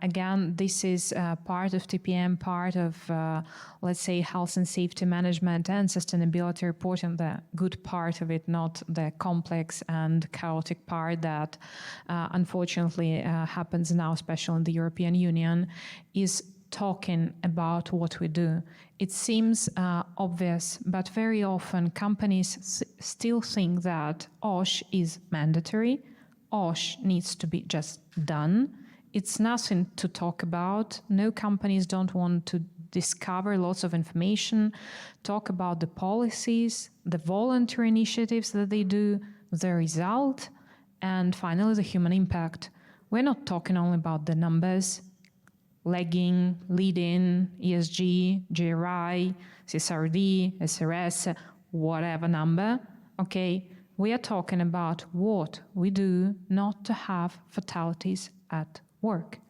again, this is part of TPM, part of, let's say, health and safety management and sustainability reporting, the good part of it, not the complex and chaotic part that unfortunately happens now, especially in the European Union, is talking about what we do. It seems obvious, but very often companies still think that OSH is mandatory. OSH needs to be just done. It's nothing to talk about. No companies don't want to discover lots of information, talk about the policies, the volunteer initiatives that they do, the result, and finally the human impact. We're not talking only about the numbers, lagging, lead-in, ESG, GRI, CSRD, SRS, whatever number, okay? We are talking about what we do not to have fatalities at work.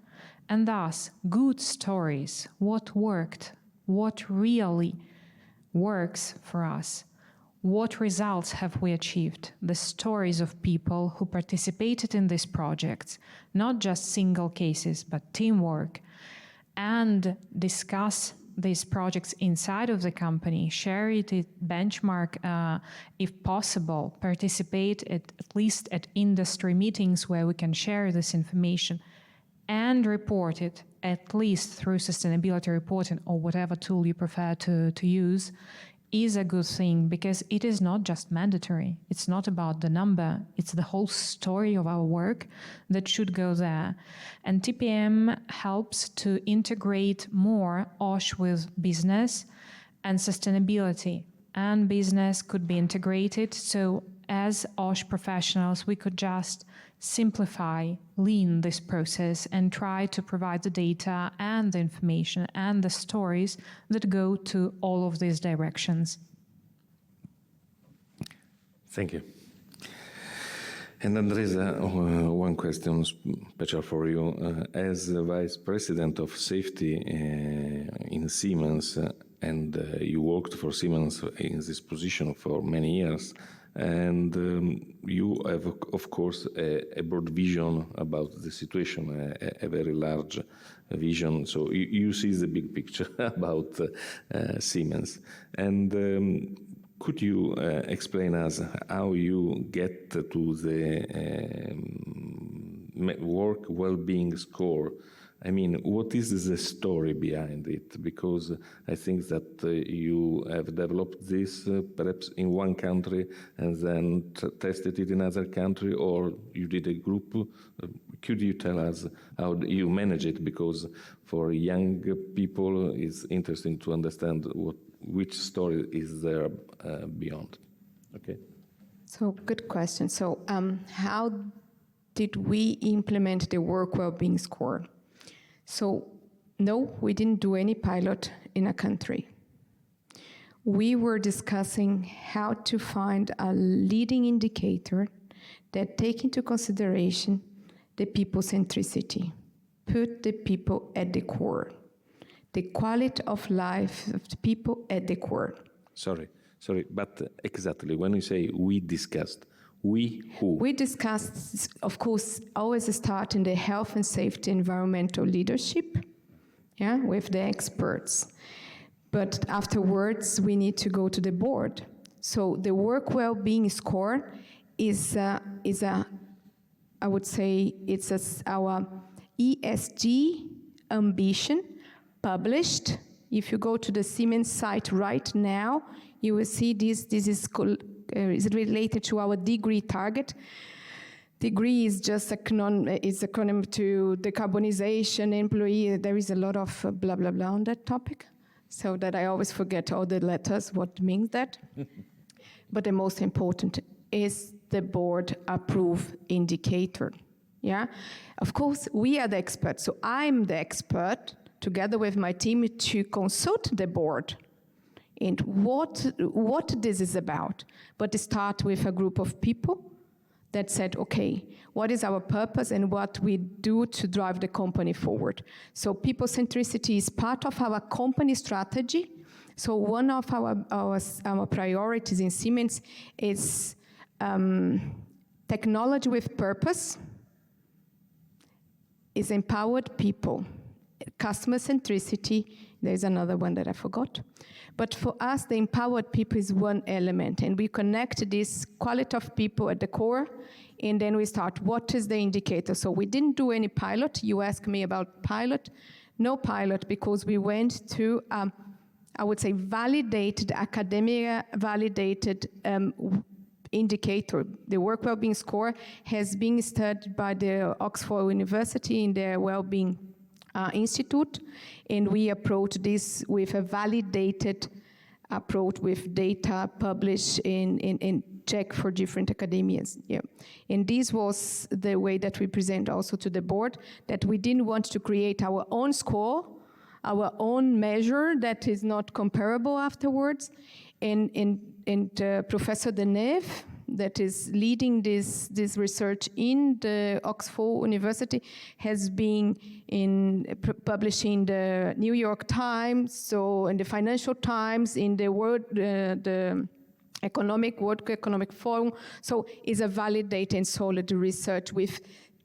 And thus, good stories, what worked, what really works for us, what results have we achieved, the stories of people who participated in these projects, not just single cases, but teamwork, and discuss these projects inside of the company, share it, benchmark if possible, participate at least at industry meetings where we can share this information, and report it at least through sustainability reporting or whatever tool you prefer to use, is a good thing, because it is not just mandatory. It's not about the number. It's the whole story of our work that should go there. And TPM helps to integrate more OSH with business and sustainability. And business could be integrated. So as OSH professionals, we could just simplify, lean this process and try to provide the data and the information and the stories that go to all of these directions. Thank you. And then there is one question special for you. As Vice President of Safety in Siemens, and you worked for Siemens in this position for many years, and you have, of course, a broad vision about the situation, a very large vision. So you see the big picture about Siemens. And could you explain us how you get to the work well-being score? I mean, what is the story behind it? Because I think that you have developed this perhaps in one country and then tested it in another country, or you did a group. Could you tell us how you manage it? Because for young people, it's interesting to understand which story is there beyond. Okay. So, good question. So, how did we implement the work well-being score? So, no, we didn't do any pilot in a country. We were discussing how to find a leading indicator that take into consideration the people centricity, put the people at the core, the quality of life of the people at the core. Sorry, but exactly, when you say we discussed, we who? We discussed, of course, always start in the health and safety environmental leadership, yeah, with the experts. But afterwards, we need to go to the board. So the work well-being score is I would say, it's our ESG ambition published. If you go to the Siemens site right now, you will see this is related to our degree target. Degree is just acronym to decarbonization, employee. There is a lot of blah, blah, blah on that topic, so that I always forget all the letters, what means that. But the most important is the board approved indicator. Yeah, of course, we are the experts. So I'm the expert, together with my team, to consult the board and what this is about. But to start with a group of people that said, okay, what is our purpose and what we do to drive the company forward? So people centricity is part of our company strategy. So one of our priorities in Siemens is technology with purpose, is empowered people, customer centricity. There's another one that I forgot. But for us, the empowered people is one element, and we connect this quality of people at the core, and then we start, what is the indicator? So we didn't do any pilot. You asked me about pilot. No pilot, because we went to, I would say, validated, academia validated indicator. The work well-being score has been studied by the Oxford University in their well-being Institute, and we approach this with a validated approach with data published in check for different academias. Yeah. And this was the way that we present also to the board, that we didn't want to create our own score, our own measure that is not comparable afterwards. And Professor Deneuve, that is leading this research in the Oxford University, has been publishing the New York Times, so in the Financial Times, in the World Economic Forum. So it's a validated and solid research with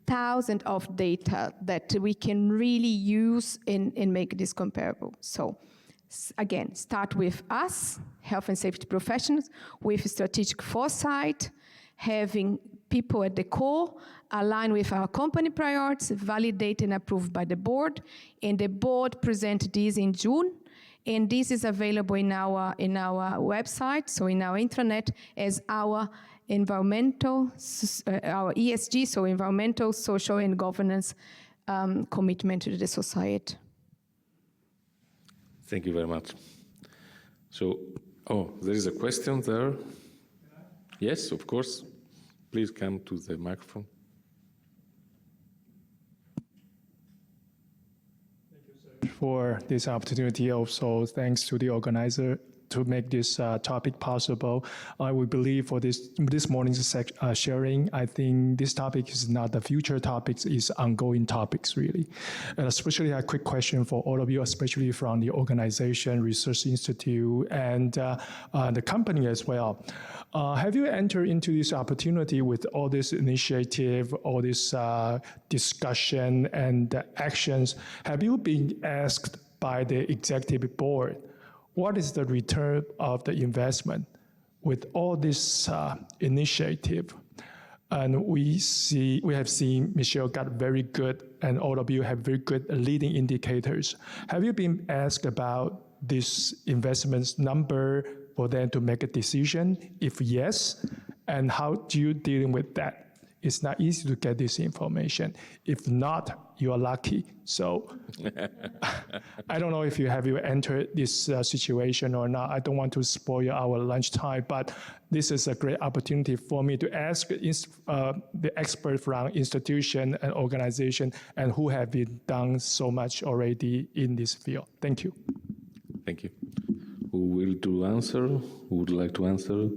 thousands of data that we can really use and make this comparable. So again, start with us, health and safety professionals, with strategic foresight, having people at the core, aligned with our company priorities, validated and approved by the board, and the board presented this in June, and this is available in our website, so in our intranet, as our environmental, our ESG, so environmental, social, and governance commitment to the society. Thank you very much. So, there is a question there. Yes, of course. Please come to the microphone. Thank you, sir, for this opportunity. Also, thanks to the organizer to make this topic possible. We believe for this morning's sharing, I think this topic is not the future topics, it's ongoing topics, really. And especially a quick question for all of you, especially from the organization, research institute, and the company as well. Have you entered into this opportunity with all this initiative, all this discussion and actions? Have you been asked by the executive board, what is the return of the investment with all this initiative? And we have seen Michelle got very good, and all of you have very good leading indicators. Have you been asked about this investments number for them to make a decision? If yes, and how do you deal with that? It's not easy to get this information. If not, you are lucky. So I don't know if you entered this situation or not. I don't want to spoil our lunchtime, but this is a great opportunity for me to ask the expert from institution and organization and who have been done so much already in this field. Thank you. Thank you. Who will answer? Who would like to answer?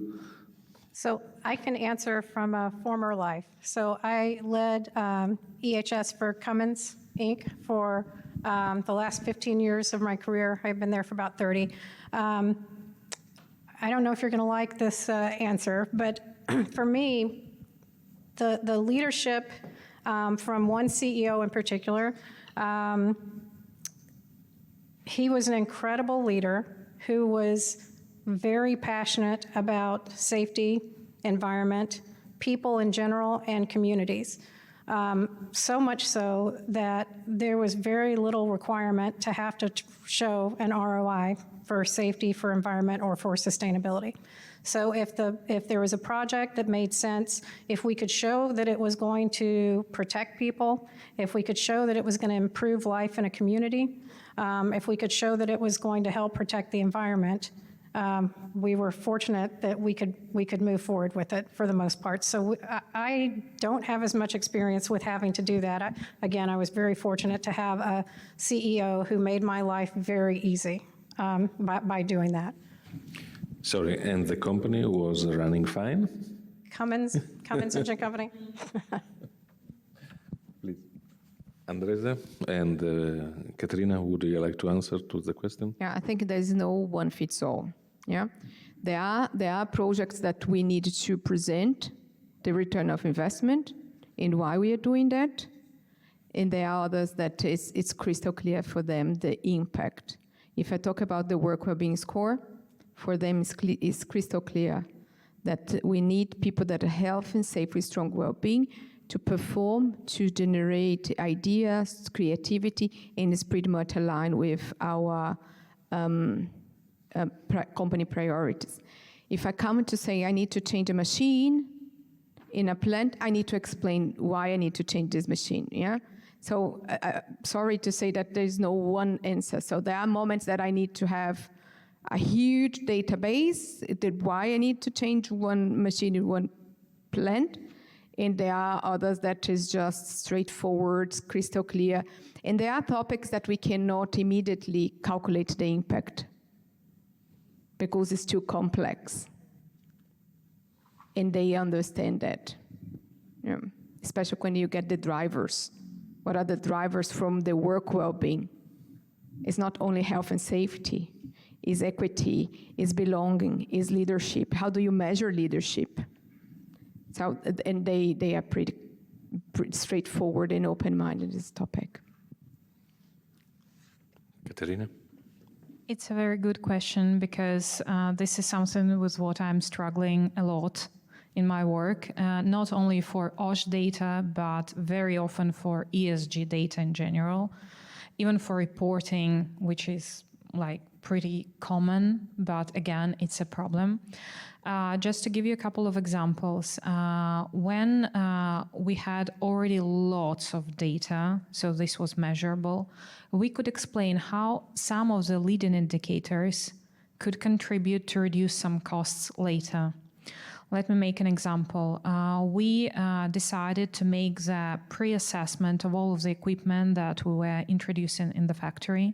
So I can answer from a former life. So I led EHS for Cummins, Inc. for the last 15 years of my career. I've been there for about 30. I don't know if you're going to like this answer, but for me, the leadership from one CEO in particular, he was an incredible leader who was very passionate about safety, environment, people in general, and communities. So much so that there was very little requirement to have to show an ROI for safety, for environment, or for sustainability. So if there was a project that made sense, if we could show that it was going to protect people, if we could show that it was going to improve life in a community, if we could show that it was going to help protect the environment, we were fortunate that we could move forward with it for the most part. So I don't have as much experience with having to do that. Again, I was very fortunate to have a CEO who made my life very easy by doing that. Sorry, and the company was running fine? Cummins Engine Company. Please. Andresa and Katerina, would you like to answer to the question? Yeah, I think there is no one fits all. Yeah, there are projects that we need to present the return of investment and why we are doing that, and there are others that it's crystal clear for them the impact. If I talk about the work well-being score, for them it's crystal clear that we need people that are healthy and safe with strong well-being to perform, to generate ideas, creativity, and it's pretty much aligned with our company priorities. If I come to say I need to change a machine in a plant, I need to explain why I need to change this machine, yeah? So sorry to say that there's no one answer. So there are moments that I need to have a huge database, why I need to change one machine in one plant, and there are others that is just straightforward, crystal clear, and there are topics that we cannot immediately calculate the impact because it's too complex, and they understand that, yeah. Especially when you get the drivers. What are the drivers from the work well-being? It's not only health and safety, it's equity, it's belonging, it's leadership. How do you measure leadership? So, and they are pretty straightforward and open-minded in this topic. Katerina? It's a very good question because this is something with what I'm struggling a lot in my work, not only for OSH data, but very often for ESG data in general, even for reporting, which is like pretty common, but again, it's a problem. Just to give you a couple of examples, when we had already lots of data, so this was measurable, we could explain how some of the leading indicators could contribute to reduce some costs later. Let me make an example. We decided to make the pre-assessment of all of the equipment that we were introducing in the factory,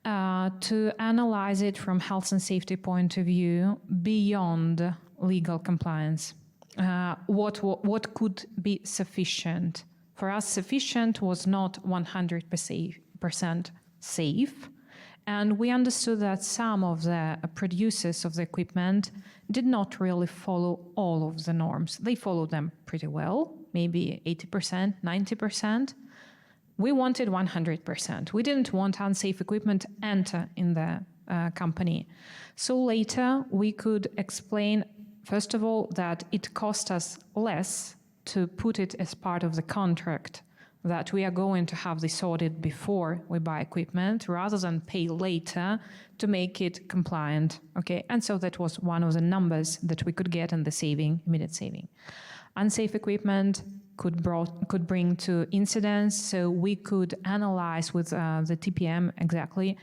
to analyze it from health and safety point of view beyond legal compliance. What could be sufficient? For us, sufficient was not 100% safe, and we understood that some of the producers of the equipment did not really follow all of the norms. They followed them pretty well, maybe 80%, 90%. We wanted 100%. We didn't want unsafe equipment to enter in the company. So later we could explain, first of all, that it cost us less to put it as part of the contract, that we are going to have this audit before we buy equipment rather than pay later to make it compliant, okay? And so that was one of the numbers that we could get in the saving, immediate saving. Unsafe equipment could bring to incidents, so we could analyze with the TPM exactly,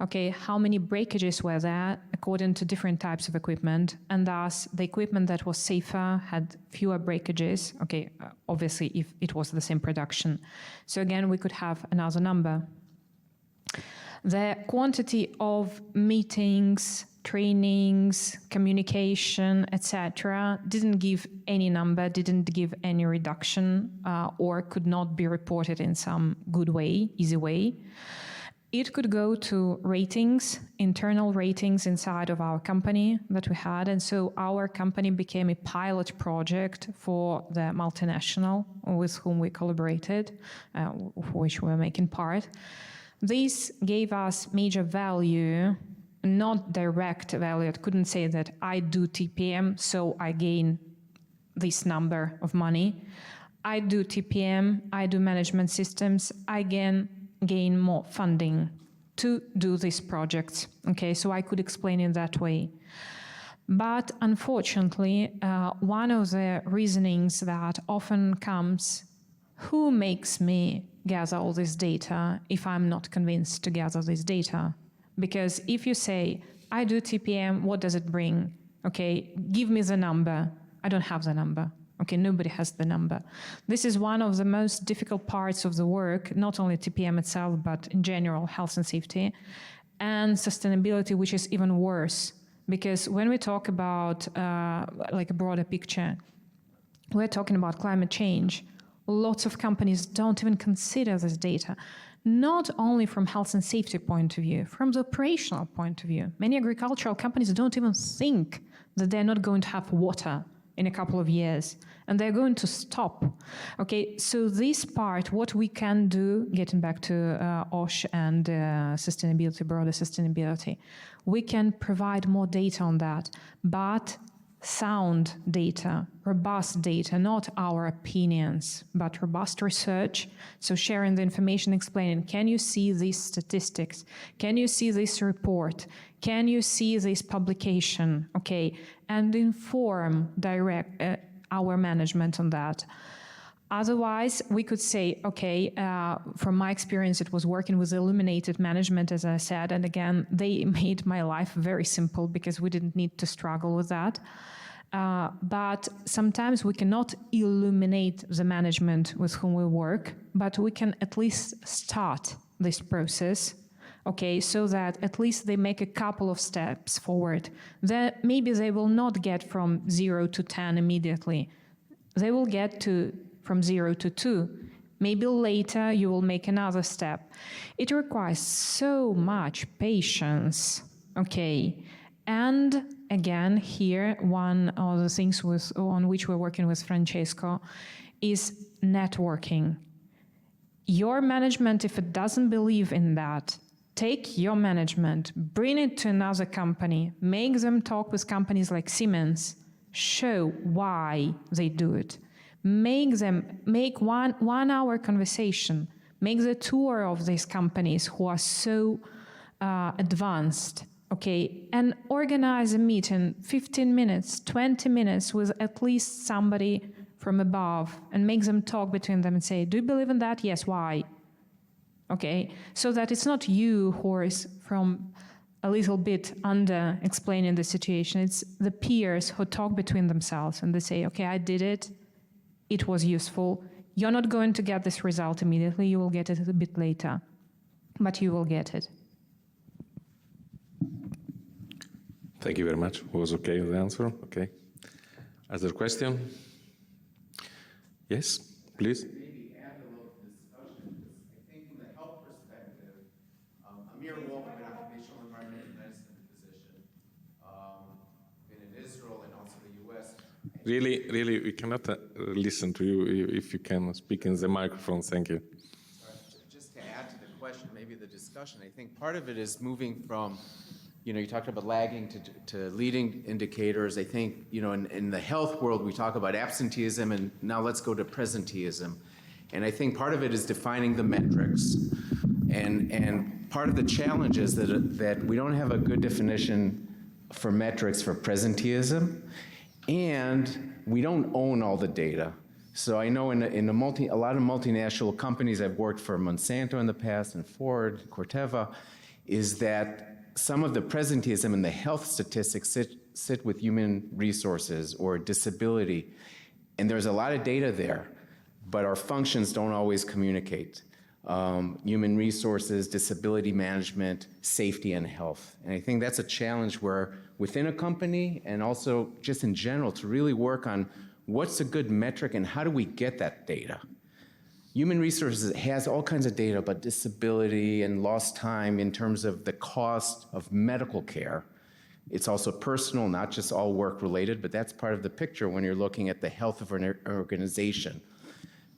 okay, how many breakages were there according to different types of equipment, and thus the equipment that was safer had fewer breakages, okay, obviously if it was the same production. So again, we could have another number. The quantity of meetings, trainings, communication, etc., didn't give any number, didn't give any reduction, or could not be reported in some good way, easy way. It could go to ratings, internal ratings inside of our company that we had, and so our company became a pilot project for the multinational with whom we collaborated, for which we were making part. This gave us major value, not direct value. I couldn't say that I do TPM, so I gain this number of money. I do TPM, I do management systems, I gain more funding to do these projects. Okay, so I could explain it that way. But unfortunately, one of the reasonings that often comes, who makes me gather all this data if I'm not convinced to gather this data? Because if you say, I do TPM, what does it bring? Okay, give me the number. I don't have the number. Okay, nobody has the number. This is one of the most difficult parts of the work, not only TPM itself, but in general, health and safety, and sustainability, which is even worse. Because when we talk about like a broader picture, we're talking about climate change. Lots of companies don't even consider this data, not only from health and safety point of view, from the operational point of view. Many agricultural companies don't even think that they're not going to have water in a couple of years, and they're going to stop. Okay, so this part, what we can do, getting back to OSH and sustainability, broader sustainability, we can provide more data on that, but sound data, robust data, not our opinions, but robust research. So sharing the information, explaining, can you see these statistics? Can you see this report? Can you see this publication? Okay, and inform direct our management on that. Otherwise, we could say, okay, from my experience, it was working with illuminated management, as I said, and again, they made my life very simple because we didn't need to struggle with that. But sometimes we cannot illuminate the management with whom we work, but we can at least start this process, okay, so that at least they make a couple of steps forward. That maybe they will not get from 0 to 10 immediately. They will get from 0 to 2. Maybe later you will make another step. It requires so much patience, okay? And again, here, one of the things on which we're working with Francesco is networking. Your management, if it doesn't believe in that, take your management, bring it to another company, make them talk with companies like Siemens, show why they do it. Make one hour conversation, make the tour of these companies who are so advanced, okay, and organize a meeting, 15 minutes, 20 minutes with at least somebody from above and make them talk between them and say, do you believe in that? Yes, why? Okay, so that it's not you who is from a little bit under explaining the situation, it's the peers who talk between themselves and they say, okay, I did it. It was useful. You're not going to get this result immediately. You will get it a bit later, but you will get it. Thank you very much. Was okay with the answer? Okay. Other question? Yes, please. Maybe add a little discussion, because I think from the health perspective, Amir Wolf, an occupational environmental medicine physician, been in Israel and also the US. Really, we cannot listen to you if you can speak in the microphone. Thank you. Just to add to the question, maybe the discussion, I think part of it is moving from, you talked about lagging to leading indicators. I think, in the health world, we talk about absenteeism, and now let's go to presenteeism. And I think part of it is defining the metrics. And part of the challenge is that we don't have a good definition for metrics for presenteeism. And we don't own all the data. So I know in a lot of multinational companies, I've worked for Monsanto in the past and Ford, Corteva, is that some of the presenteeism and the health statistics sit with human resources or disability. And there's a lot of data there, but our functions don't always communicate. Human resources, disability management, safety, and health. And I think that's a challenge where within a company and also just in general to really work on what's a good metric and how do we get that data. Human resources has all kinds of data about disability and lost time in terms of the cost of medical care. It's also personal, not just all work related, but that's part of the picture when you're looking at the health of an organization.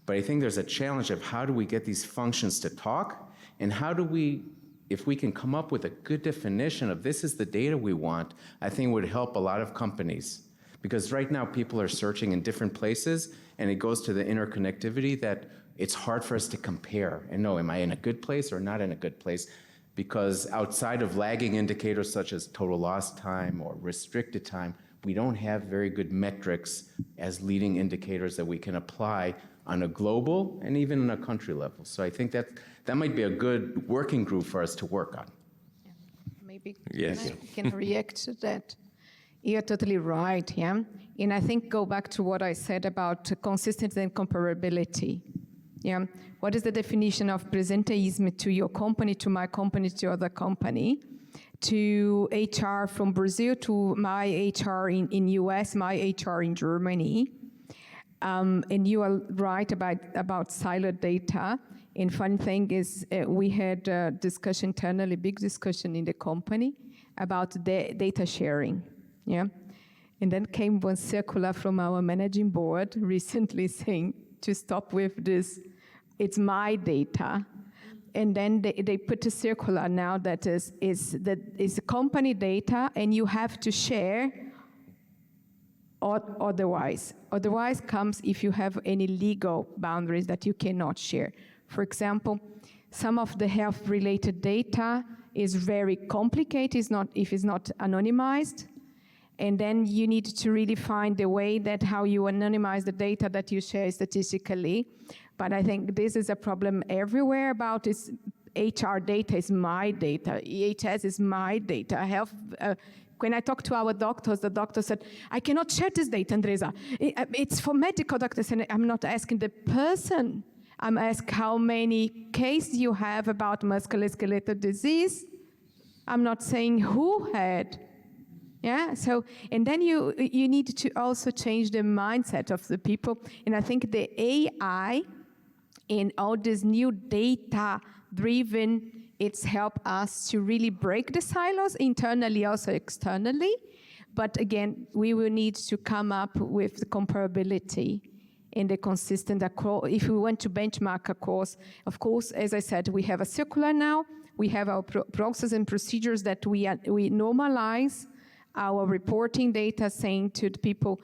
But I think there's a challenge of how do we get these functions to talk, and how do we, if we can come up with a good definition of this is the data we want, I think it would help a lot of companies. Because right now people are searching in different places, and it goes to the interconnectivity that it's hard for us to compare and know, am I in a good place or not in a good place? Because outside of lagging indicators such as total lost time or restricted time, we don't have very good metrics as leading indicators that we can apply on a global and even on a country level. So I think that might be a good working group for us to work on. Yeah. Maybe yes. I can react to that. You're totally right, yeah? And I think go back to what I said about consistency and comparability. Yeah, what is the definition of presenteeism to your company, to my company, to other company, to HR from Brazil, to my HR in US, my HR in Germany? And you are right about siloed data. And fun thing is we had a discussion internally, big discussion in the company about the data sharing, yeah? And then came one circular from our managing board recently saying to stop with this, it's my data. And then they put a circular now that is company data, and you have to share or otherwise. Otherwise comes if you have any legal boundaries that you cannot share. For example, some of the health-related data is very complicated, if it's not anonymized. And then you need to really find a way that how you anonymize the data that you share statistically. But I think this is a problem everywhere about is HR data is my data, EHS is my data. I have, when I talk to our doctors, the doctor said, I cannot share this data, Andresa. It's for medical doctors, and I'm not asking the person. I'm asking how many cases you have about musculoskeletal disease. I'm not saying who had. Yeah, so, and then you need to also change the mindset of the people. And I think the AI and all this new data-driven, it's helped us to really break the silos internally, also externally. But again, we will need to come up with the comparability and the consistent, if we want to benchmark a course. Of course, as I said, we have a circular now. We have our process and procedures that we normalize our reporting data, saying to the people,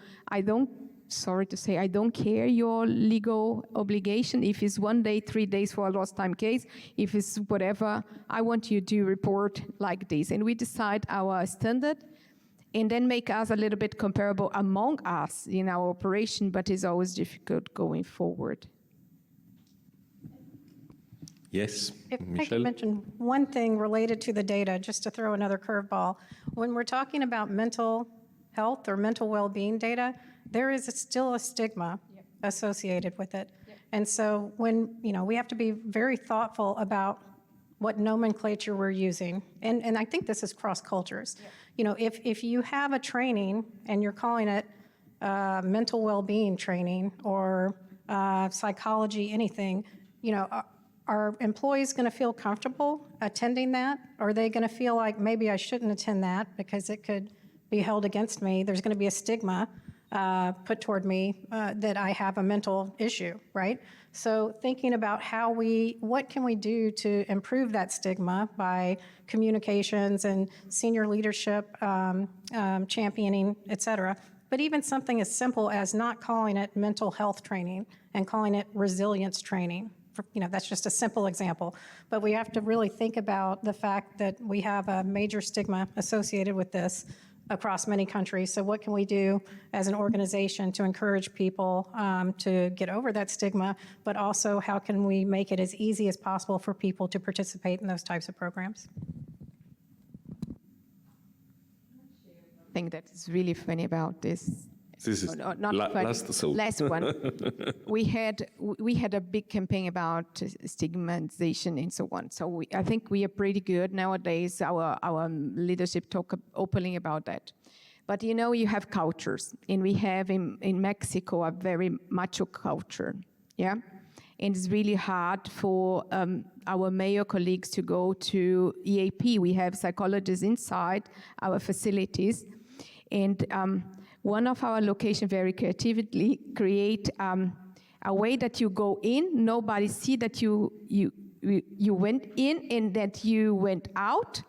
sorry to say, I don't care your legal obligation. If it's 1 day, 3 days for a lost time case, if it's whatever, I want you to report like this. And we decide our standard and then make us a little bit comparable among us in our operation, but it's always difficult going forward. Yes, If I Michelle? could mention one thing related to the data, just to throw another curveball. When we're talking about mental health or mental well-being data, there is still a stigma associated with it. And so when, we have to be very thoughtful about what nomenclature we're using. And I think this is cross cultures. If you have a training and you're calling it mental well-being training or psychology, anything, are employees going to feel comfortable attending that? Or are they going to feel like maybe I shouldn't attend that because it could be held against me? There's going to be a stigma put toward me that I have a mental issue, right? So thinking about what can we do to improve that stigma by communications and senior leadership championing, et cetera. But even something as simple as not calling it mental health training and calling it resilience training. That's just a simple example. But we have to really think about the fact that we have a major stigma associated with this across many countries. So what can we do as an organization to encourage people to get over that stigma, but also how can we make it as easy as possible for people to participate in those types of programs? I think that is really funny about this. This is not funny. Last one. We had a big campaign about stigmatization and so on. So I think we are pretty good nowadays. Our leadership talk openly about that. But you have cultures, and we have in Mexico a very macho culture, yeah. And it's really hard for our male colleagues to go to EAP. We have psychologists inside our facilities, and one of our locations very creatively create a way that you go in, nobody see that you went in and that you went out,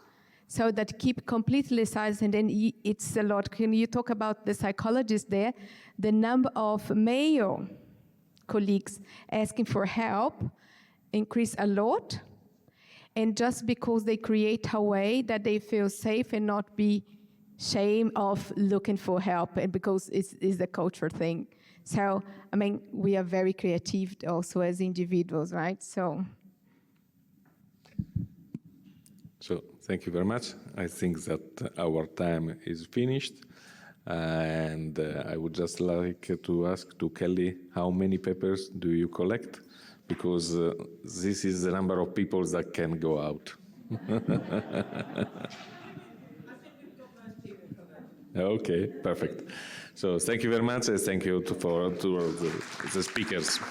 so that keep completely silent, and then it's a lot. Can you talk about the psychologists there? The number of male colleagues asking for help increase a lot, and just because they create a way that they feel safe and not be shame of looking for help, and because it's a culture thing. So, we are very creative also as individuals, right? So thank you very much. I think that our time is finished. And I would just like to ask to Kelly, how many papers do you collect? Because this is the number of people that can go out. Okay, perfect. So thank you very much, and thank you to the speakers.